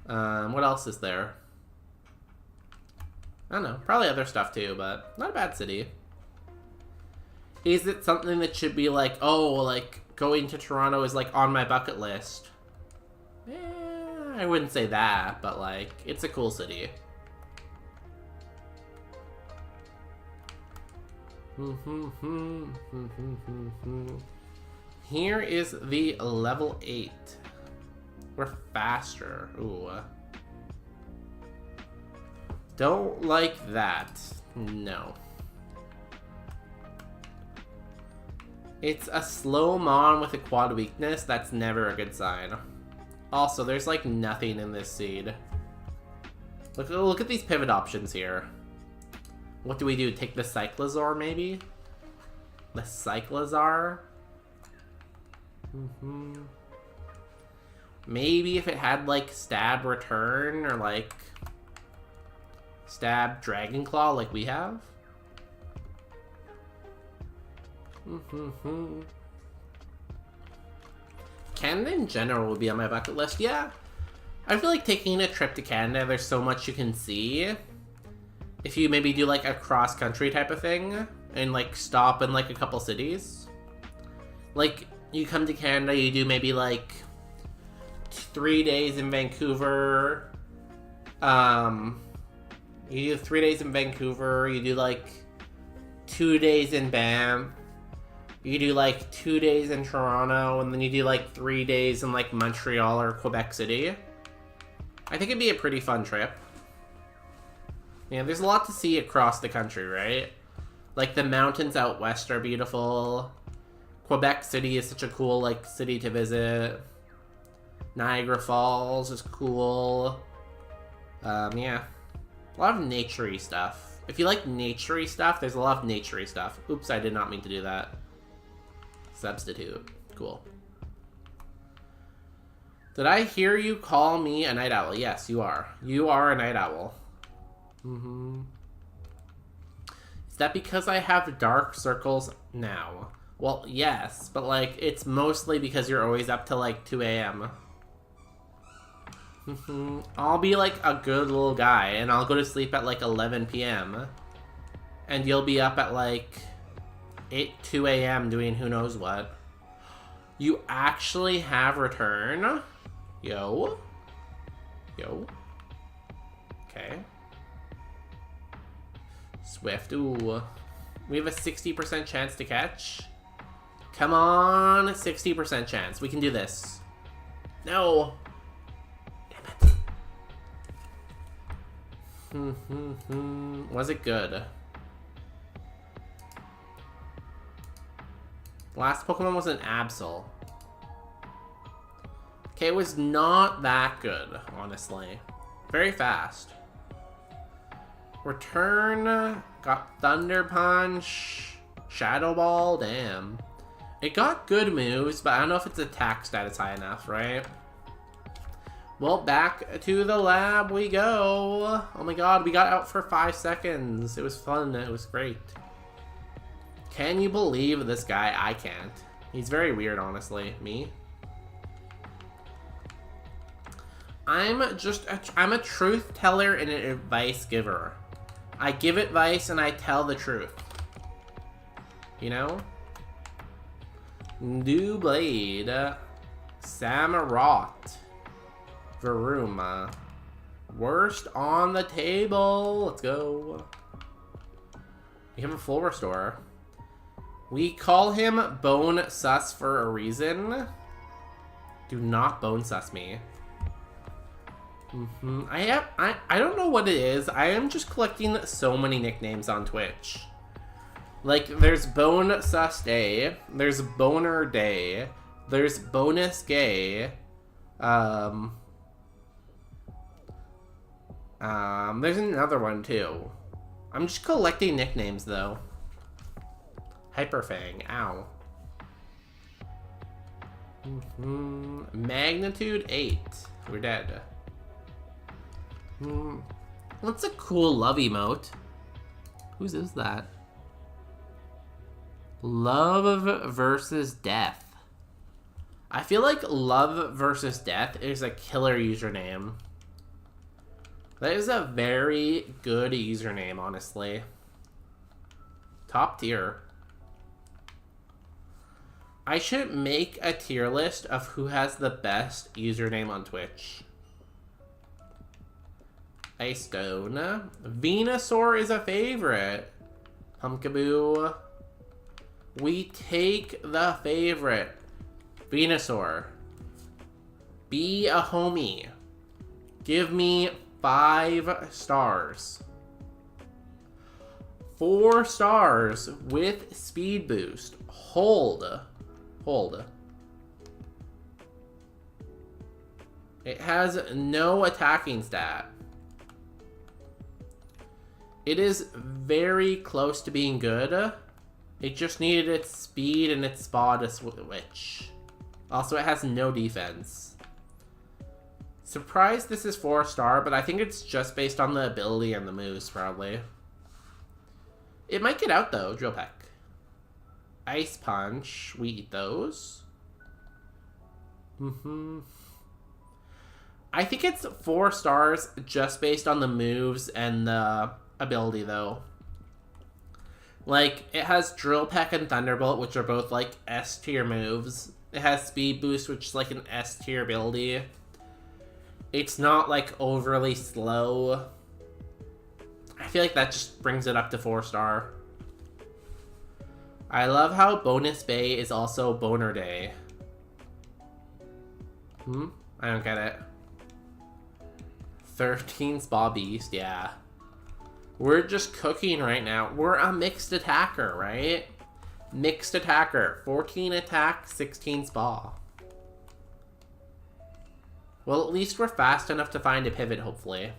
[SPEAKER 1] What else is there? I don't know. Probably other stuff too, but not a bad city. Is it something that should be like, oh, like going to Toronto is like on my bucket list? I wouldn't say that, but like it's a cool city. Here is the level 8. We're faster. Ooh. Don't like that. No. It's a slow mon with a quad weakness. That's never a good sign. Also, there's like nothing in this seed. Look at these pivot options here. What do we do? Take the Cyclozar, maybe? The Cyclozar? Maybe if it had, like, Stab Return or, like, Stab Dragon Claw like we have? Canada in general would be on my bucket list, yeah. I feel like taking a trip to Canada, there's so much you can see. If you maybe do like a cross-country type of thing and like stop in like a couple cities. Like you come to Canada, you do maybe like 3 days in Vancouver. You do 3 days in Vancouver, you do like 2 days in Banff. You do like 2 days in Toronto, and then you do like 3 days in like Montreal or Quebec City. I think it'd be a pretty fun trip. Yeah, there's a lot to see across the country, right? Like the mountains out west are beautiful. Quebec City is such a cool like city to visit. Niagara Falls is cool. Yeah. A lot of naturey stuff. If you like naturey stuff, there's a lot of naturey stuff. Oops, I did not mean to do that. Substitute. Cool. Did I hear you call me a night owl? Yes, you are. You are a night owl. Is that because I have dark circles now? Well, yes, but like, it's mostly because you're always up till like 2 a.m. I'll be like a good little guy, and I'll go to sleep at like 11 p.m. And you'll be up at like 2 a.m. doing who knows what. You actually have return? Yo. Okay. Swift, ooh. We have a 60% chance to catch. Come on, 60% chance. We can do this. No. Damn it. Was it good? Last Pokemon was an Absol. Okay, it was not that good, honestly. Very fast. Return, got Thunder Punch, Shadow Ball, damn. It got good moves, but I don't know if its attack stat is high enough, right? Well, back to the lab we go. Oh my god, we got out for 5 seconds. It was fun, it was great. Can you believe this guy? I can't. He's very weird, honestly. Me? I'm a truth teller and an advice giver. I give advice and I tell the truth. You know? New Blade. Samurott. Varuma. Worst on the table. Let's go. We have a full restore. We call him Bone Sus for a reason. Do not Bone Sus me. I don't know what it is. I am just collecting so many nicknames on Twitch. Like, there's Bone Sus Day. There's Boner Day. There's Bonus Gay. There's another one, too. I'm just collecting nicknames, though. Hyperfang. Ow. Magnitude 8. We're dead. What's a cool love emote? Whose is that? Love versus death. I feel like love versus death is a killer username. That is a very good username, honestly. Top tier. I should make a tier list of who has the best username on Twitch. Ice Stone. Venusaur is a favorite. Pumpkaboo. We take the favorite. Venusaur. Be a homie. Give me 5 stars. 4 stars with speed boost. Hold. It has no attacking stat. It is very close to being good. It just needed its speed and its spa to switch. Also, it has no defense. Surprised this is 4-star, but I think it's just based on the ability and the moves, probably. It might get out, though. Drill Peck. Ice Punch. We eat those. I think it's 4 stars just based on the moves and the ability, though. Like, it has Drill Peck and Thunderbolt, which are both, like, S-tier moves. It has Speed Boost, which is, like, an S-tier ability. It's not, like, overly slow. I feel like that just brings it up to 4-star. I love how Bonus Bay is also Boner Day. I don't get it. 13 Spa Beast, yeah. We're just cooking right now. We're a mixed attacker, right? Mixed attacker. 14 attack, 16 spa. Well, at least we're fast enough to find a pivot, hopefully.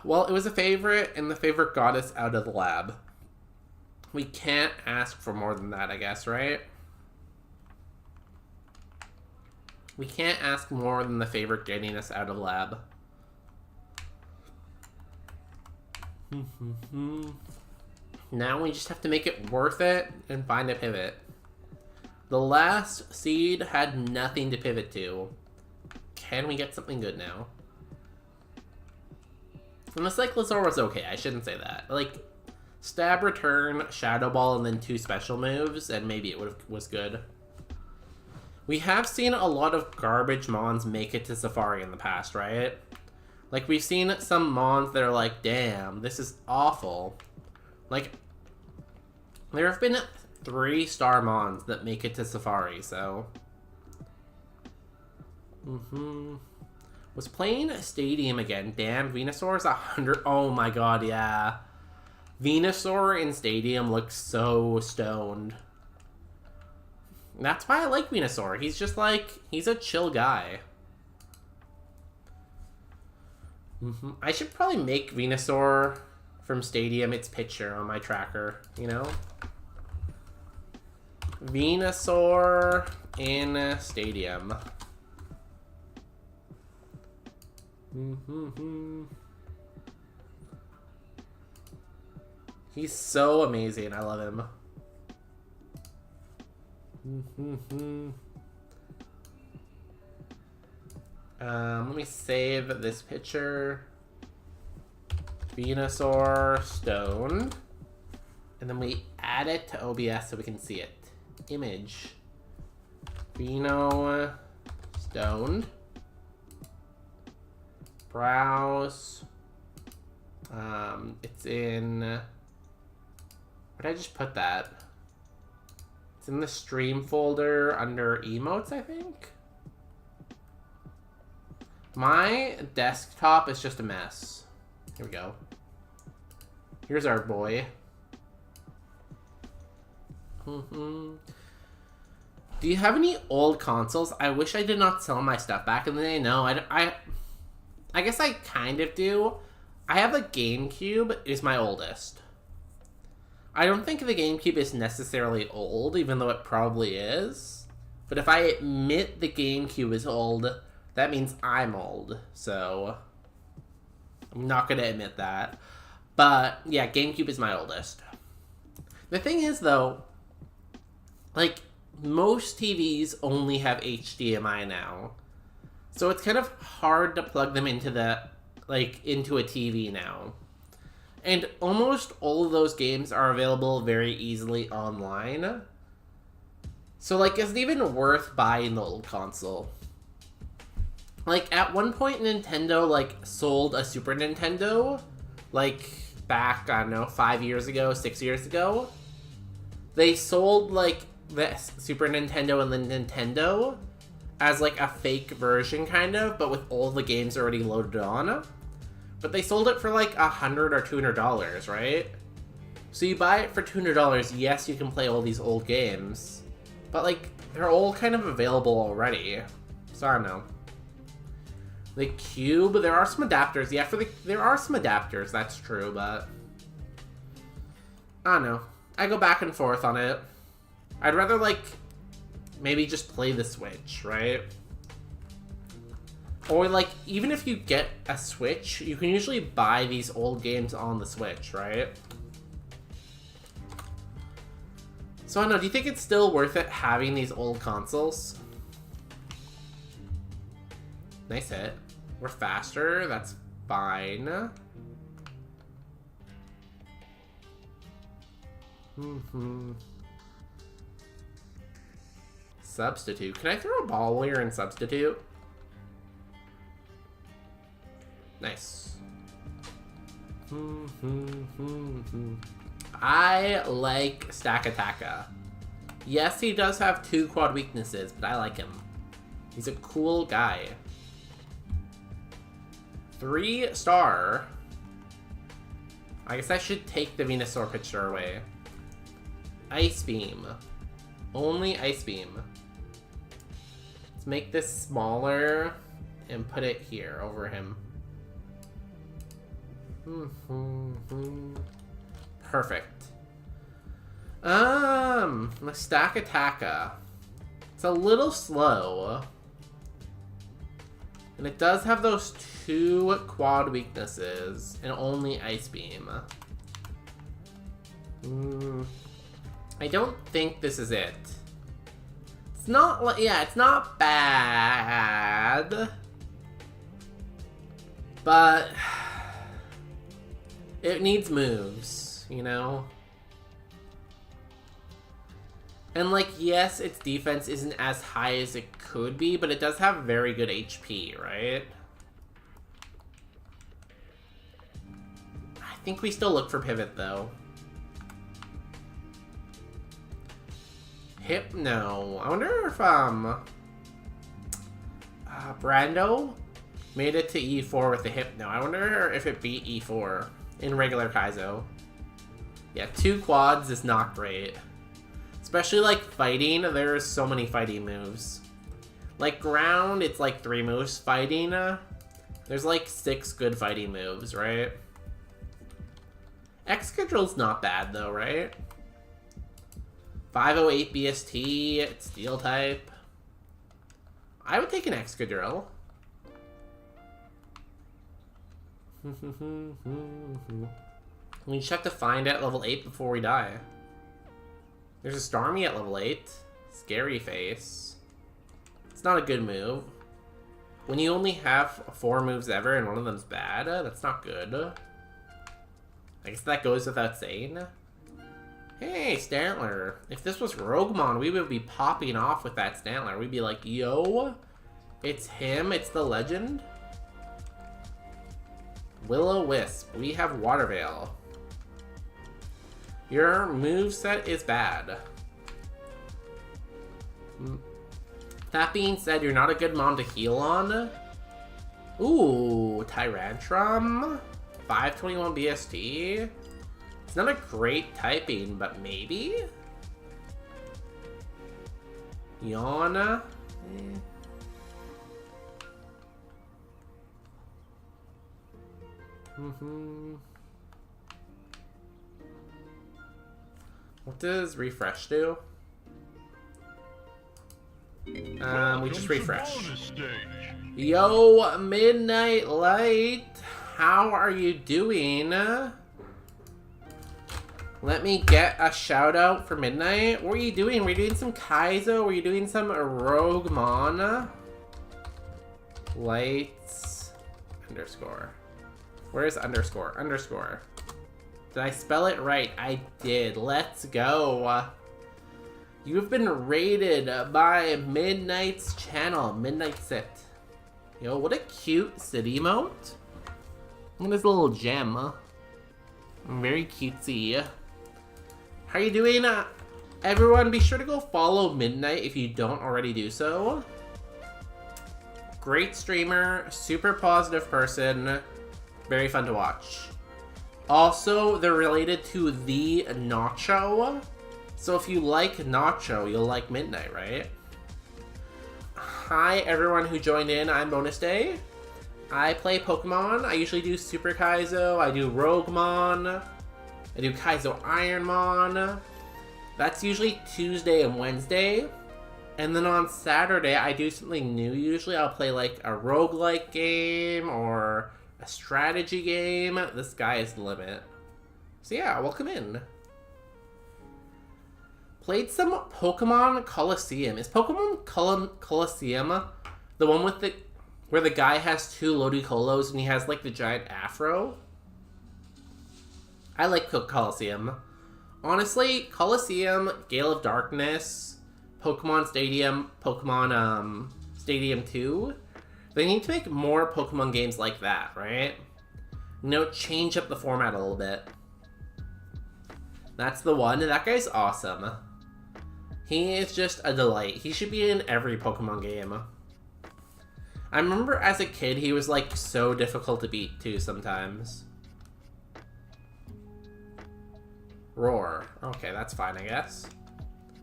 [SPEAKER 1] Well, it was a favorite, and the favorite got us out of the lab. We can't ask for more than that, I guess, right? We can't ask more than the favorite getting us out of lab. Now we just have to make it worth it and find a pivot. The last seed had nothing to pivot to. Can we get something good now? And the Cyclosaur was okay, I shouldn't say that. Like, Stab, Return, Shadow Ball, and then 2 special moves, and maybe it was good. We have seen a lot of garbage Mons make it to Safari in the past, right? Like, we've seen some Mons that are like, damn, this is awful. Like, there have been 3-star Mons that make it to Safari, so... Was playing Stadium again. Damn, Venusaur's 100... Oh my god, yeah. Venusaur in Stadium looks so stoned. That's why I like Venusaur. He's just like... He's a chill guy. I should probably make Venusaur from Stadium its picture on my tracker, you know? Venusaur in Stadium. He's so amazing. I love him. Let me save this picture. Venusaur stoned. And then we add it to OBS so we can see it. Image. Veno stoned. Browse. It's in... Where did I just put that? It's in the stream folder under emotes, I think? My desktop is just a mess. Here we go. Here's our boy. Do you have any old consoles? I wish I did not sell my stuff back in the day. No, I guess I kind of do. I have a GameCube. It's my oldest. I don't think the GameCube is necessarily old, even though it probably is. But if I admit the GameCube is old, that means I'm old. So I'm not going to admit that. But yeah, GameCube is my oldest. The thing is, though, like, most TVs only have HDMI now. So it's kind of hard to plug them into into a TV now. And almost all of those games are available very easily online. So, like, is it even worth buying the old console? Like, at one point, Nintendo, like, sold a Super Nintendo, like, back, I don't know, 5 years ago, 6 years ago. They sold, like, the Super Nintendo and the Nintendo as, like, a fake version, kind of, but with all the games already loaded on. But they sold it for, like, $100 or $200, right? So you buy it for $200, yes, you can play all these old games, but like, they're all kind of available already, so I don't know. The Cube, there are some adapters, yeah, there are some adapters, that's true, but I don't know. I go back and forth on it. I'd rather, like, maybe just play the Switch, right? Or, like, even if you get a Switch, you can usually buy these old games on the Switch, right? So, I don't know, do you think it's still worth it having these old consoles? Nice hit. We're faster, that's fine. Substitute. Can I throw a ball while you're in substitute? Nice. I like Stakataka. Yes, he does have 2 quad weaknesses, but I like him. He's a cool guy. 3-star. I guess I should take the Venusaur picture away. Ice Beam. Only Ice Beam. Let's make this smaller and put it here over him. Perfect. Stakataka. It's a little slow. And it does have those 2 quad weaknesses and only Ice Beam. I don't think this is it. It's not, yeah, it's not bad. But it needs moves, you know? And, like, yes, its defense isn't as high as it could be, but it does have very good HP, right? I think we still look for pivot, though. Hypno. I wonder if, Brando made it to E4 with the Hypno. I wonder if it beat E4 in regular Kaizo. Yeah, 2 quads is not great. Especially, like, fighting, there's so many fighting moves. Like, ground, it's like 3 moves. Fighting, there's like 6 good fighting moves, right? Excadrill's not bad, though, right? 508 BST, it's Steel type. I would take an Excadrill. We just have to find out level 8 before we die. There's a Starmie at level 8. Scary face. It's not a good move. When you only have 4 moves ever and one of them's bad, that's not good. I guess that goes without saying. Hey, Stantler. If this was Roguemon, we would be popping off with that Stantler. We'd be like, yo, it's him, it's the legend. Will-O-Wisp. We have Water Veil. Your moveset is bad. That being said, you're not a good mon to heal on. Ooh, Tyrantrum. 521 BST. It's not a great typing, but maybe? Yana? What does refresh do? We just refresh. Yo, Midnight Light, how are you doing? Let me get a shout out for Midnight. What are you doing? Were you doing some Kaizo? Were you doing some Roguemon? Lights underscore. Where's underscore? Underscore. Did I spell it right? I did. Let's go. You've been rated by Midnight's channel. Midnight Sit. Yo, what a cute Sit emote. Look at this little gem. Very cutesy. How are you doing? Everyone, be sure to go follow Midnight if you don't already do so. Great streamer, super positive person, very fun to watch. Also, they're related to the Nacho. So if you like Nacho, you'll like Midnight, right? Hi, everyone who joined in. I'm Bonus Day. I play Pokemon. I usually do Super Kaizo. I do Roguemon. I do Kaizo Ironmon. That's usually Tuesday and Wednesday. And then on Saturday, I do something new. Usually I'll play like a roguelike game or a strategy game. The sky is the limit. So yeah, welcome in. Played some Pokemon Coliseum. Is Pokemon Coliseum the one with the where the guy has two Ludicolo and he has like the giant afro? I like Coliseum. Honestly, Coliseum, Gale of Darkness, Pokemon Stadium, Pokemon Stadium 2. They need to make more Pokemon games like that, right? You know, change up the format a little bit. That's the one. That guy's awesome. He is just a delight. He should be in every Pokemon game. I remember as a kid, he was like so difficult to beat too sometimes. Roar. Okay, that's fine, I guess.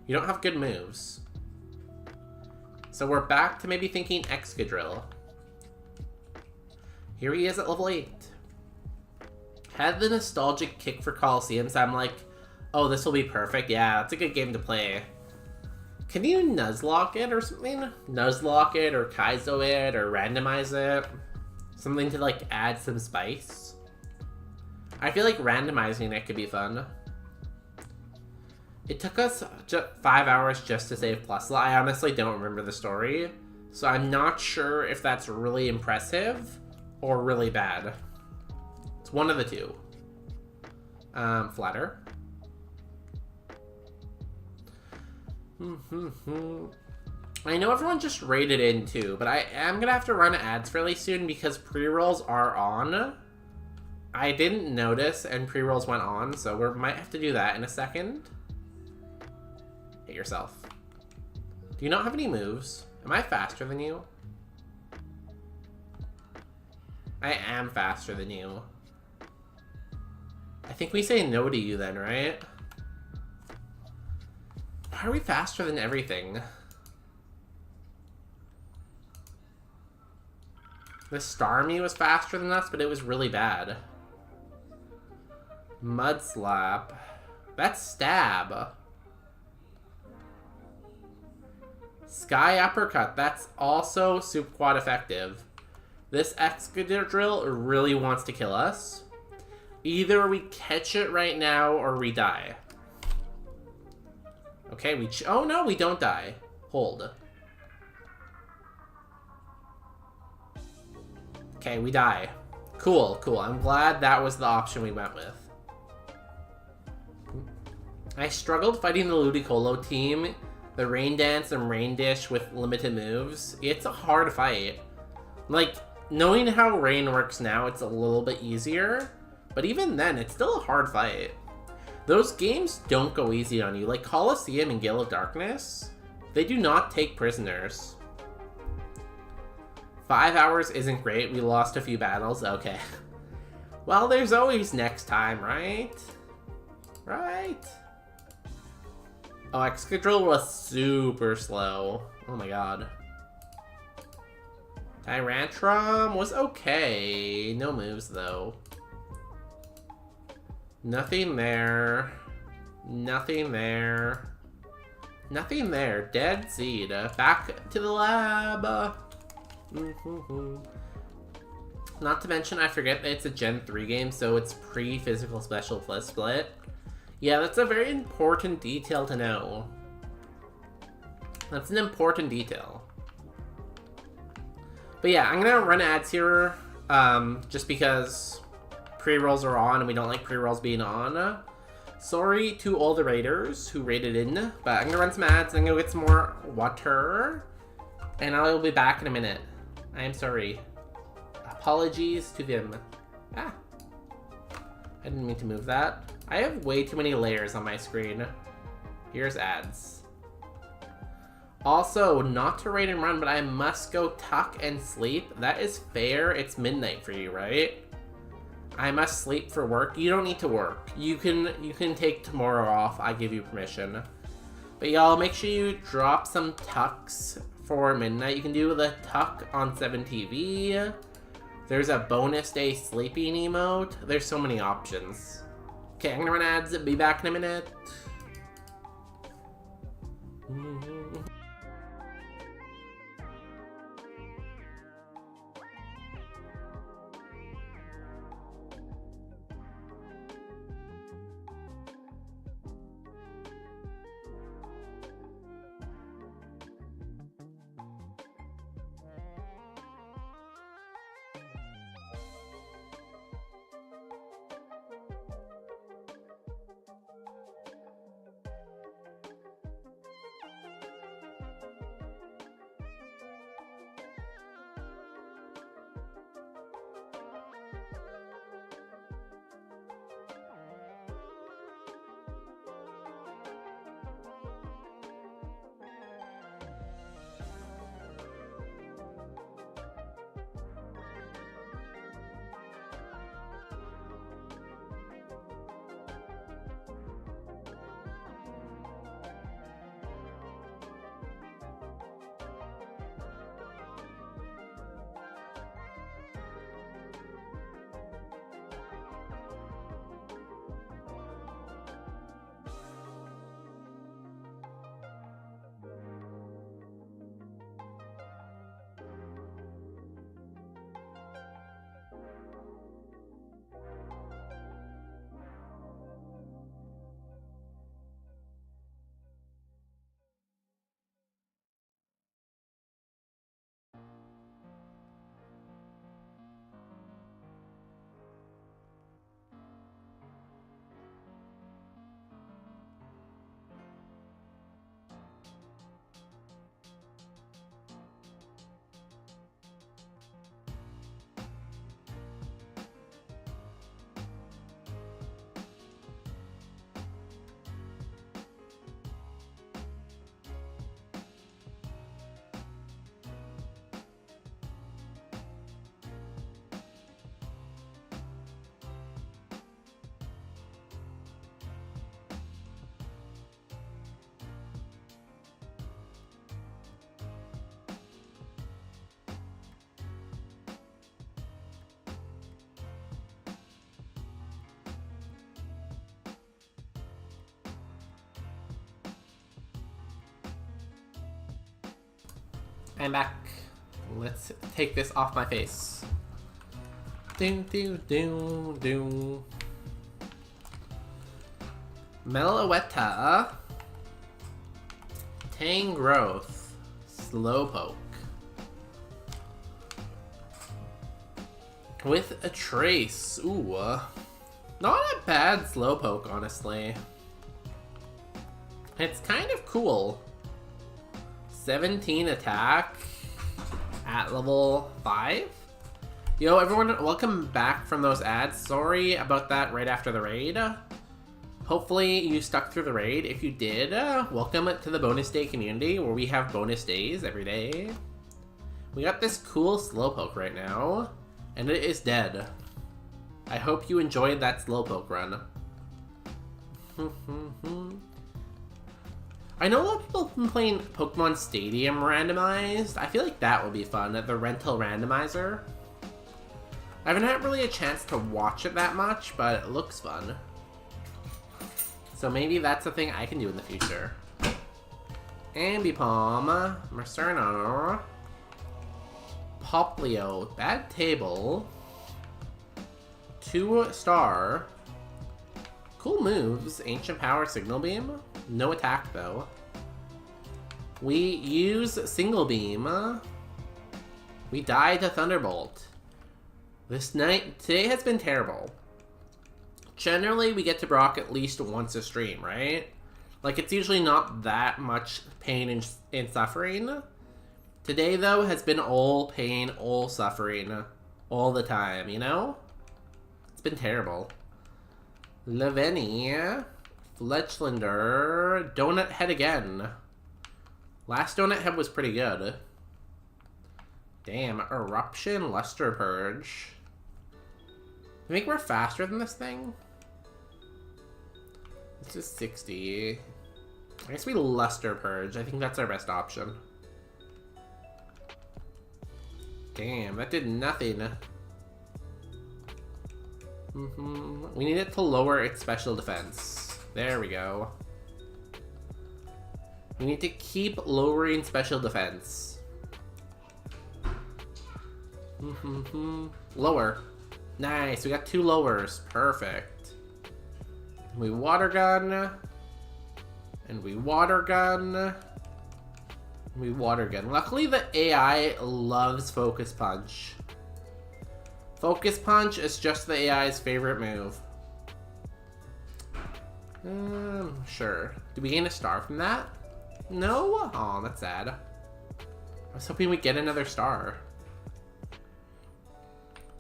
[SPEAKER 1] You don't have good moves. So we're back to maybe thinking Excadrill. Here he is at level 8. Had the nostalgic kick for Coliseum, so I'm like, oh, this will be perfect. Yeah, it's a good game to play. Can you Nuzlocke it or something? Nuzlocke it or Kaizo it or randomize it? Something to like add some spice. I feel like randomizing it could be fun. It took us 5 hours just to save Plusle. I honestly don't remember the story, so I'm not sure if that's really impressive or really bad. It's one of the two. Flatter. I know everyone just raided in too, but I am gonna have to run ads fairly soon because pre-rolls are on. I didn't notice and pre-rolls went on, so we might have to do that in a second. Hit yourself. Do you not have any moves? Am I faster than you? I am faster than you. I think we say no to you then, right? Why are we faster than everything? The Starmie was faster than us, but it was really bad. Mud Slap. That's Stab. Sky Uppercut. That's also super quad effective. This Excadrill really wants to kill us. Either we catch it right now or we die. Okay, oh no, we don't die. Hold. Okay, we die. Cool, cool. I'm glad that was the option we went with. I struggled fighting the Ludicolo team, the Rain Dance and Rain Dish with limited moves. It's a hard fight. Like, knowing how Rain works now, it's a little bit easier. But even then, it's still a hard fight. Those games don't go easy on you. Like Coliseum and Gale of Darkness, they do not take prisoners. 5 hours isn't great. We lost a few battles. Okay. Well, there's always next time, right? Right? Oh, Excadrill was super slow. Oh my god. Tyrantrum was okay. No moves, though. Nothing there. Nothing there. Nothing there. Dead Seed. Back to the lab. Not to mention, I forget that it's a Gen 3 game, so it's pre-physical special plus split. Yeah, that's a very important detail to know. That's an important detail. But yeah, I'm gonna run ads here, just because pre-rolls are on and we don't like pre-rolls being on. Sorry to all the raiders who raided in, but I'm gonna run some ads and go get some more water. And I will be back in a minute. I am sorry. Apologies to them. Ah. I didn't mean to move that. I have way too many layers on my screen. Here's ads. Also, not to raid and run, but I must go tuck and sleep. That is fair. It's midnight for you, right? I must sleep for work. You don't need to work. You can take tomorrow off. I give you permission. But y'all, make sure you drop some tucks for midnight. You can do the tuck on 7TV. There's a bonus day sleeping emote. There's so many options. Okay, I'm gonna run ads. Be back in a minute. I'm back. Let's take this off my face. Do do do do. Meloetta. Tang growth. Slowpoke. With a trace. Ooh. Not a bad Slowpoke, honestly. It's kind of cool. 17 attack at level 5. Yo, everyone, welcome back from those ads. Sorry about that right after the raid. Hopefully you stuck through the raid. If you did, welcome to the bonus day community where we have bonus days every day. We got this cool Slowpoke right now, and it is dead. I hope you enjoyed that Slowpoke run. I know a lot of people have been playing Pokemon Stadium randomized. I feel like that would be fun, the rental randomizer. I haven't had really a chance to watch it that much, but it looks fun. So maybe that's a thing I can do in the future. Ambipom, Mercerno, Poplio, bad table, 2-star, cool moves, Ancient Power, Signal Beam, no attack though. We use Single Beam, we die to Thunderbolt. Today has been terrible. Generally, we get to Brock at least once a stream, right? Like, it's usually not that much pain and suffering. Today, though, has been all pain, all suffering, all the time, you know? It's been terrible. Lavenny, Fletchlander, Donut Head again. Last Donut Head was pretty good. Damn, Eruption, Luster Purge. I think we're faster than this thing. This is 60. I guess we Luster Purge. I think that's our best option. Damn, that did nothing. We need it to lower its special defense. There we go. We need to keep lowering special defense. Lower. Nice, we got 2 lowers. Perfect. We water gun. And we water gun. We water gun. Luckily, the AI loves Focus Punch. Focus Punch is just the AI's favorite move. Sure. Do we gain a star from that? No? Oh, that's sad. I was hoping we'd get another star.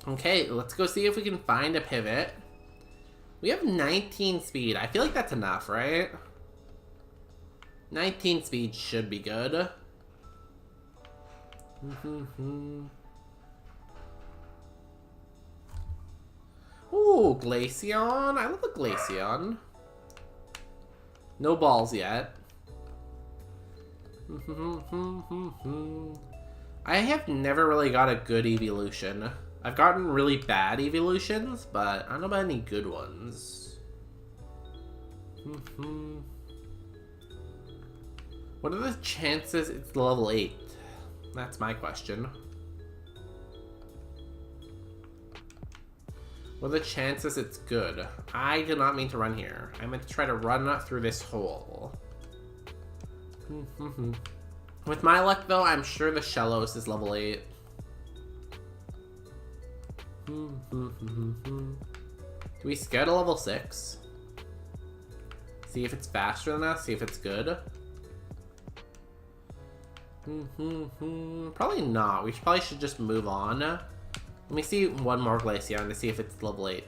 [SPEAKER 1] Okay, let's go see if we can find a pivot. We have 19 speed. I feel like that's enough, right? 19 speed should be good. Ooh, Glaceon. I love a Glaceon. No balls yet. I have never really got a good evolution. I've gotten really bad evolutions, but I don't know about any good ones. What are the chances it's level 8? That's my question. What are the chances it's good? I did not mean to run here. I meant to try to run through this hole. With my luck, though, I'm sure the Shellos is level 8. Do we scale to level 6? See if it's faster than us, see if it's good. Probably not. We probably should just move on. Let me see one more Glaceon to see if it's level 8.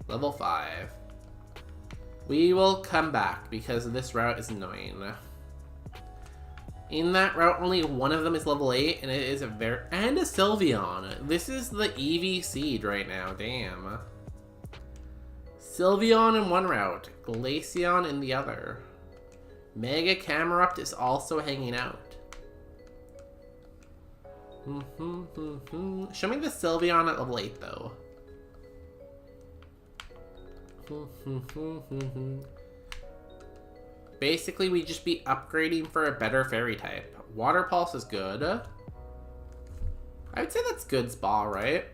[SPEAKER 1] Level 5. We will come back because this route is annoying. In that route, only one of them is level 8, and it is a and a Sylveon. This is the EV seed right now, damn. Sylveon in one route, Glaceon in the other. Mega Camerupt is also hanging out. Show me the Sylveon at level 8, though. Basically, we just be upgrading for a better fairy type. Water Pulse is good. I would say that's good Spa, right?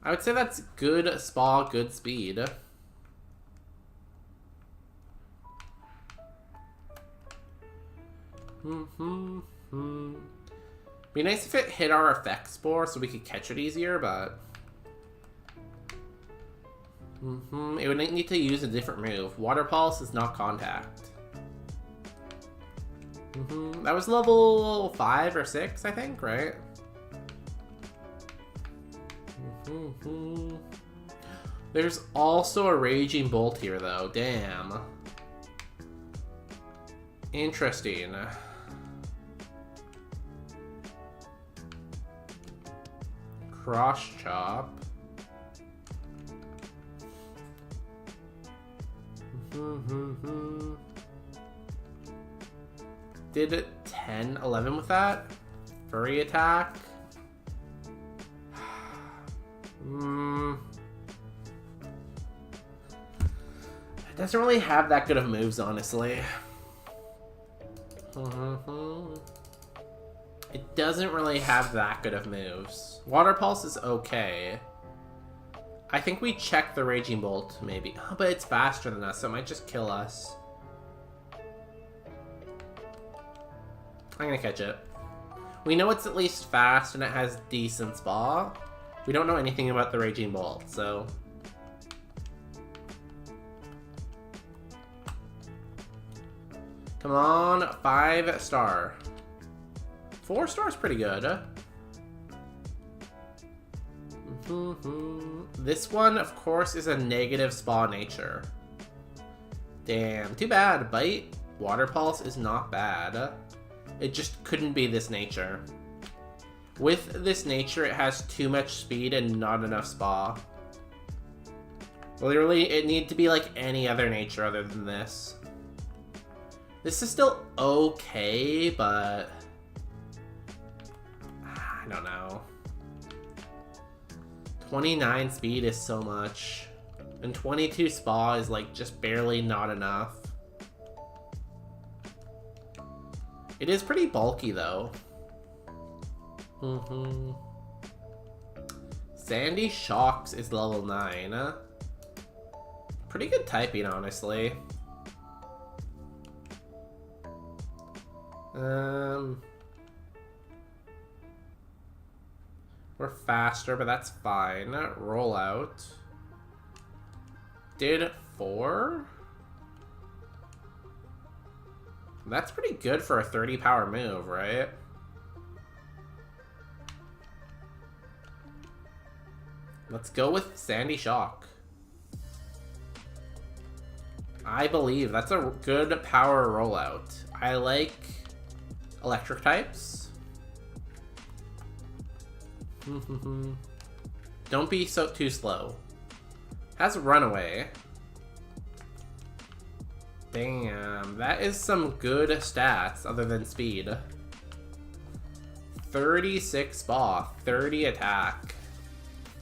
[SPEAKER 1] I would say that's good Spa, good speed. Be nice if it hit our effect spore so we could catch it easier, but it would need to use a different move. Water Pulse is not contact. That was level 5 or 6, I think, right? There's also a Raging Bolt here, though. Damn. Interesting. Cross Chop. Did it 10, 11 with that? Furry attack. It doesn't really have that good of moves, honestly. It doesn't really have that good of moves. Water Pulse is okay. I think we check the Raging Bolt, maybe. Oh, but it's faster than us, so it might just kill us. I'm gonna catch it. We know it's at least fast and it has decent Spa. We don't know anything about the Raging Bolt, so... Come on, 5 star. 4 stars pretty good. This one, of course, is a negative Spa nature. Damn, too bad. Bite, Water Pulse is not bad. It just couldn't be this nature. With this nature, it has too much speed and not enough spa. Literally, it needs to be like any other nature other than this. This is still okay, but I don't know. 29 speed is so much. And 22 spa is like just barely not enough. It is pretty bulky though. Sandy Shocks is level 9. Pretty good typing, honestly. We're faster, but that's fine. Rollout. Did 4? That's pretty good for a 30 power move, right? Let's go with Sandy Shock. I believe that's a good power rollout. I like electric types. Don't be too slow. Has runaway. Damn, that is some good stats other than speed. 36 spa, 30 attack.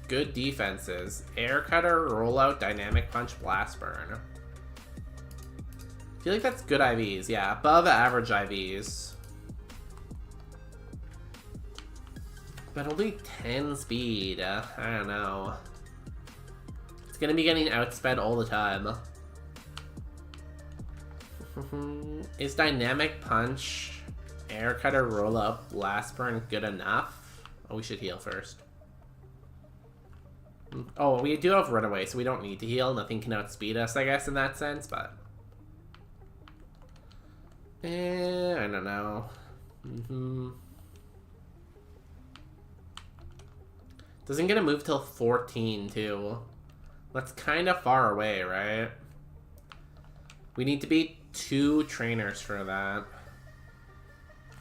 [SPEAKER 1] Good defenses. Air cutter, rollout, dynamic punch, blast burn. I feel like that's good IVs. Yeah, above average IVs. But only 10 speed. I don't know. It's gonna be getting outsped all the time. Is dynamic punch, air cutter, roll up, blast burn good enough? Oh, we should heal first. Oh, we do have runaway, so we don't need to heal. Nothing can outspeed us, I guess, in that sense, but I don't know. Doesn't get a move till 14 too. That's kind of far away, right? We need to beat 2 trainers for that.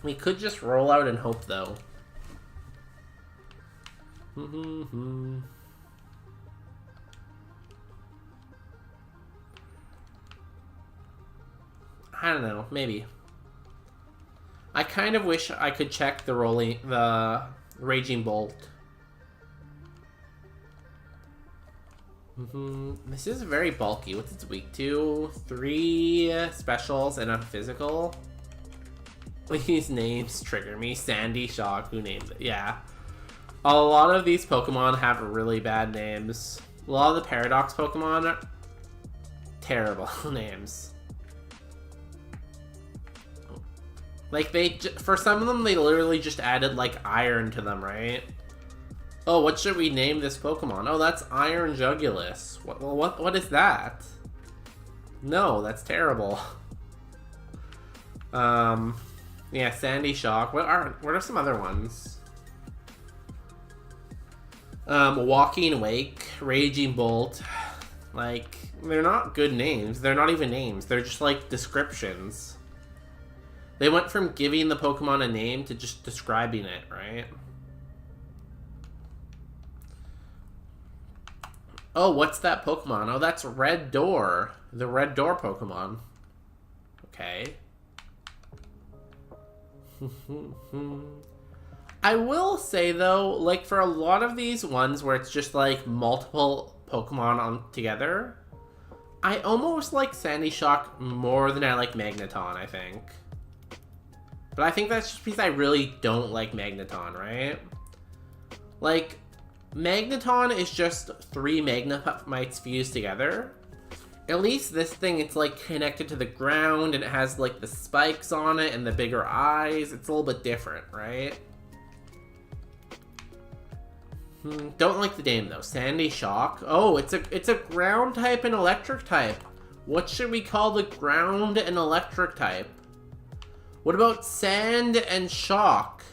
[SPEAKER 1] We could just roll out and hope, though. I don't know, maybe. I kind of wish I could check the Raging Bolt. This is very bulky. What's its weak to? 3 specials and a physical. These names trigger me. Sandy Shock, who named it? Yeah. A lot of these Pokemon have really bad names. A lot of the Paradox Pokemon, terrible names. Like, for some of them, they literally just added, like, iron to them, right? Oh, what should we name this Pokemon? Oh, that's Iron Jugulus. What is that? No, that's terrible. Yeah, Sandy Shock. What are some other ones? Walking Wake, Raging Bolt. Like, they're not good names. They're not even names. They're just, like, descriptions. They went from giving the Pokemon a name to just describing it, right? Oh, what's that Pokemon? Oh, that's Red Door. The Red Door Pokemon. Okay. I will say, though, like, for a lot of these ones where it's just, like, multiple Pokemon on together, I almost like Sandy Shock more than I like Magneton, I think. But I think that's just because I really don't like Magneton, right? Like, Magneton is just 3 Magnemites fused together. At least this thing, it's like connected to the ground and it has like the spikes on it and the bigger eyes. It's a little bit different, right? Don't like the name though. Sandy Shock. Oh, it's a ground type and electric type. What should we call the ground and electric type? What about Sand and Shock?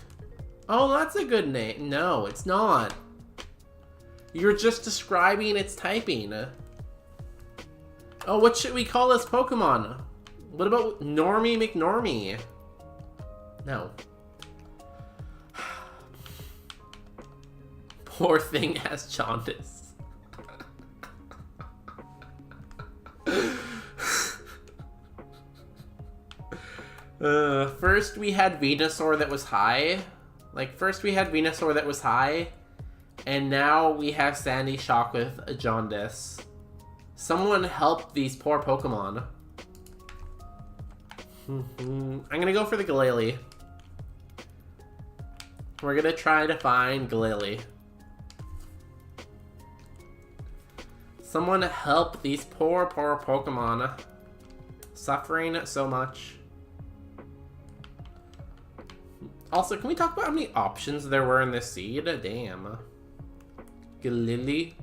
[SPEAKER 1] Oh, that's a good name. No, it's not. You're just describing its typing. Oh, what should we call this Pokemon? What about Normie McNormie? No. Poor thing has jaundice. First we had Venusaur that was high. First we had Venusaur that was high, and now we have Sandy Shock with a jaundice. Someone help these poor Pokemon. I'm gonna go for the Glalie. We're gonna try to find Glalie. Someone help these poor Pokemon. Suffering so much. Also, can we talk about how many options there were in this seed? Damn. Glalie.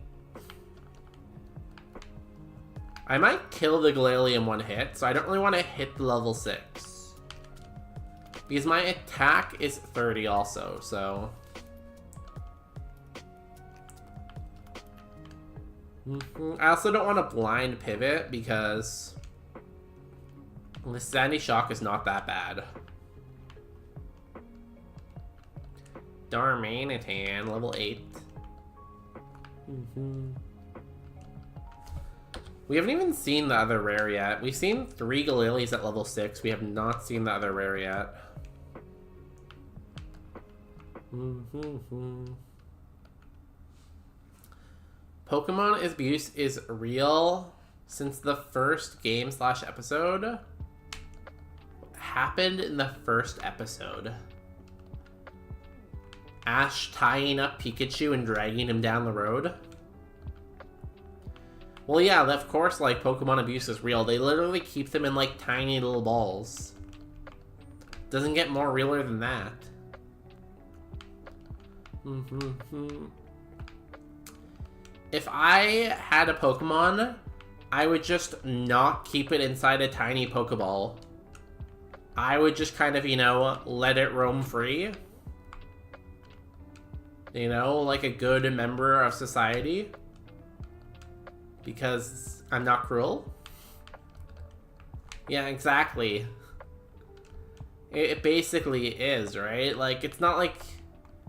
[SPEAKER 1] I might kill the Glalie in one hit, so I don't really want to hit the level 6. Because my attack is 30 also, so... I also don't want to blind pivot because the Sandy Shock is not that bad. Darmanitan, level 8. We haven't even seen the other rare yet. We've seen 3 Galilies at level 6. We have not seen the other rare yet. Pokemon abuse is real since the first game/episode. What happened in the first episode? Ash tying up Pikachu and dragging him down the road? Well, yeah, of course, Pokemon abuse is real. They literally keep them in, tiny little balls. Doesn't get more realer than that. If I had a Pokemon, I would just not keep it inside a tiny Pokeball. I would just kind of, let it roam free. Like a good member of society. Because I'm not cruel. Yeah, exactly. It basically is, right? It's not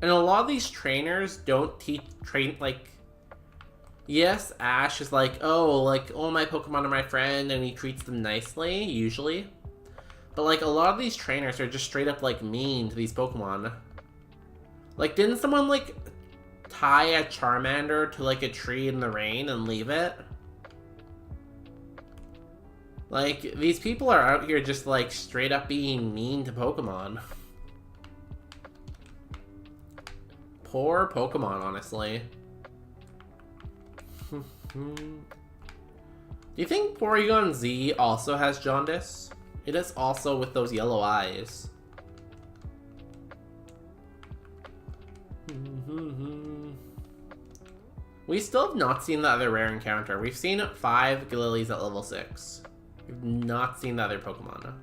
[SPEAKER 1] and a lot of these trainers don't train, yes, Ash is oh, my Pokemon are my friend, and he treats them nicely, usually. But, a lot of these trainers are just straight up, mean to these Pokemon. Didn't someone, tie a Charmander to, a tree in the rain and leave it? These people are out here just, straight up being mean to Pokemon. Poor Pokemon, honestly. Do you think Porygon Z also has jaundice? It is also with those yellow eyes. We still have not seen the other rare encounter. We've seen 5 Galilies at level 6. We've not seen the other Pokemon.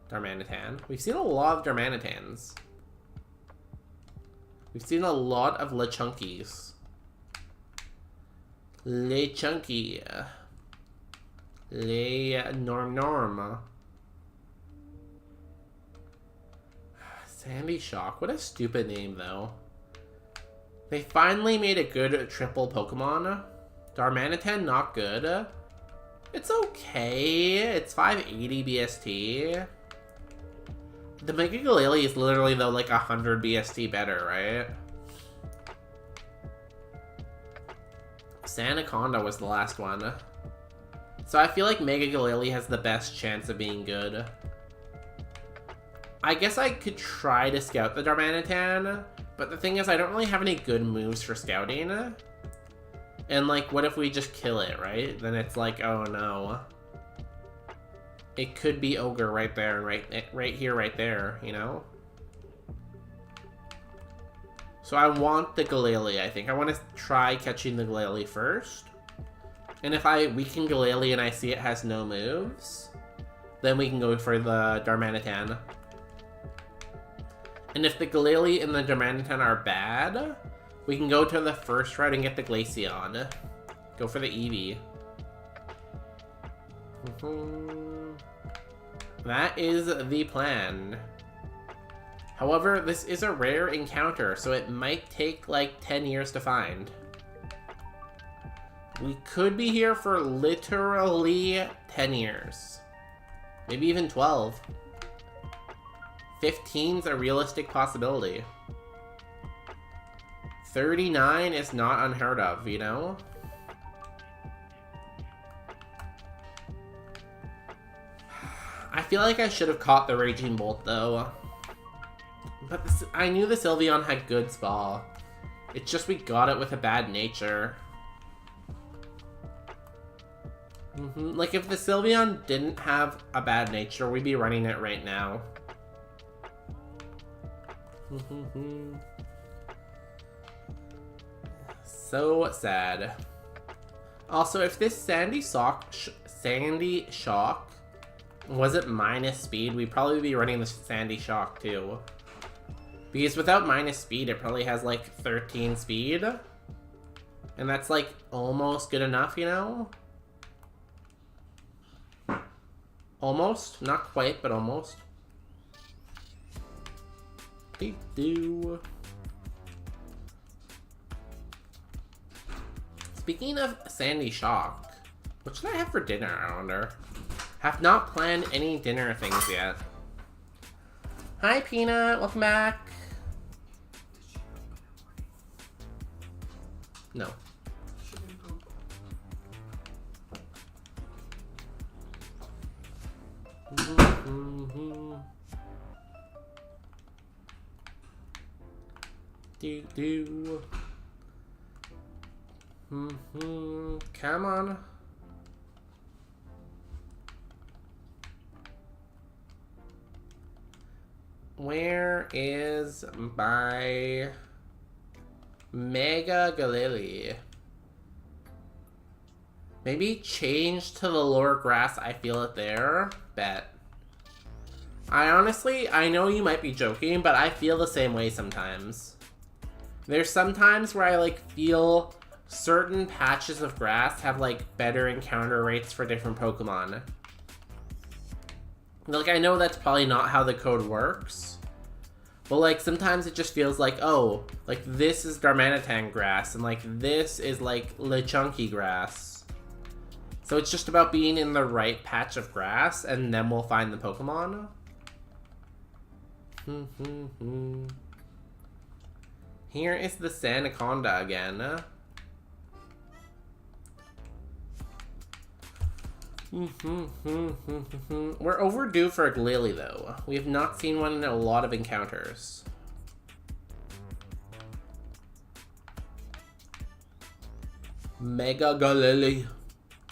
[SPEAKER 1] Darmanitan. We've seen a lot of Darmanitans. We've seen a lot of Lechunkies. Lechunky. Norm. Sandy Shock. What a stupid name, though. They finally made a good triple Pokemon. Darmanitan, not good. It's okay. It's 580 BST. The Mega Glalie is literally, though, 100 BST better, right? Sandaconda was the last one. So I feel like Mega Glalie has the best chance of being good. I guess I could try to scout the Darmanitan, but the thing is I don't really have any good moves for scouting. And what if we just kill it, right? Then it's oh no. It could be Ogre right there, and right here, right there, So I want the Glalie, I think. I want to try catching the Glalie first. And if I weaken Glalie and I see it has no moves, then we can go for the Darmanitan. And if the Glalie and the Darmanitan are bad, we can go to the first route and get the Glaceon. Go for the Eevee. That is the plan. However, this is a rare encounter, so it might take like 10 years to find. We could be here for literally 10 years. Maybe even 12. 15's a realistic possibility. 39 is not unheard of, you know? I feel like I should have caught the Raging Bolt, though. But I knew the Sylveon had good Spa. It's just we got it with a bad nature. Like, if the Sylveon didn't have a bad nature, we'd be running it right now. So sad. Also, if this Sandy Shock wasn't minus speed, we'd probably be running the Sandy Shock too. Because without minus speed, it probably has like 13 speed. And that's like almost good enough, you know? Almost. Not quite, but almost. Speaking of Sandy Shock, what should I have for dinner, I wonder? Have not planned any dinner things yet. Hi, Peanut. Welcome back. No. Come on. Where is my Mega Galili? Maybe change to the lower grass. I feel it there. Bet. I know you might be joking, but I feel the same way sometimes. There's sometimes where I like feel certain patches of grass have like better encounter rates for different Pokemon. Like, I know that's probably not how the code works, but like sometimes it just feels like, oh, like this is Darmanitan grass and like this is like Lechunky grass. So it's just about being in the right patch of grass and then we'll find the Pokemon. Here is the Sandaconda again. We're overdue for a Glalie, though. We have not seen one in a lot of encounters. Mega Glalie.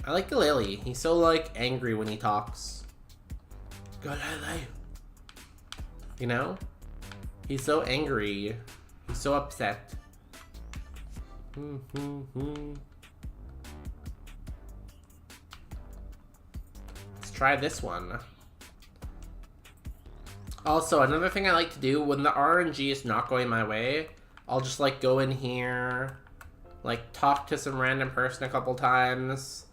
[SPEAKER 1] I like Glalie. He's so, like, angry when he talks. Glalie. You know? He's so angry. He's so upset. Let's try this one. Also, another thing I like to do when the RNG is not going my way, I'll just like go in here, like talk to some random person a couple times,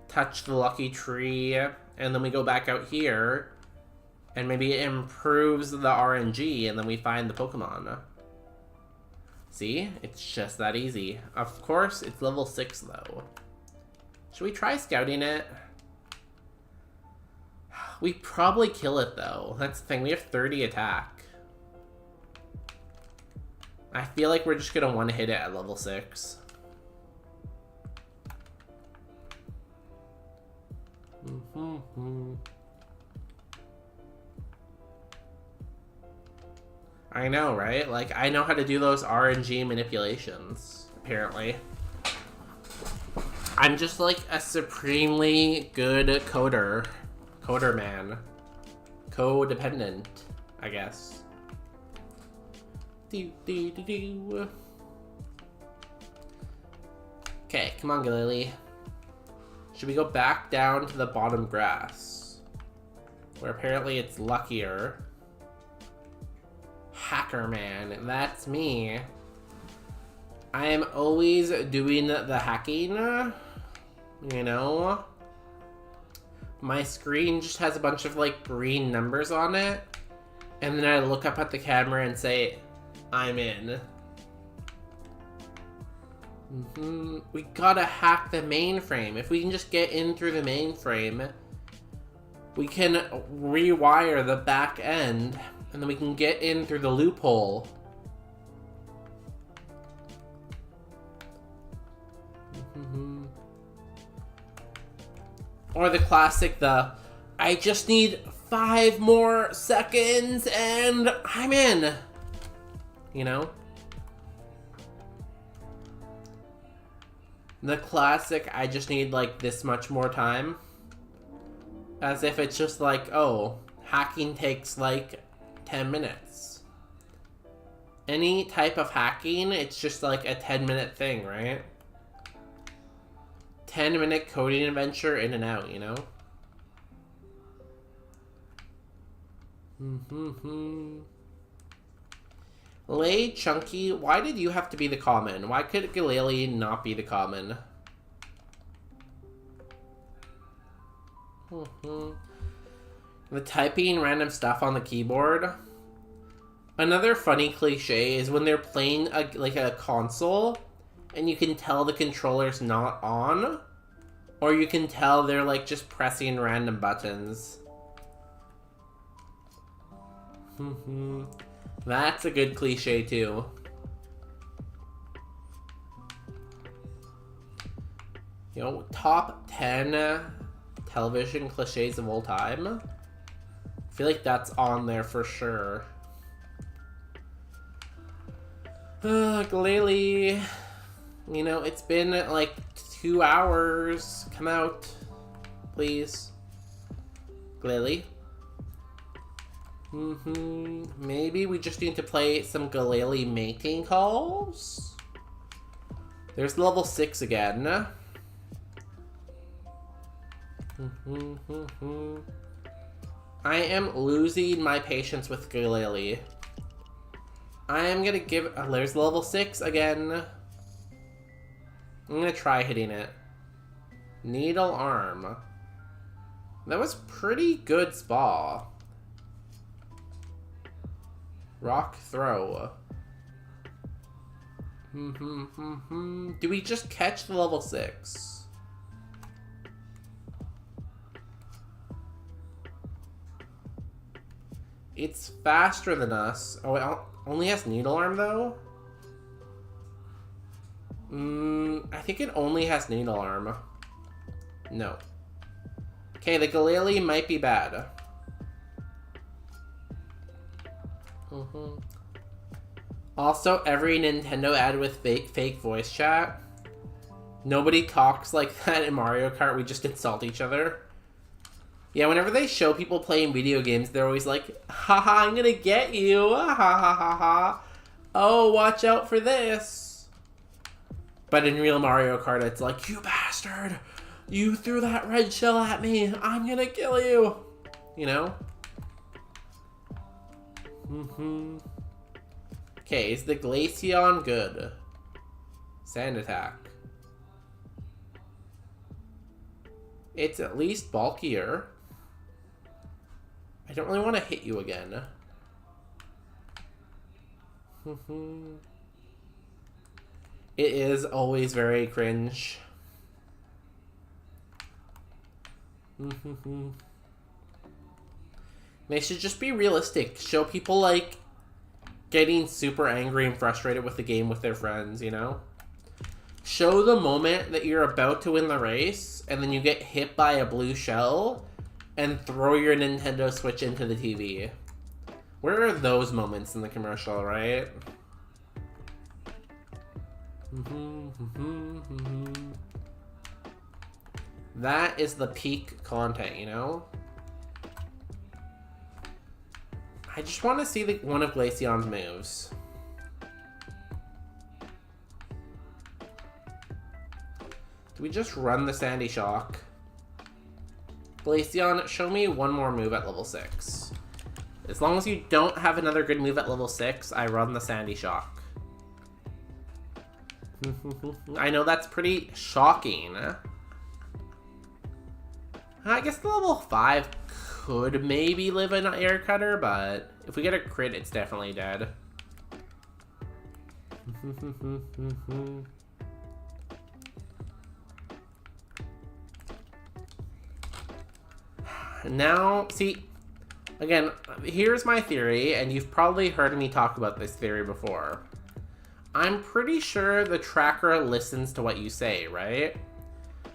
[SPEAKER 1] touch the lucky tree, and then we go back out here, and maybe it improves the RNG, and then we find the Pokemon. See? It's just that easy. Of course, it's level 6, though. Should we try scouting it? We probably kill it, though. That's the thing. We have 30 attack. I feel like we're just gonna one-hit it at level 6. I know, right? Like, I know how to do those RNG manipulations, apparently. I'm just like a supremely good coder. Coder man. Codependent, I guess. Okay, come on, Galili. Should we go back down to the bottom grass? Where apparently it's luckier. Hacker man, that's me. I am always doing the hacking, you know? My screen just has a bunch of like green numbers on it, And then I look up at the camera and say, I'm in. We gotta hack the mainframe. If we can just get in through the mainframe, we can rewire the back end, and then we can get in through the loophole. Or the classic, I just need 5 more seconds and I'm in. You know? The classic, I just need like this much more time. As if it's just like, oh, hacking takes like 10 minutes. Any type of hacking, it's just like a 10-minute thing, right? 10-minute coding adventure in and out, you know? Lay Chunky, why did you have to be the common? Why could Galele not be the common? The typing random stuff on the keyboard. Another funny cliche is when they're playing a console and you can tell the controller's not on, or you can tell they're like just pressing random buttons. That's a good cliche too. You know, top 10 television cliches of all time. I feel like that's on there for sure. Galele. You know, it's been like 2 hours. Come out, please. Galele. Maybe we just need to play some Galele mating calls. There's level 6 again. I am losing my patience with Galele. I am gonna give... Oh, there's level 6 again. I'm gonna try hitting it. Needle arm. That was pretty good spa. Rock throw. Do we just catch the level 6? It's faster than us. Oh, it only has needle arm though? I think it only has needle arm. No. Okay, the Galele might be bad. Also, every Nintendo ad with fake voice chat. Nobody talks like that in Mario Kart. We just insult each other. Yeah, whenever they show people playing video games, they're always like, haha, I'm gonna get you. Ha ha ha ha. Oh, watch out for this. But in real Mario Kart, it's like, you bastard. You threw that red shell at me. I'm gonna kill you. You know? Okay, is the Glaceon good? Sand attack. It's at least bulkier. I don't really want to hit you again. It is always very cringe. They should just be realistic. Show people, like, getting super angry and frustrated with the game with their friends, you know? Show the moment that you're about to win the race, and then you get hit by a blue shell, and throw your Nintendo Switch into the TV. Where are those moments in the commercial, right? That is the peak content, you know? I just want to see one of Glaceon's moves. Do we just run the Sandy Shock? Glaceon, show me one more move at level 6. As long as you don't have another good move at level 6, I run the Sandy Shock. I know that's pretty shocking. I guess the level 5 could maybe live an air cutter, but If we get a crit, it's definitely dead. Now, see, again, here's my theory, and you've probably heard me talk about this theory before. I'm pretty sure the tracker listens to what you say, right?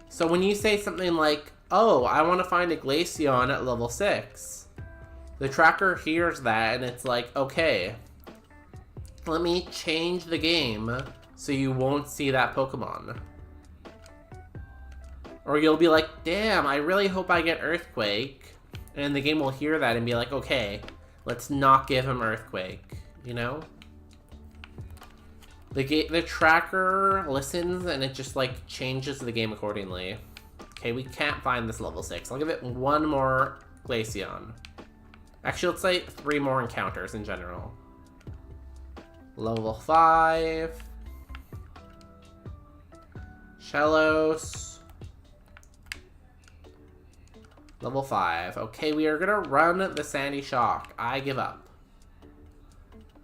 [SPEAKER 1] So when you say something like, oh, I want to find a Glaceon at level 6, the tracker hears that and it's like, okay, let me change the game so you won't see that Pokemon. Or you'll be like, damn, I really hope I get Earthquake. And the game will hear that and be like, okay, let's not give him Earthquake, you know? The tracker listens and it just like changes the game accordingly. Okay, we can't find this level 6. I'll give it one more Glaceon. Actually, let's say 3 more encounters in general. Level 5. Shellos. Level 5. Okay, we are gonna run the Sandy Shock. I give up.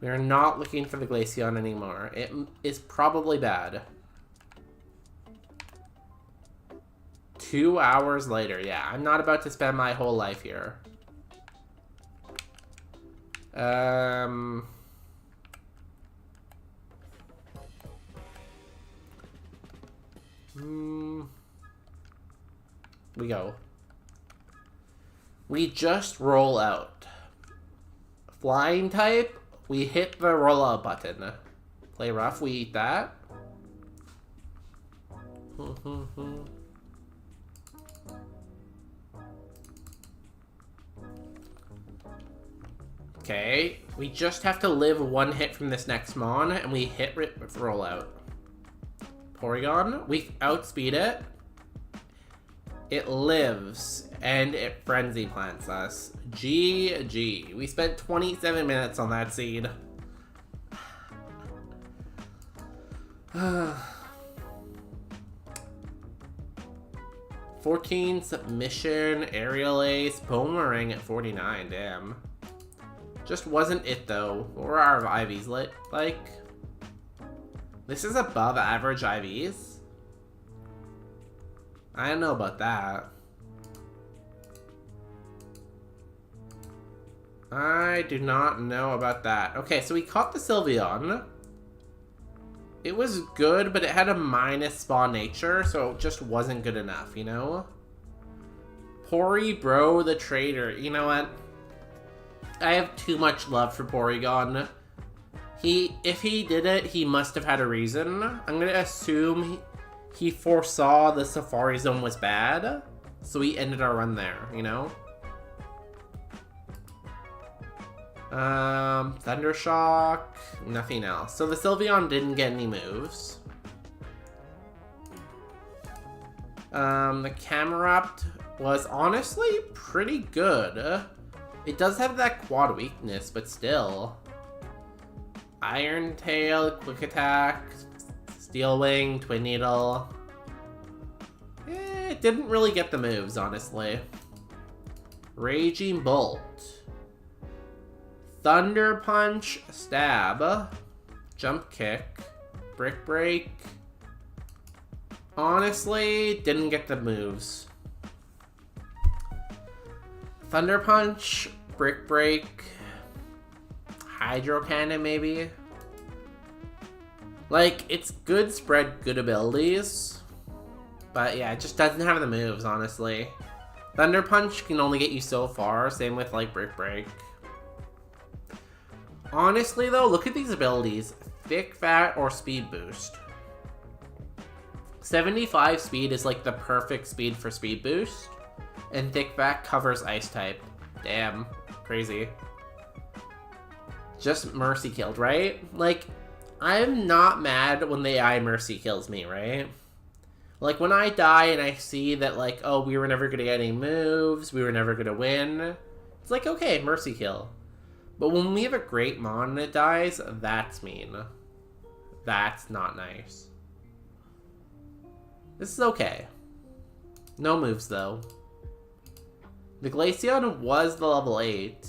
[SPEAKER 1] We are not looking for the Glaceon anymore. It is probably bad. 2 hours later. Yeah, I'm not about to spend my whole life here. We go. We just roll out. Flying type, we hit the roll out button. Play rough, we eat that. Okay, we just have to live 1 hit from this next Mon, and we hit with roll out. Porygon, we outspeed it. It lives, and it Frenzy Plants us. GG. We spent 27 minutes on that seed. 14 submission, aerial ace, boomerang at 49, damn. Just wasn't it though. What were our IVs like? This is above average IVs? I don't know about that. I do not know about that. Okay, so we caught the Sylveon. It was good, but it had a minus spawn nature, so it just wasn't good enough, you know? Pori Bro the Trader. You know what? I have too much love for Porygon. If he did it, he must have had a reason. I'm gonna assume he foresaw the Safari Zone was bad, so he ended our run there, you know? Thundershock, nothing else. So the Sylveon didn't get any moves. The Camerupt was honestly pretty good. It does have that quad weakness, but still. Iron Tail, Quick Attack, Steel Wing, Twin Needle. It didn't really get the moves, honestly. Raging Bolt. Thunder Punch, Stab, Jump Kick, Brick Break. Honestly, didn't get the moves. Thunder Punch, Brick Break, Hydro Cannon maybe. Like, it's good spread, good abilities. But yeah, it just doesn't have the moves, honestly. Thunder Punch can only get you so far, same with like Brick Break. Honestly though, look at these abilities. Thick Fat or Speed Boost. 75 speed is like the perfect speed for Speed Boost. And Thick Fat covers Ice type. Damn. Crazy. Just Mercy killed, right? Like, I'm not mad when the AI Mercy kills me, right? Like, when I die and I see that, like, oh, we were never gonna get any moves, we were never gonna win. It's like, okay, Mercy kill. But when we have a great Mon and it dies, that's mean. That's not nice. This is okay. No moves, though. The Glaceon was the level 8.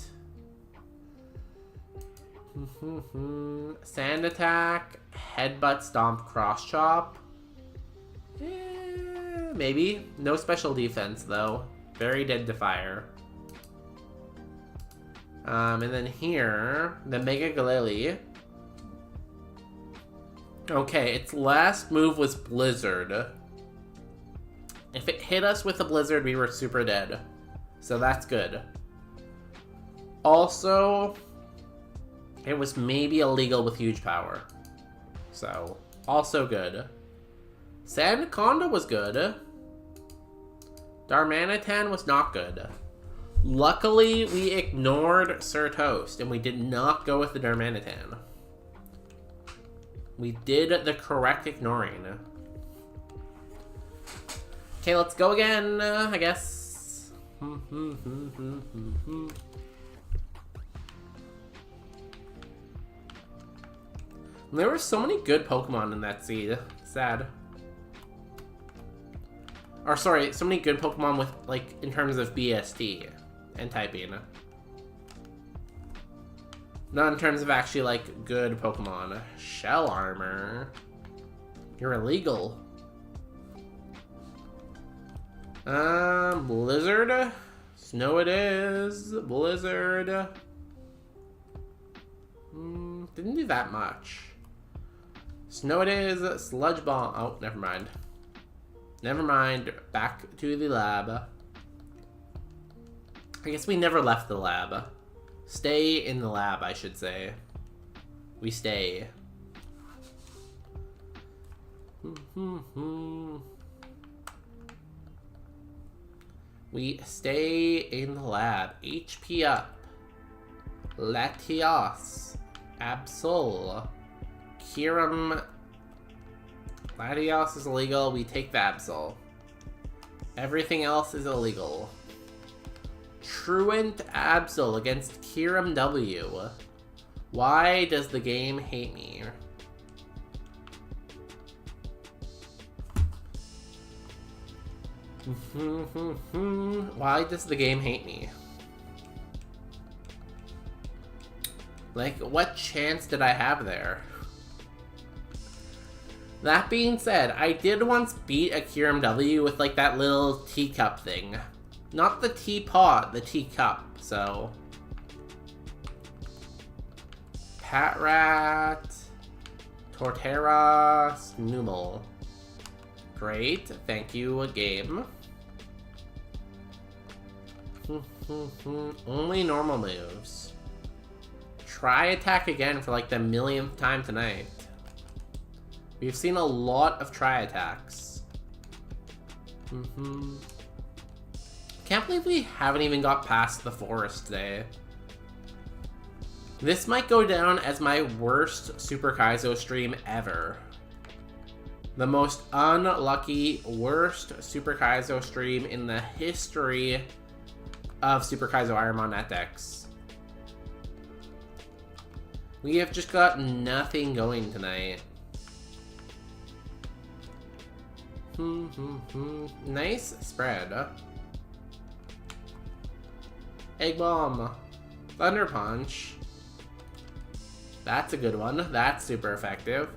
[SPEAKER 1] Sand attack, headbutt, stomp, cross chop. Maybe. No special defense though. Very dead to fire. And then here, the Mega Galili. Okay, its last move was Blizzard. If it hit us with a Blizzard, we were super dead. So that's good. Also, it was maybe illegal with huge power. So, also good. Sandaconda was good. Darmanitan was not good. Luckily, we ignored Sir Toast, and we did not go with the Darmanitan. We did the correct ignoring. Okay, let's go again, I guess. There were so many good Pokemon in that seed. Sad. Or sorry, so many good Pokemon with, like, in terms of BST and typing. Not in terms of actually, like, good Pokemon. Shell Armor. You're illegal. Blizzard. Snow it is. Blizzard. Didn't do that much. Snow it is. Sludge Bomb. Oh, never mind. Never mind. Back to the lab. I guess we never left the lab. Stay in the lab, I should say. We stay. We stay in the lab. HP up. Latios. Absol. Kyurem. Latios is illegal. We take the Absol. Everything else is illegal. Truant Absol against Kyurem W. Why does the game hate me? Why does the game hate me? Like, what chance did I have there? That being said, I did once beat a Kyurem W with, like, that little teacup thing. Not the teapot, the teacup, so... Patrat... Torterra... Snooble. Great, thank you, game. Only normal moves. Try attack again for like the millionth time tonight. We've seen a lot of try attacks. Can't believe we haven't even got past the forest today. This might go down as my worst Super Kaizo stream ever. The most unlucky, worst Super Kaizo stream in the history of Super Kaizo Ironmon Natdex. We have just got nothing going tonight. Nice spread. Egg Bomb. Thunder Punch. That's a good one. That's super effective.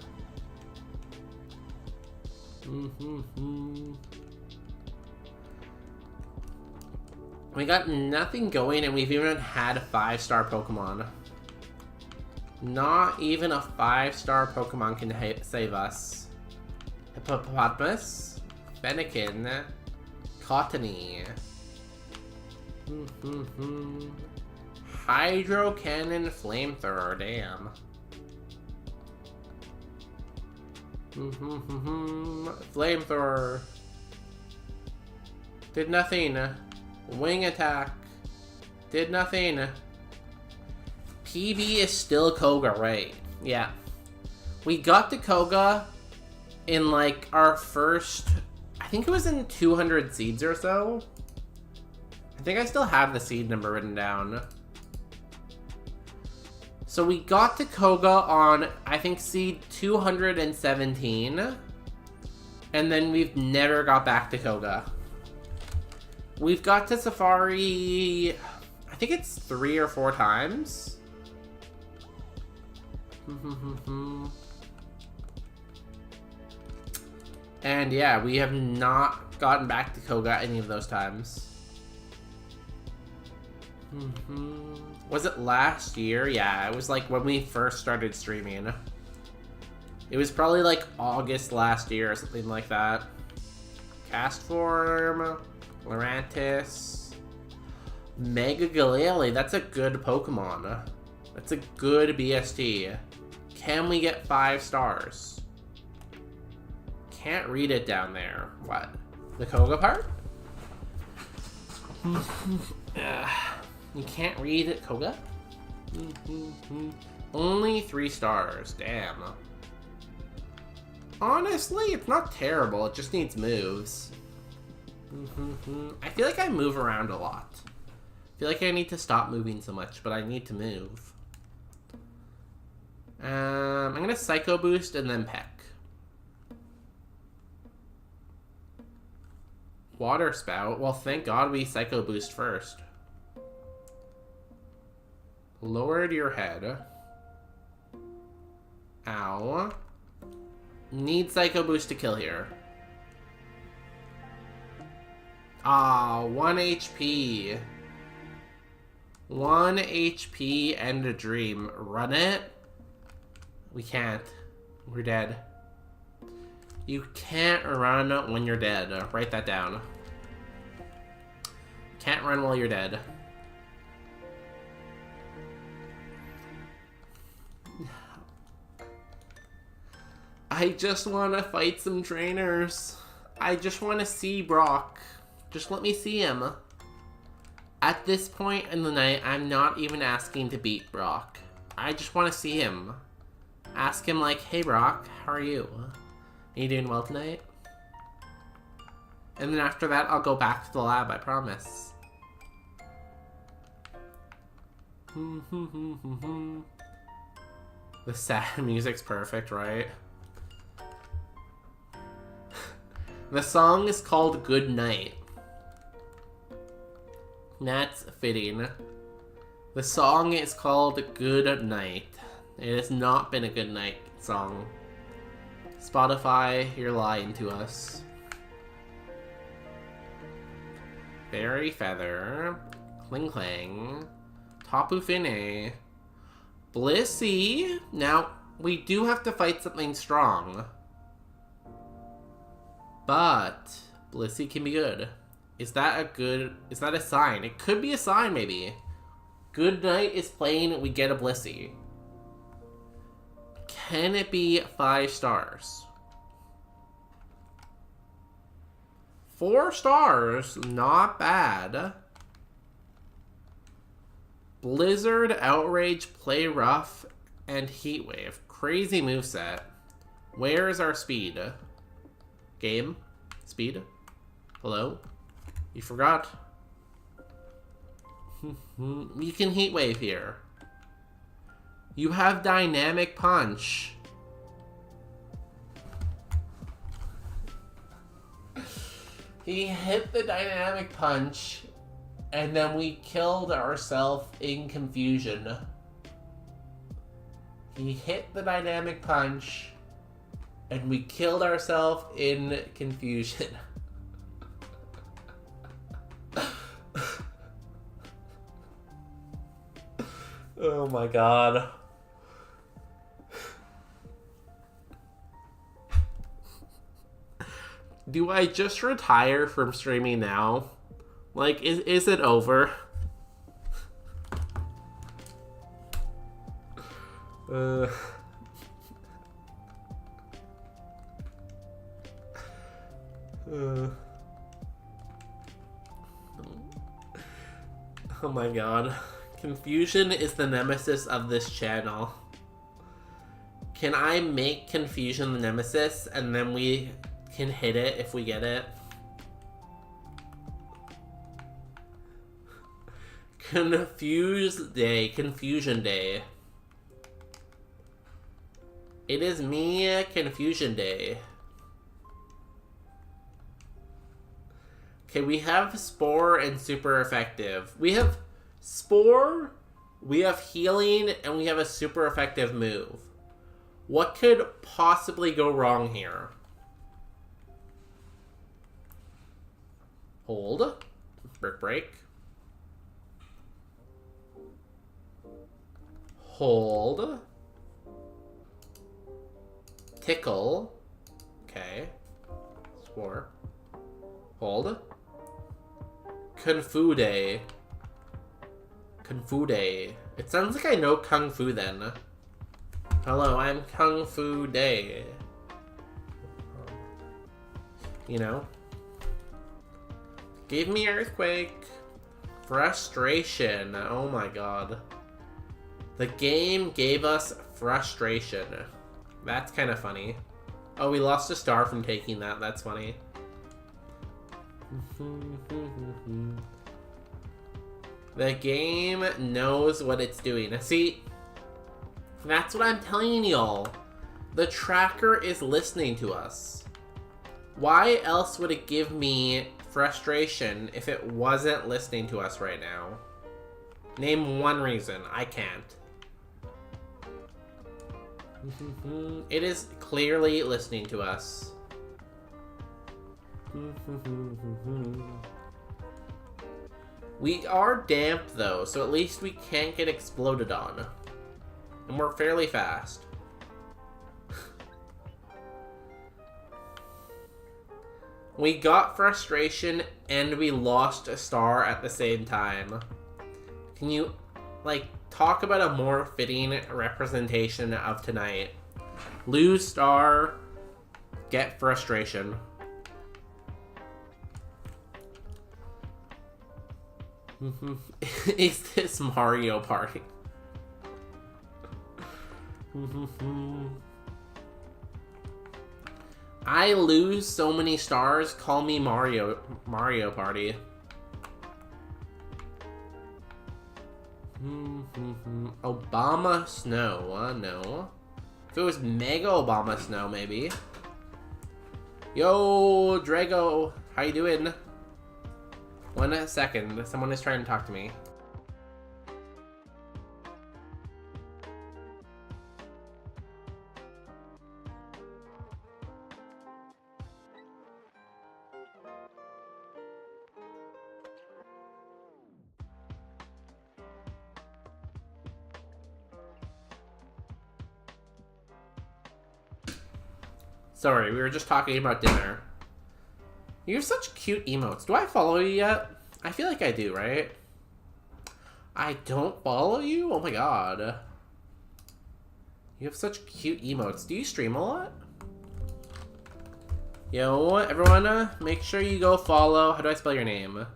[SPEAKER 1] We got nothing going and we've even had 5-star Pokemon. Not even a 5-star Pokemon can save us. Hippopotamus, Fennekin, Cottony. Hydro Cannon Flamethrower, damn. Flamethrower. Did nothing. Wing attack. Did nothing. PB is still Koga, right? Yeah. We got to Koga in like our first, I think it was in 200 seeds or so. I think I still have the seed number written down. So we got to Koga on, I think, seed 217. And then we've never got back to Koga. We've got to Safari, I think it's 3 or 4 times. And yeah, we have not gotten back to Koga any of those times. Was it last year? Yeah, it was like when we first started streaming. It was probably like August last year or something like that. Cast form, Lurantis, Mega Galele. That's a good Pokemon. That's a good BST. Can we get 5 stars? Can't read it down there. What? The Koga part? You can't read it, Koga? Only 3 stars. Damn. Honestly, it's not terrible. It just needs moves. I feel like I move around a lot. I feel like I need to stop moving so much, but I need to move. I'm gonna Psycho Boost and then Peck. Water Spout? Well, thank God we Psycho Boost first. Lowered your head. Ow. Need Psycho Boost to kill here. Ah, 1 HP. 1 HP and a dream. Run it? We can't. We're dead. You can't run when you're dead. Write that down. Can't run while you're dead. I just want to fight some trainers. I just want to see Brock. Just let me see him. At this point in the night, I'm not even asking to beat Brock. I just want to see him. Ask him like, hey Brock, how are you? Are you doing well tonight? And then after that, I'll go back to the lab, I promise. The sad music's perfect, right? The song is called Good Night. That's fitting. The song is called Good Night. It has not been a good night song. Spotify, you're lying to us. Fairy Feather. Kling Klang. Tapu Fini. Blissey. Now, we do have to fight something strong. But Blissey can be good. Is that a sign? It could be a sign, maybe. Good Night is playing, we get a Blissey. Can it be 5 stars? 4 stars, not bad. Blizzard, Outrage, Play Rough, and Heat Wave. Crazy moveset. Where is our speed? Game? Speed? Hello? You forgot? You can Heat Wave here. You have Dynamic Punch. He hit the Dynamic Punch, and then we killed ourselves in confusion. He hit the Dynamic Punch, and we killed ourselves in confusion. Oh my god. Do I just retire from streaming now? Like, is it over? Oh my god. Confusion is the nemesis of this channel. Can I make confusion the nemesis and then we can hit it if we get it? Confusion Day. It is me, Confusion Day. Okay, we have Spore and Super Effective. We have Spore, we have Healing, and we have a super effective move. What could possibly go wrong here? Hold. Brick break. Hold. Tickle. Okay. Swore. Hold. Confude. Confude. It sounds like I know Kung Fu then. Hello, I'm Kung Fu Day. You know? Give me earthquake. Frustration. Oh my god. The game gave us frustration. That's kind of funny. Oh, we lost a star from taking that. That's funny. The game knows what it's doing. See, that's what I'm telling y'all. The tracker is listening to us. Why else would it give me frustration if it wasn't listening to us right now? Name one reason. I can't. It is clearly listening to us. We are damp though, so at least we can't get exploded on. And we're fairly fast. We got frustration and we lost a star at the same time. Can you, like, talk about a more fitting representation of tonight? Lose star, get frustration. Is this Mario Party? I lose so many stars, call me Mario Party. Obama Snow, no. If it was Mega Obama Snow, maybe. Yo, Drago, how you doing? 1 second, someone is trying to talk to me. Sorry, we were just talking about dinner. You have such cute emotes. Do I follow you yet? I feel like I do, right? I don't follow you? Oh my god. You have such cute emotes. Do you stream a lot? Yo, everyone, make sure you go follow. How do I spell your name?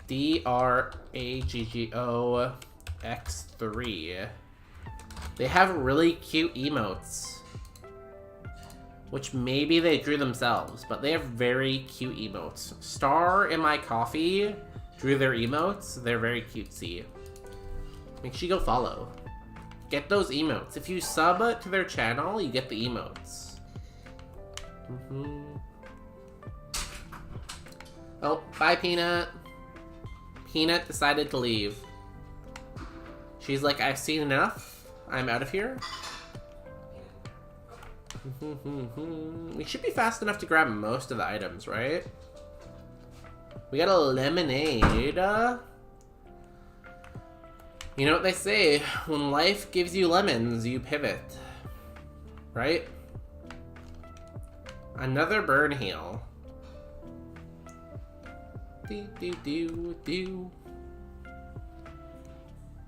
[SPEAKER 1] DRAGGOX3. They have really cute emotes. Which maybe they drew themselves, but they have very cute emotes. Star in My Coffee drew their emotes. They're very cutesy. Make sure you go follow. Get those emotes. If you sub to their channel, you get the emotes. Oh, bye, Peanut. Peanut decided to leave. She's like, I've seen enough. I'm out of here. We should be fast enough to grab most of the items, right? We got a lemonade. You know what they say, when life gives you lemons, you pivot. Right? Another burn heal. Do.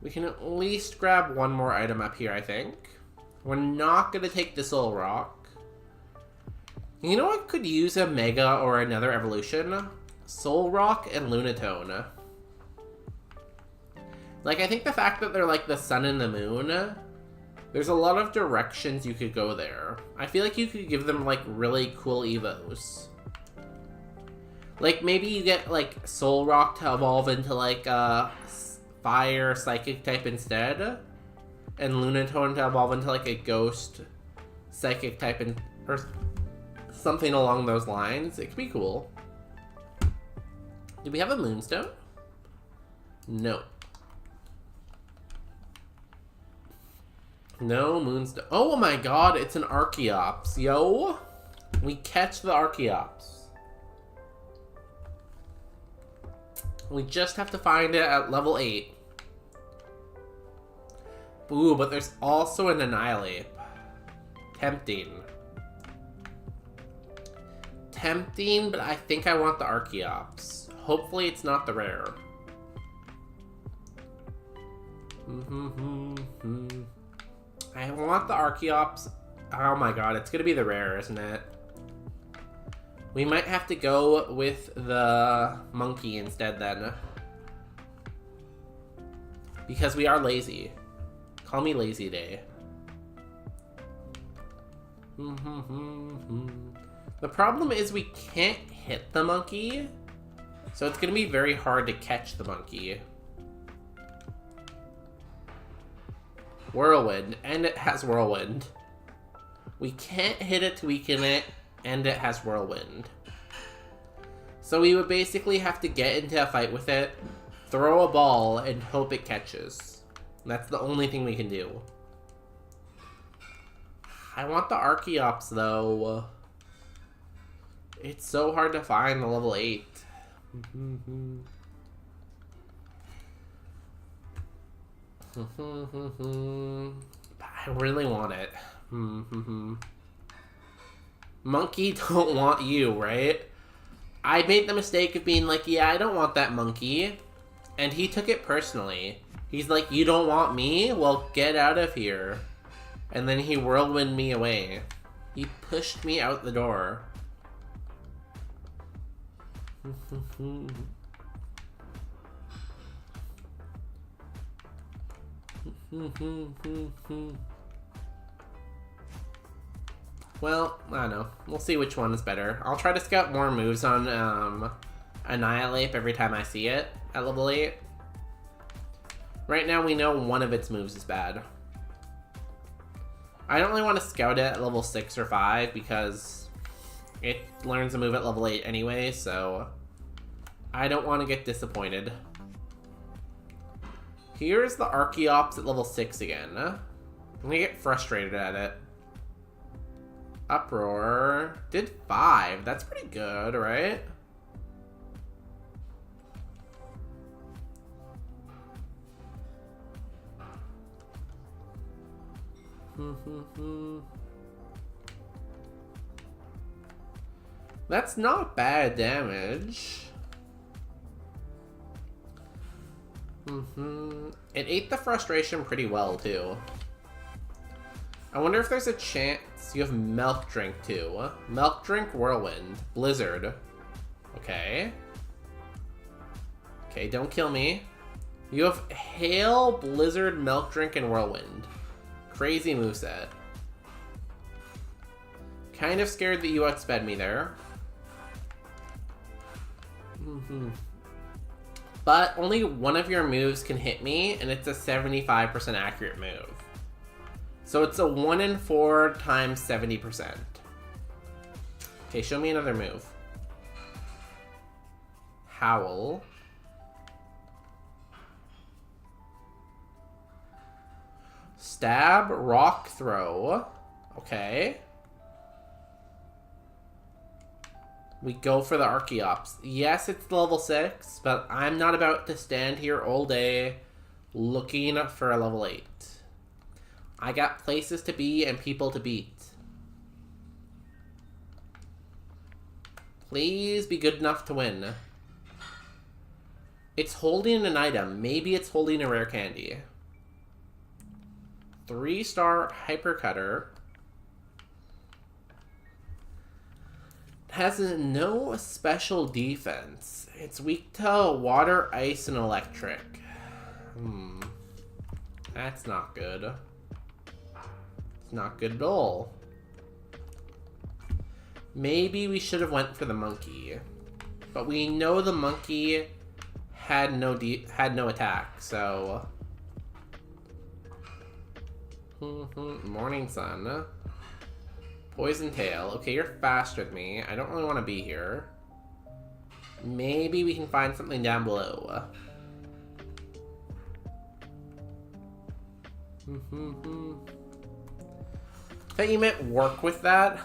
[SPEAKER 1] We can at least grab one more item up here, I think. We're not gonna take the Soul Rock. You know what could use a Mega or another evolution? Soul Rock and Lunatone. Like, I think the fact that they're like the sun and the moon, there's a lot of directions you could go there. I feel like you could give them like really cool evos. Like, maybe you get like Soul Rock to evolve into like a fire psychic type instead. And Lunatone to evolve into like a ghost psychic type or something along those lines. It could be cool. Do we have a Moonstone? No. No moonstone. Oh my god, it's an Archeops, yo! We catch the Archeops. We just have to find it at level 8. Ooh, but there's also an Annihilate. Tempting. Tempting, but I think I want the Archeops. Hopefully it's not the rare. I want the Archeops. Oh my god, it's gonna be the rare, isn't it? We might have to go with the monkey instead then. Because we are lazy. Call me lazy day. The problem is we can't hit the monkey. So it's gonna be very hard to catch the monkey. Whirlwind, and it has Whirlwind. We can't hit it to weaken it, and it has Whirlwind. So we would basically have to get into a fight with it, throw a ball, and hope it catches. That's the only thing we can do. I want the Archeops, though. It's so hard to find the level 8. I really want it. Monkey don't want you, right? I made the mistake of being like, yeah, I don't want that monkey. And he took it personally. He's like, you don't want me? Well, get out of here. And then he whirlwind me away. He pushed me out the door. Well, I don't know. We'll see which one is better. I'll try to scout more moves on Annihilate every time I see it at level 8. Right now we know one of its moves is bad. I don't really want to scout it at level 6 or 5 because it learns a move at level 8 anyway, so I don't want to get disappointed. Here's the Archeops at level 6 again. I'm gonna get frustrated at it. Uproar. Did 5. That's pretty good, right? That's not bad damage. It ate the frustration pretty well, too. I wonder if there's a chance you have Milk Drink, too. Milk Drink, Whirlwind. Blizzard. Okay. Okay, don't kill me. You have Hail, Blizzard, Milk Drink, and Whirlwind. Crazy moveset. Kind of scared that you outsped me there. But only one of your moves can hit me, and it's a 75% accurate move. So it's a 1 in 4 times 70%. Okay, show me another move. Howl. Stab, Rock Throw. Okay. We go for the Archeops. Yes, it's level 6, but I'm not about to stand here all day looking for a level 8. I got places to be and people to beat. Please be good enough to win. It's holding an item. Maybe it's holding a rare candy. 3-star Hypercutter. Has no special defense. It's weak to water, ice, and electric. That's not good. It's not good at all. Maybe we should have went for the monkey. But we know the monkey had no attack, so... Morning Sun. Poison Tail. Okay, you're faster than me. I don't really want to be here. Maybe we can find something down below. thought you meant work with that.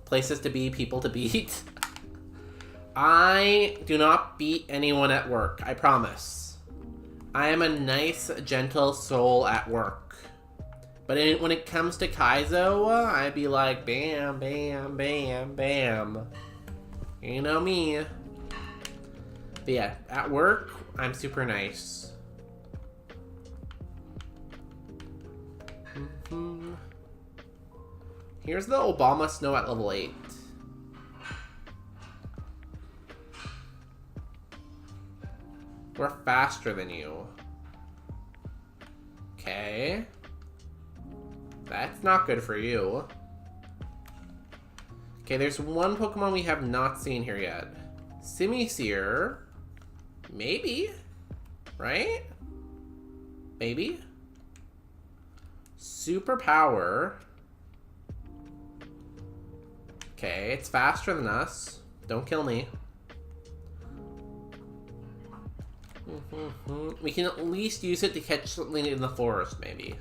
[SPEAKER 1] Places to be, people to beat. I do not beat anyone at work, I promise. I am a nice, gentle soul at work. But when it comes to Kaizo, I'd be like, bam, bam, bam, bam. You know me. But yeah, at work, I'm super nice. Here's the Obama Snow at level 8. We're faster than you. Okay. That's not good for you. Okay, there's one Pokemon we have not seen here yet. Simisear. Maybe. Right? Maybe. Superpower. Okay, it's faster than us. Don't kill me. We can at least use it to catch something in the forest, maybe.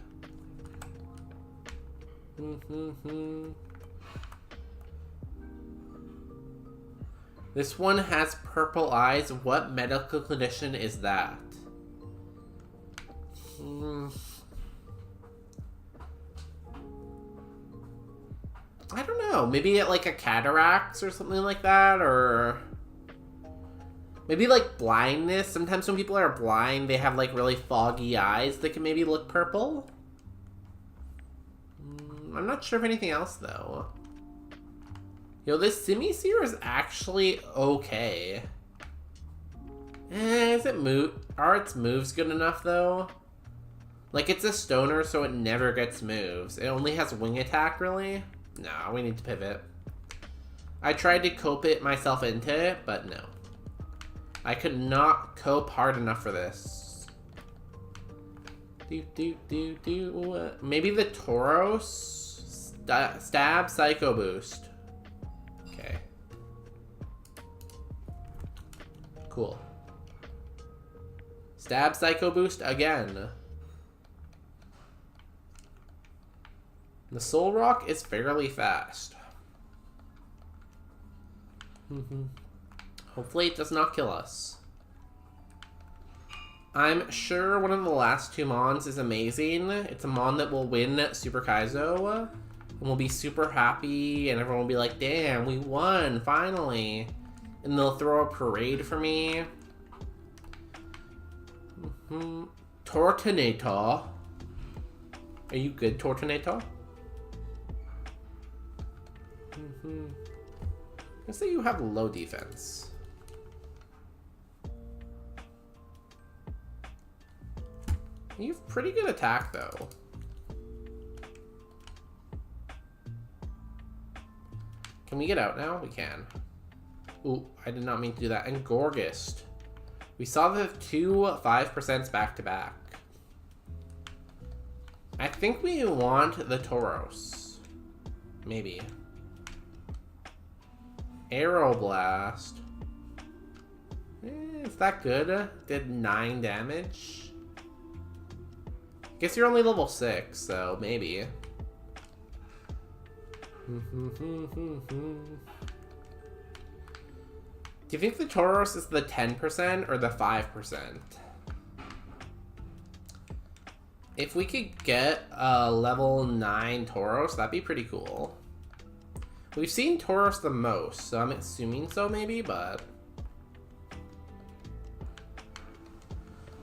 [SPEAKER 1] This one has purple eyes. What medical condition is that? I don't know. Maybe like a cataracts or something like that, or maybe like blindness. Sometimes when people are blind, they have like really foggy eyes that can maybe look purple. I'm not sure of anything else though. Yo, this Simisear is actually okay. Is it are its moves good enough though? Like, it's a stoner, so it never gets moves. It only has wing attack, really? No, we need to pivot. I tried to cope it myself into it, but no. I could not cope hard enough for this. Maybe the Tauros? Stab Psycho Boost. Okay. Cool. Stab Psycho Boost again. The Soul Rock is fairly fast. Hopefully it does not kill us. I'm sure one of the last two Mons is amazing. It's a Mon that will win Super Kaizo. And we'll be super happy and everyone will be like, damn, we won, finally. And they'll throw a parade for me. Tortonator. Are you good, Tortonator? Let's say you have low defense. You have pretty good attack, though. Can we get out now? We can. Ooh, I did not mean to do that. And Gorgist. We saw the two 5% back to back. I think we want the Tauros. Maybe. Aeroblast. Is that good? Did 9 damage. Guess you're only level 6, so maybe. Do you think the Tauros is the 10% or the 5%? If we could get a level 9 Tauros, that'd be pretty cool. We've seen Tauros the most, so I'm assuming so maybe, but...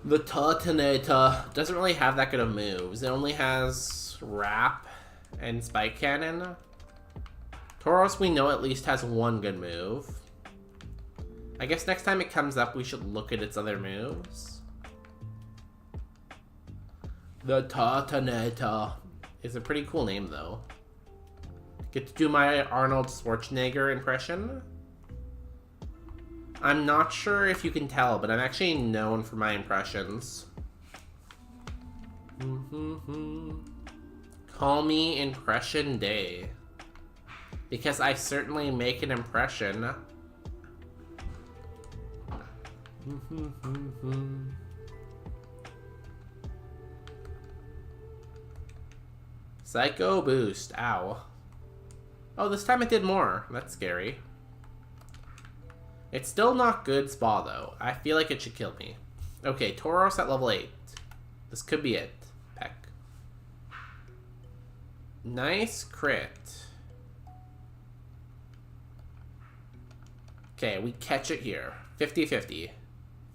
[SPEAKER 1] The Tortonator doesn't really have that good of moves. It only has Wrap and Spike Cannon. Tauros, we know, at least has one good move. I guess next time it comes up, we should look at its other moves. The Tortonator is a pretty cool name, though. Get to do my Arnold Schwarzenegger impression. I'm not sure if you can tell, but I'm actually known for my impressions. Call me Impression Day. Because I certainly make an impression. Psycho boost. Ow. Oh, this time it did more. That's scary. It's still not good spa, though. I feel like it should kill me. Okay, Tauros at level 8. This could be it. Peck. Nice crit. Okay, we catch it here. 50-50.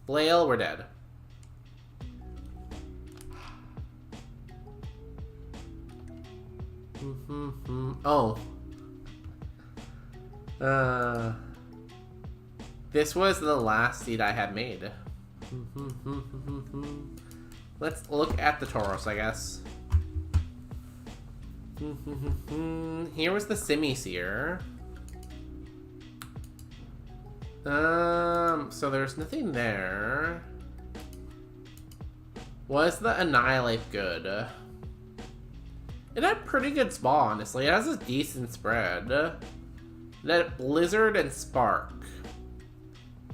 [SPEAKER 1] Flail, we're dead. Oh. This was the last seed I had made. Let's look at the Tauros, I guess. Here was the Simisear. So there's nothing there. Was the Annihilate good? It had pretty good spa, honestly. It has a decent spread. That Blizzard and Spark.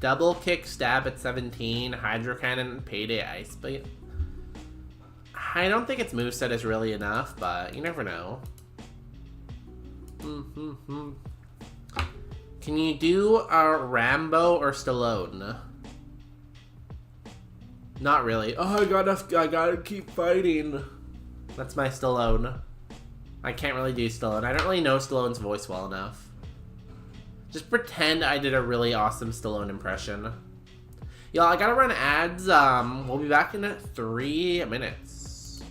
[SPEAKER 1] Double Kick Stab at 17. Hydro Cannon, Payday Ice Blade. I don't think its moveset is really enough, but you never know. Can you do a Rambo or Stallone? Not really. Oh, I gotta keep fighting. That's my Stallone. I can't really do Stallone. I don't really know Stallone's voice well enough. Just pretend I did a really awesome Stallone impression. Y'all, I gotta run ads. We'll be back in 3 minutes.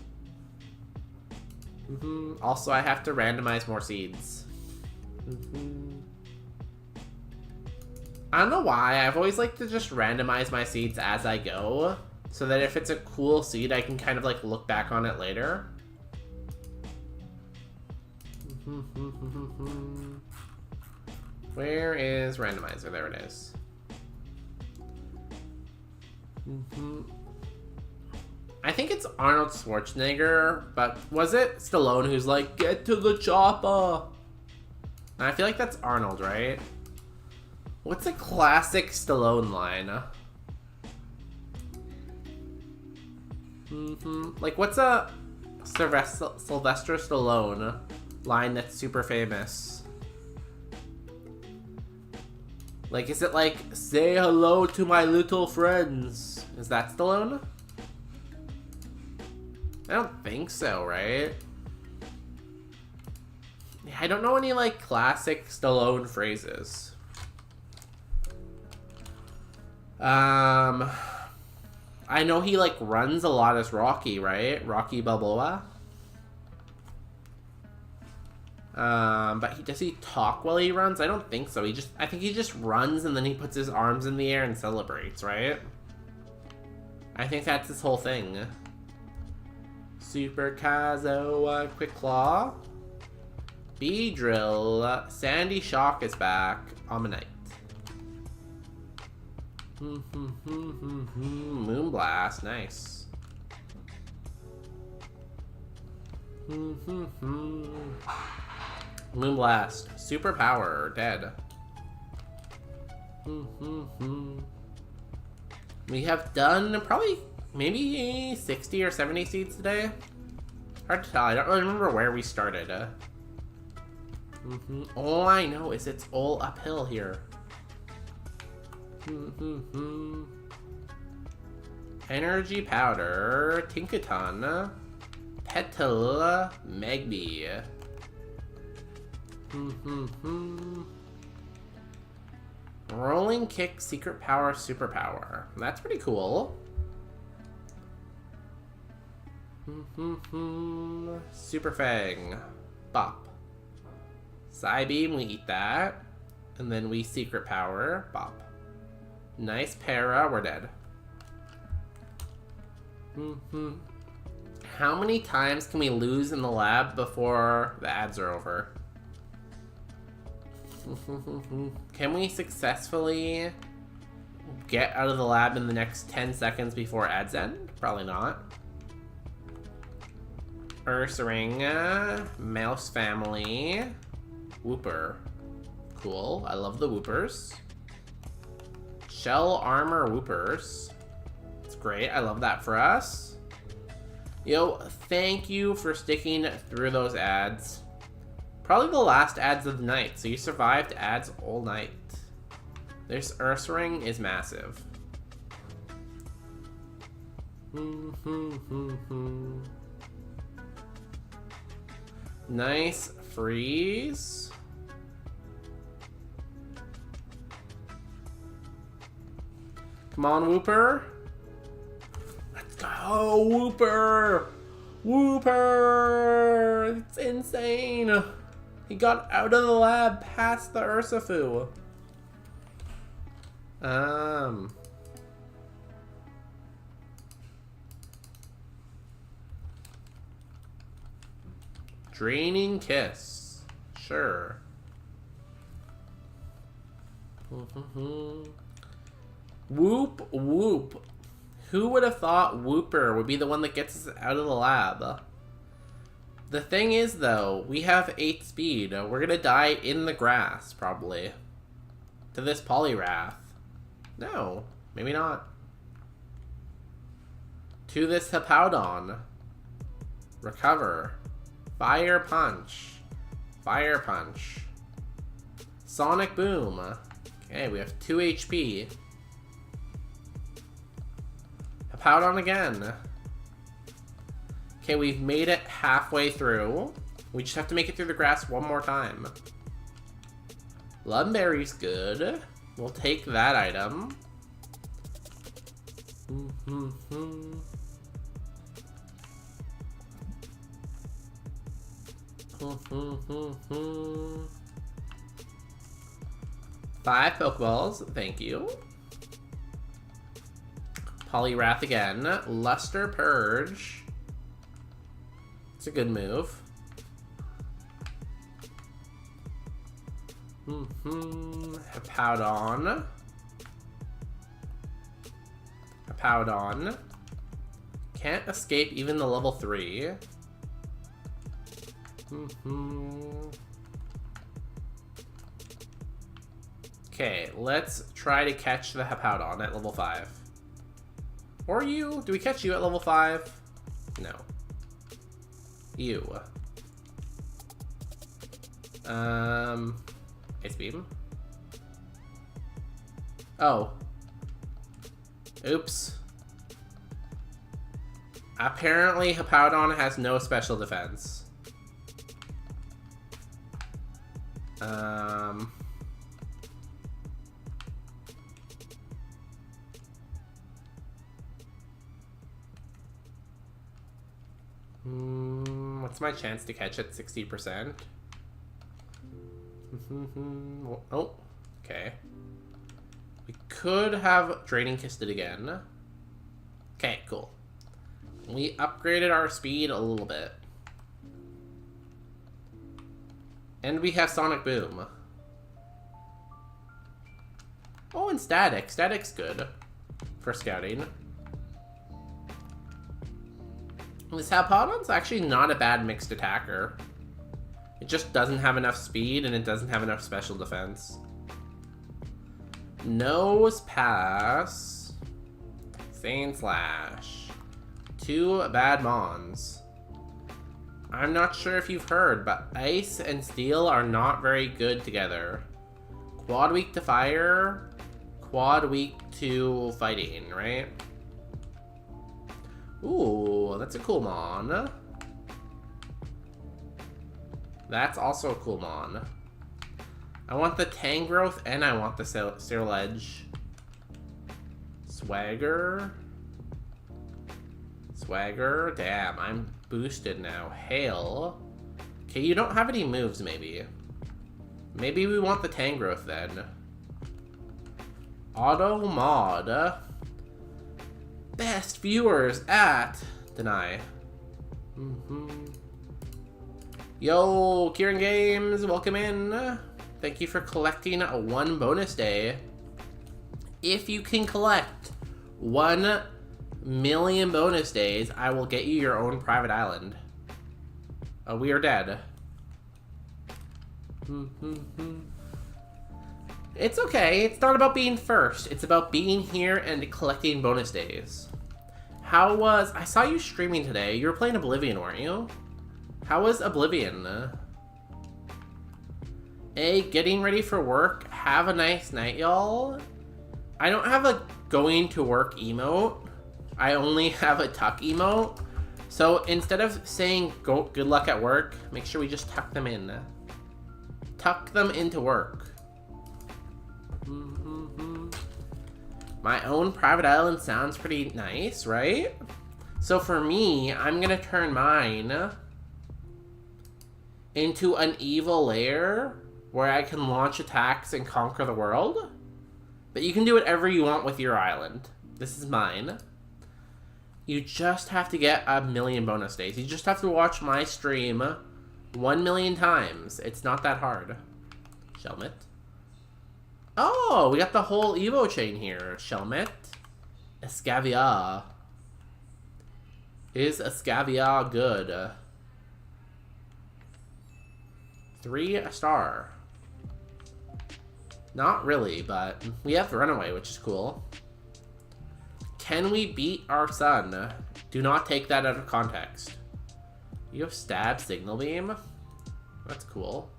[SPEAKER 1] Also, I have to randomize more seeds. I don't know why. I've always liked to just randomize my seeds as I go, so that if it's a cool seed, I can kind of like look back on it later. Where is randomizer? There it is. I think it's Arnold Schwarzenegger, but was it Stallone who's like, get to the chopper? And I feel like that's Arnold, right? What's a classic Stallone line? Like, what's a Sylvester Stallone line that's super famous? Like, is it like, say hello to my little friends? Is that Stallone? I don't think so, right? Yeah, I don't know any, like, classic Stallone phrases. I know he, like, runs a lot as Rocky, right? Rocky Balboa. But does he talk while he runs? I don't think so. I think he just runs and then he puts his arms in the air and celebrates, right? I think that's his whole thing. Super Kaizo, Quick Claw. Beedrill. Sandy Shock is back. Ammonite. Moonblast, nice. Moonblast, super power, dead. We have done probably maybe 60 or 70 seeds today. Hard to tell. I don't really remember where we started. All I know is it's all uphill here. Energy Powder, Tinkaton, Petal, Magby. Rolling Kick, Secret Power, Superpower. That's pretty cool. Super Fang, Bop. Psybeam, we eat that. And then we Secret Power, Bop. Nice para, we're dead. How many times can we lose in the lab before the ads are over? Can we successfully get out of the lab in the next 10 seconds before ads end? Probably not. Ursaring, Mouse Family, Whooper. Cool, I love the Whoopers. Shell Armor Whoopers. It's great, I love that for us. Yo, thank you for sticking through those ads. Probably the last ads of the night, so you survived ads all night. This Ursaring is massive. Nice freeze. Come on, Wooper. Let's go, Wooper. Wooper. It's insane. He got out of the lab past the Urshifu. Draining Kiss. Sure. Whoop, whoop. Who would have thought Wooper would be the one that gets us out of the lab? The thing is, though, we have 8 speed. We're gonna die in the grass, probably. To this Poliwrath. No, maybe not. To this Hippowdon. Recover. Fire Punch. Fire Punch. Sonic Boom. Okay, we have 2 HP. Hippowdon again. Okay, we've made it halfway through. We just have to make it through the grass one more time. Lumberry's good. We'll take that item. Five Pokeballs, thank you. Poliwrath again. Luster Purge. It's a good move. Hippowdon. Hippowdon. Can't escape even the level 3. Okay, let's try to catch the Hippowdon at level 5. Or you? Do we catch you at level 5? No. You. Ice Beam. Oh. Oops. Apparently, Hippowdon has no special defense. What's my chance to catch it? 60%? Oh, okay. We could have Draining Kissed it again. Okay, cool. We upgraded our speed a little bit. And we have Sonic Boom. Oh, and Static. Static's good for scouting. This Hippowdon's actually not a bad mixed attacker. It just doesn't have enough speed and it doesn't have enough special defense. Nose Pass. Sand Slash. 2 bad Mons. I'm not sure if you've heard, but Ice and Steel are not very good together. Quad weak to fire, quad weak to fighting, right? Ooh, that's a cool Mon. That's also a cool Mon. I want the Tangrowth and I want the Ceruledge. Swagger. Swagger. Damn, I'm boosted now. Hail. Okay, you don't have any moves, maybe. Maybe we want the Tangrowth then. Auto Mod. Best viewers at Deny. Yo, Kieran Games, welcome in. Thank you for collecting 1 bonus day. If you can collect 1 million bonus days, I will get you your own private island. We are dead. It's okay. It's not about being first. It's about being here and collecting bonus days. I saw you streaming today. You were playing Oblivion, weren't you? How was Oblivion? Hey, getting ready for work. Have a nice night, y'all. I don't have a going to work emote. I only have a tuck emote. So instead of saying good luck at work, make sure we just tuck them in. Tuck them into work. My own private island sounds pretty nice, right? So for me, I'm gonna turn mine into an evil lair where I can launch attacks and conquer the world. But you can do whatever you want with your island. This is mine. You just have to get 1,000,000 bonus days. You just have to watch my stream 1,000,000 times. It's not that hard. Shelmet. Oh, we got the whole Evo chain here. Shelmet. Escavia. Is Escavia good? 3-star. Not really, but we have Runaway, which is cool. Can we beat our son? Do not take that out of context. You have Stab Signal Beam? That's cool.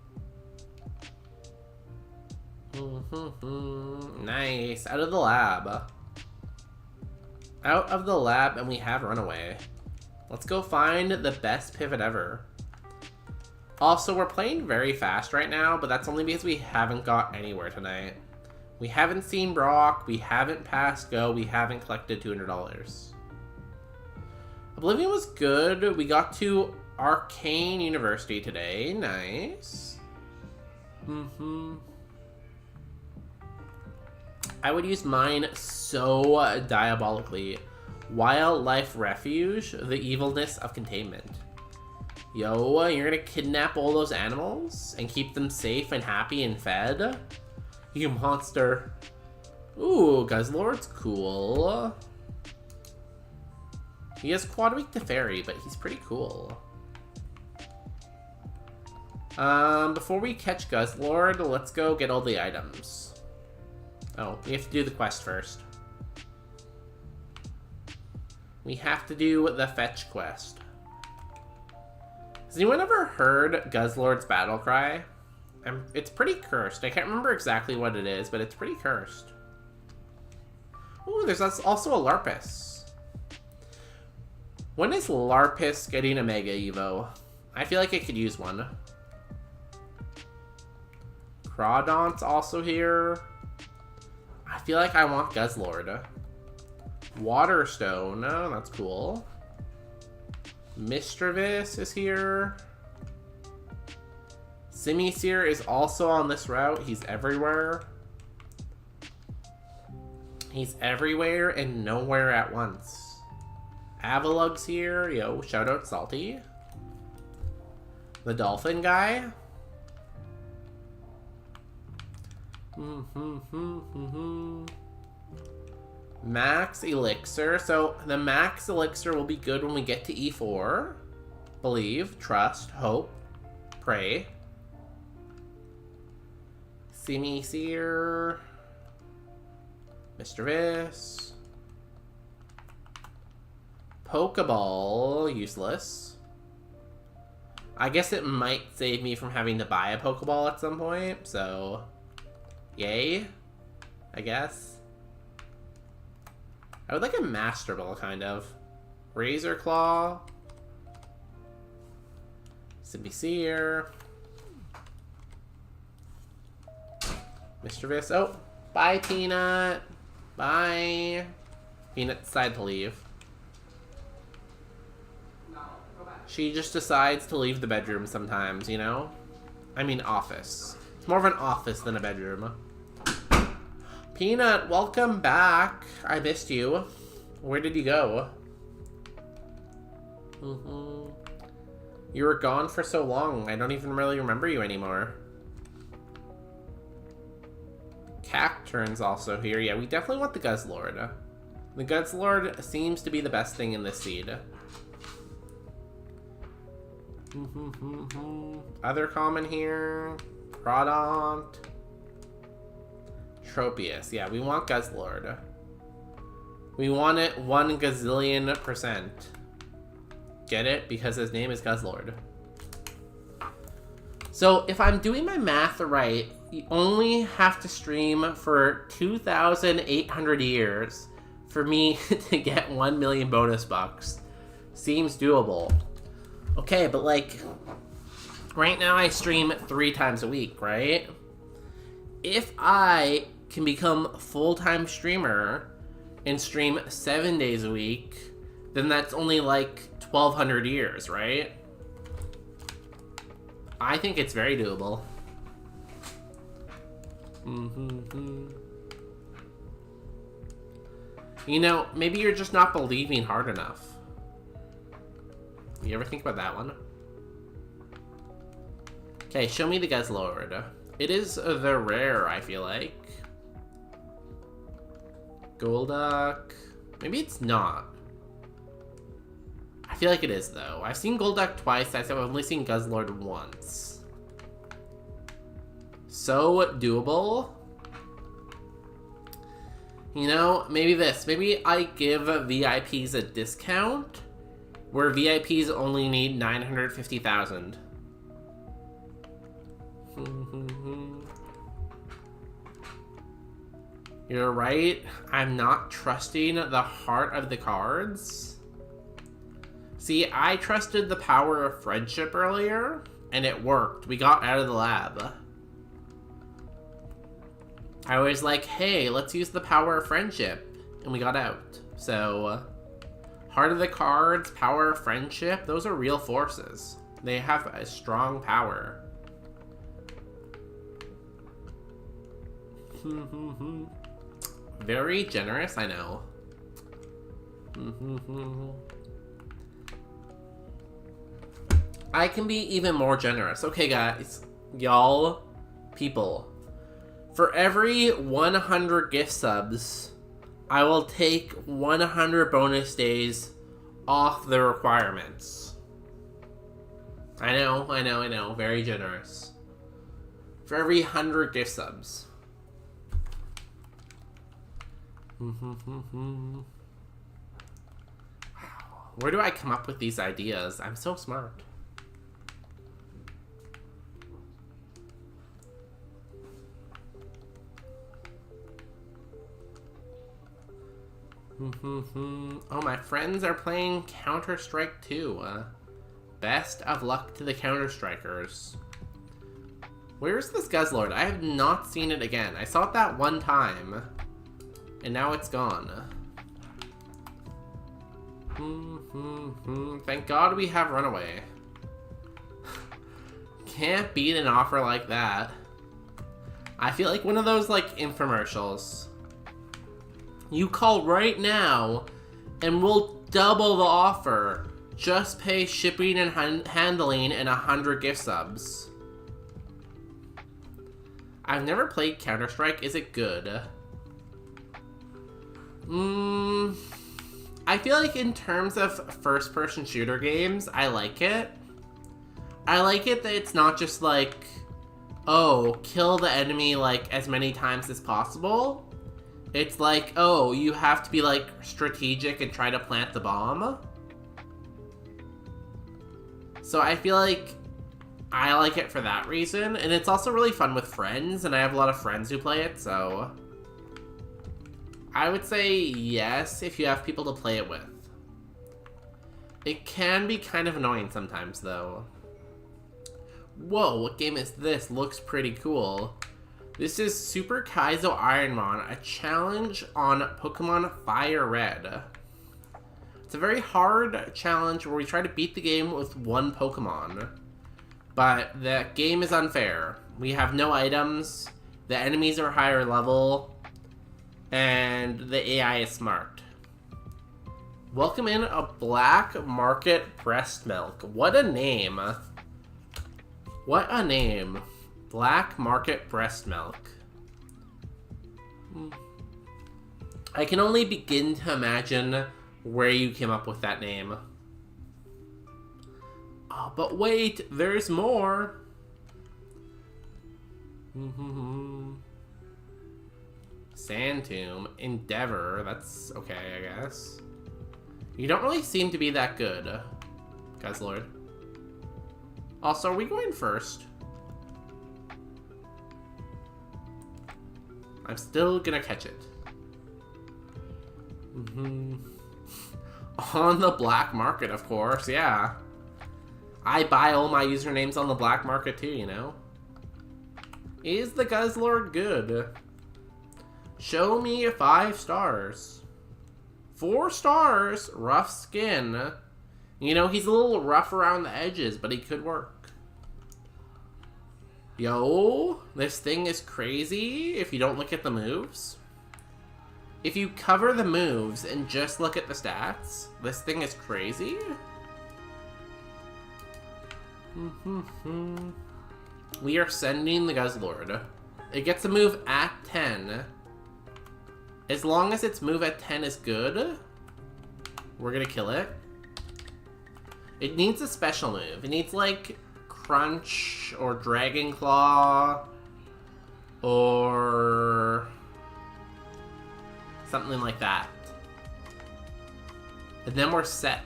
[SPEAKER 1] Nice. Out of the lab. Out of the lab, and we have Runaway. Let's go find the best pivot ever. Also, we're playing very fast right now, but that's only because we haven't got anywhere tonight. We haven't seen Brock, we haven't passed Go, we haven't collected $200. Oblivion was good. We got to Arcane University today. Nice. I would use mine so diabolically. Wildlife Refuge, the evilness of containment. Yo, you're gonna kidnap all those animals and keep them safe and happy and fed? You monster. Ooh, Guzzlord's cool. He has quad weak to fairy, but he's pretty cool. Before we catch Guzzlord, let's go get all the items. Oh, we have to do the quest first. We have to do the fetch quest. Has anyone ever heard Guzzlord's battle cry? It's pretty cursed. I can't remember exactly what it is, but it's pretty cursed. Ooh, there's also a Larpus. When is Larpus getting a Mega Evo? I feel like I could use one. Crawdont's also here. I feel like I want Guzzlord. Waterstone. Oh, that's cool. Mischievous is here. Simisear is also on this route. He's everywhere. He's everywhere and nowhere at once. Avalug's here. Yo, shout out Salty. The dolphin guy. Max Elixir. So the Max Elixir will be good when we get to E4. Believe, trust, hope, pray. Simisear. Mischievous. Pokeball, useless. I guess it might save me from having to buy a Pokeball at some point, so yay, I guess. I would like a Master Ball, kind of. Razor Claw. Simisear. Mischievous. Oh, bye, Peanut. Bye. Peanut decided to leave.
[SPEAKER 2] No, go back.
[SPEAKER 1] She just decides to leave the bedroom sometimes, you know? I mean office. It's more of an office than a bedroom. Peanut, welcome back. I missed you. Where did you go? You were gone for so long. I don't even really remember you anymore. Cacturn's also here. Yeah, we definitely want the Guzzlord. The Guzzlord seems to be the best thing in this seed. Other common here. Crawdont. Tropius. Yeah, we want Guzzlord. We want it 1 gazillion%. Get it? Because his name is Guzzlord. So if I'm doing my math right, you only have to stream for 2,800 years for me to get 1 million bonus bucks. Seems doable. Okay, but like, right now I stream 3 times a week, right? If I can become a full-time streamer and stream 7 days a week, then that's only like 1,200 years, right? I think it's very doable. You know, maybe you're just not believing hard enough. You ever think about that one? Okay, show me the Guzzlord. It is the rare, I feel like. Golduck. Maybe it's not. I feel like it is, though. I've seen Golduck twice. I've only seen Guzzlord once. So doable. You know, maybe this. Maybe I give VIPs a discount where VIPs only need 950,000. You're right. I'm not trusting the heart of the cards. See, I trusted the power of friendship earlier, and it worked. We got out of the lab. I was like, hey, let's use the power of friendship, and we got out. So, heart of the cards, power of friendship, those are real forces. They have a strong power. Very generous, I know. I can be even more generous. Okay, guys. Y'all, people. For every 100 gift subs, I will take 100 bonus days off the requirements. I know. Very generous. For every 100 gift subs. Where do I come up with these ideas? I'm so smart. Oh, my friends are playing Counter-Strike 2. Best of luck to the Counter-Strikers. Where's this Guzzlord? I have not seen it again. I saw it that one time, and now it's gone. Thank God we have Runaway. Can't beat an offer like that. I feel like one of those, like, infomercials. You call right now, and we'll double the offer. Just pay shipping and handling and 100 gift subs. I've never played Counter-Strike. Is it good? I feel like in terms of first-person shooter games, I like it. I like it that it's not just like, oh, kill the enemy like as many times as possible. It's like, oh, you have to be, like, strategic and try to plant the bomb. So I feel like I like it for that reason. And it's also really fun with friends, and I have a lot of friends who play it, so I would say yes if you have people to play it with. It can be kind of annoying sometimes, though. Whoa, what game is this? Looks pretty cool. This is Super Kaizo Ironmon, a challenge on Pokemon Fire Red. It's a very hard challenge where we try to beat the game with one Pokemon. But the game is unfair. We have no items, the enemies are higher level, and the AI is smart. Welcome in a Black Market Breast Milk. What a name. What a name. Black Market Breast Milk. I can only begin to imagine where you came up with that name. Oh, but wait, there's more. Sand Tomb. Endeavor. That's okay, I guess. You don't really seem to be that good, guys lord. Also, are we going first? I'm still gonna catch it. On the black market, of course, yeah. I buy all my usernames on the black market too, you know? Is the Guzzlord good? Show me 5 stars. 4 stars? Rough skin. You know, he's a little rough around the edges, but he could work. Yo, this thing is crazy if you don't look at the moves. If you cover the moves and just look at the stats, this thing is crazy. We are sending the Guzzlord. It gets a move at 10. As long as its move at 10 is good, we're gonna kill it. It needs a special move. It needs like Crunch or Dragon Claw or something like that. And then we're set.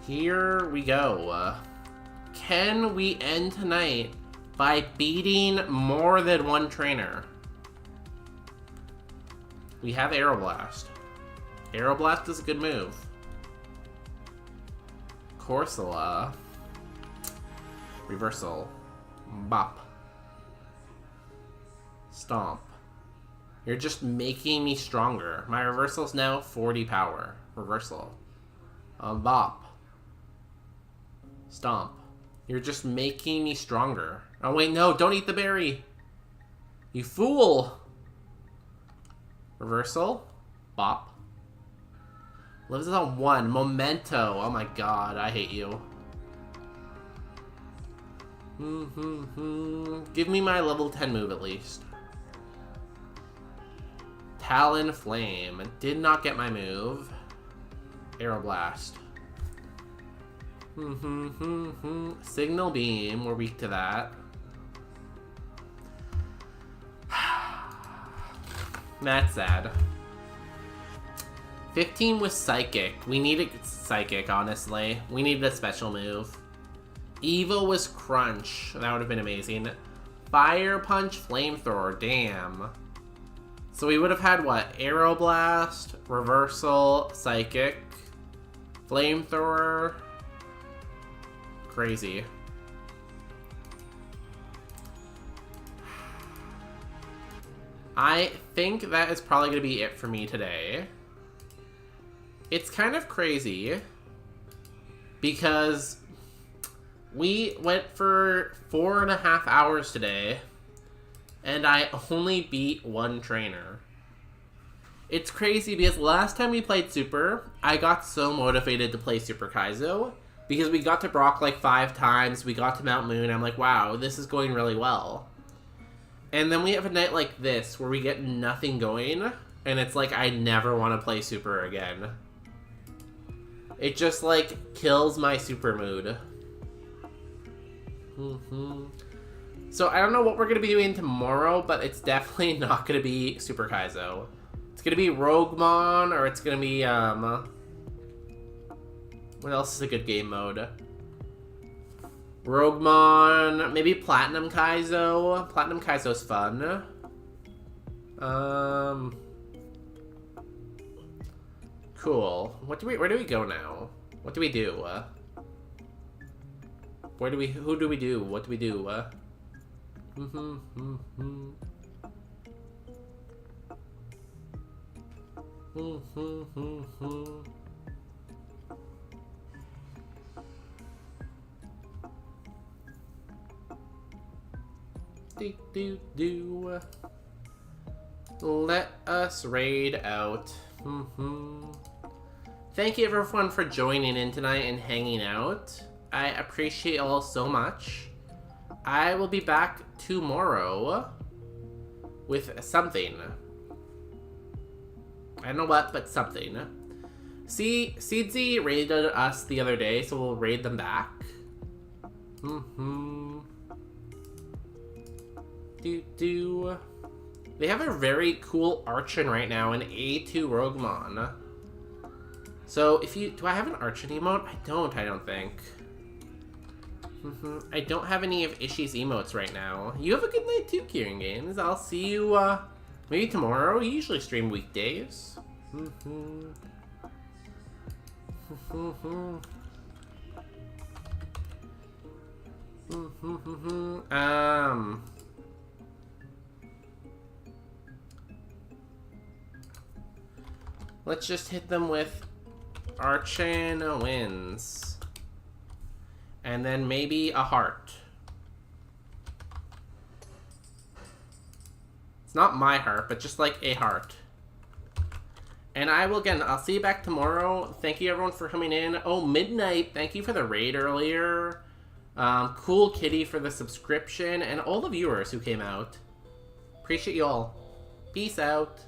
[SPEAKER 1] Here we go. Can we end tonight by beating more than one trainer? We have Aeroblast. Aeroblast is a good move. Corsola. Reversal. Bop. Stomp. You're just making me stronger. My reversal's now 40 power. Reversal. Bop. Stomp. You're just making me stronger. Oh wait, no, don't eat the berry. You fool. Reversal. Bop. Lives on 1. Memento. Oh my god, I hate you. Give me my level 10 move at least. Talon Flame. Did not get my move. Aeroblast. Signal Beam. We're weak to that. That's sad. 15 was Psychic. We needed Psychic, honestly. We needed a special move. Evo was Crunch. That would have been amazing. Fire Punch, Flamethrower. Damn. So we would have had what? Aeroblast, Reversal, Psychic, Flamethrower. Crazy. I think that is probably going to be it for me today. It's kind of crazy because we went for 4.5 hours today and I only beat one trainer. It's crazy because last time we played Super, I got so motivated to play Super Kaizo because we got to Brock like 5 times, we got to Mount Moon, I'm like, wow, this is going really well. And then we have a night like this where we get nothing going, and it's like I never want to play Super again. It just like kills my Super mood. So I don't know what we're going to be doing tomorrow, but it's definitely not going to be Super Kaizo. It's going to be Roguemon, or it's going to be, what else is a good game mode? Roguemon, maybe Platinum Kaizo. Platinum Kaizo's fun. Cool. Where do we go now? What do we do? Who do we do? What do we do? Let us raid out. Thank you everyone for joining in tonight and hanging out. I appreciate you all so much. I will be back tomorrow with something. I don't know what, but something. See, Seedsy raided us the other day, so we'll raid them back. They have a very cool Archon right now in A2 Roguemon. So if you... Do I have an Archon emote? I don't think. I don't have any of Ishi's emotes right now. You have a good night too, Kieran Games. I'll see you maybe tomorrow. You usually stream weekdays. Let's just hit them with Archon wins. And then maybe a heart. It's not my heart, but just like a heart. And I'll see you back tomorrow. Thank you everyone for coming in. Oh, Midnight, thank you for the raid earlier. Cool Kitty for the subscription. And all the viewers who came out. Appreciate you all. Peace out.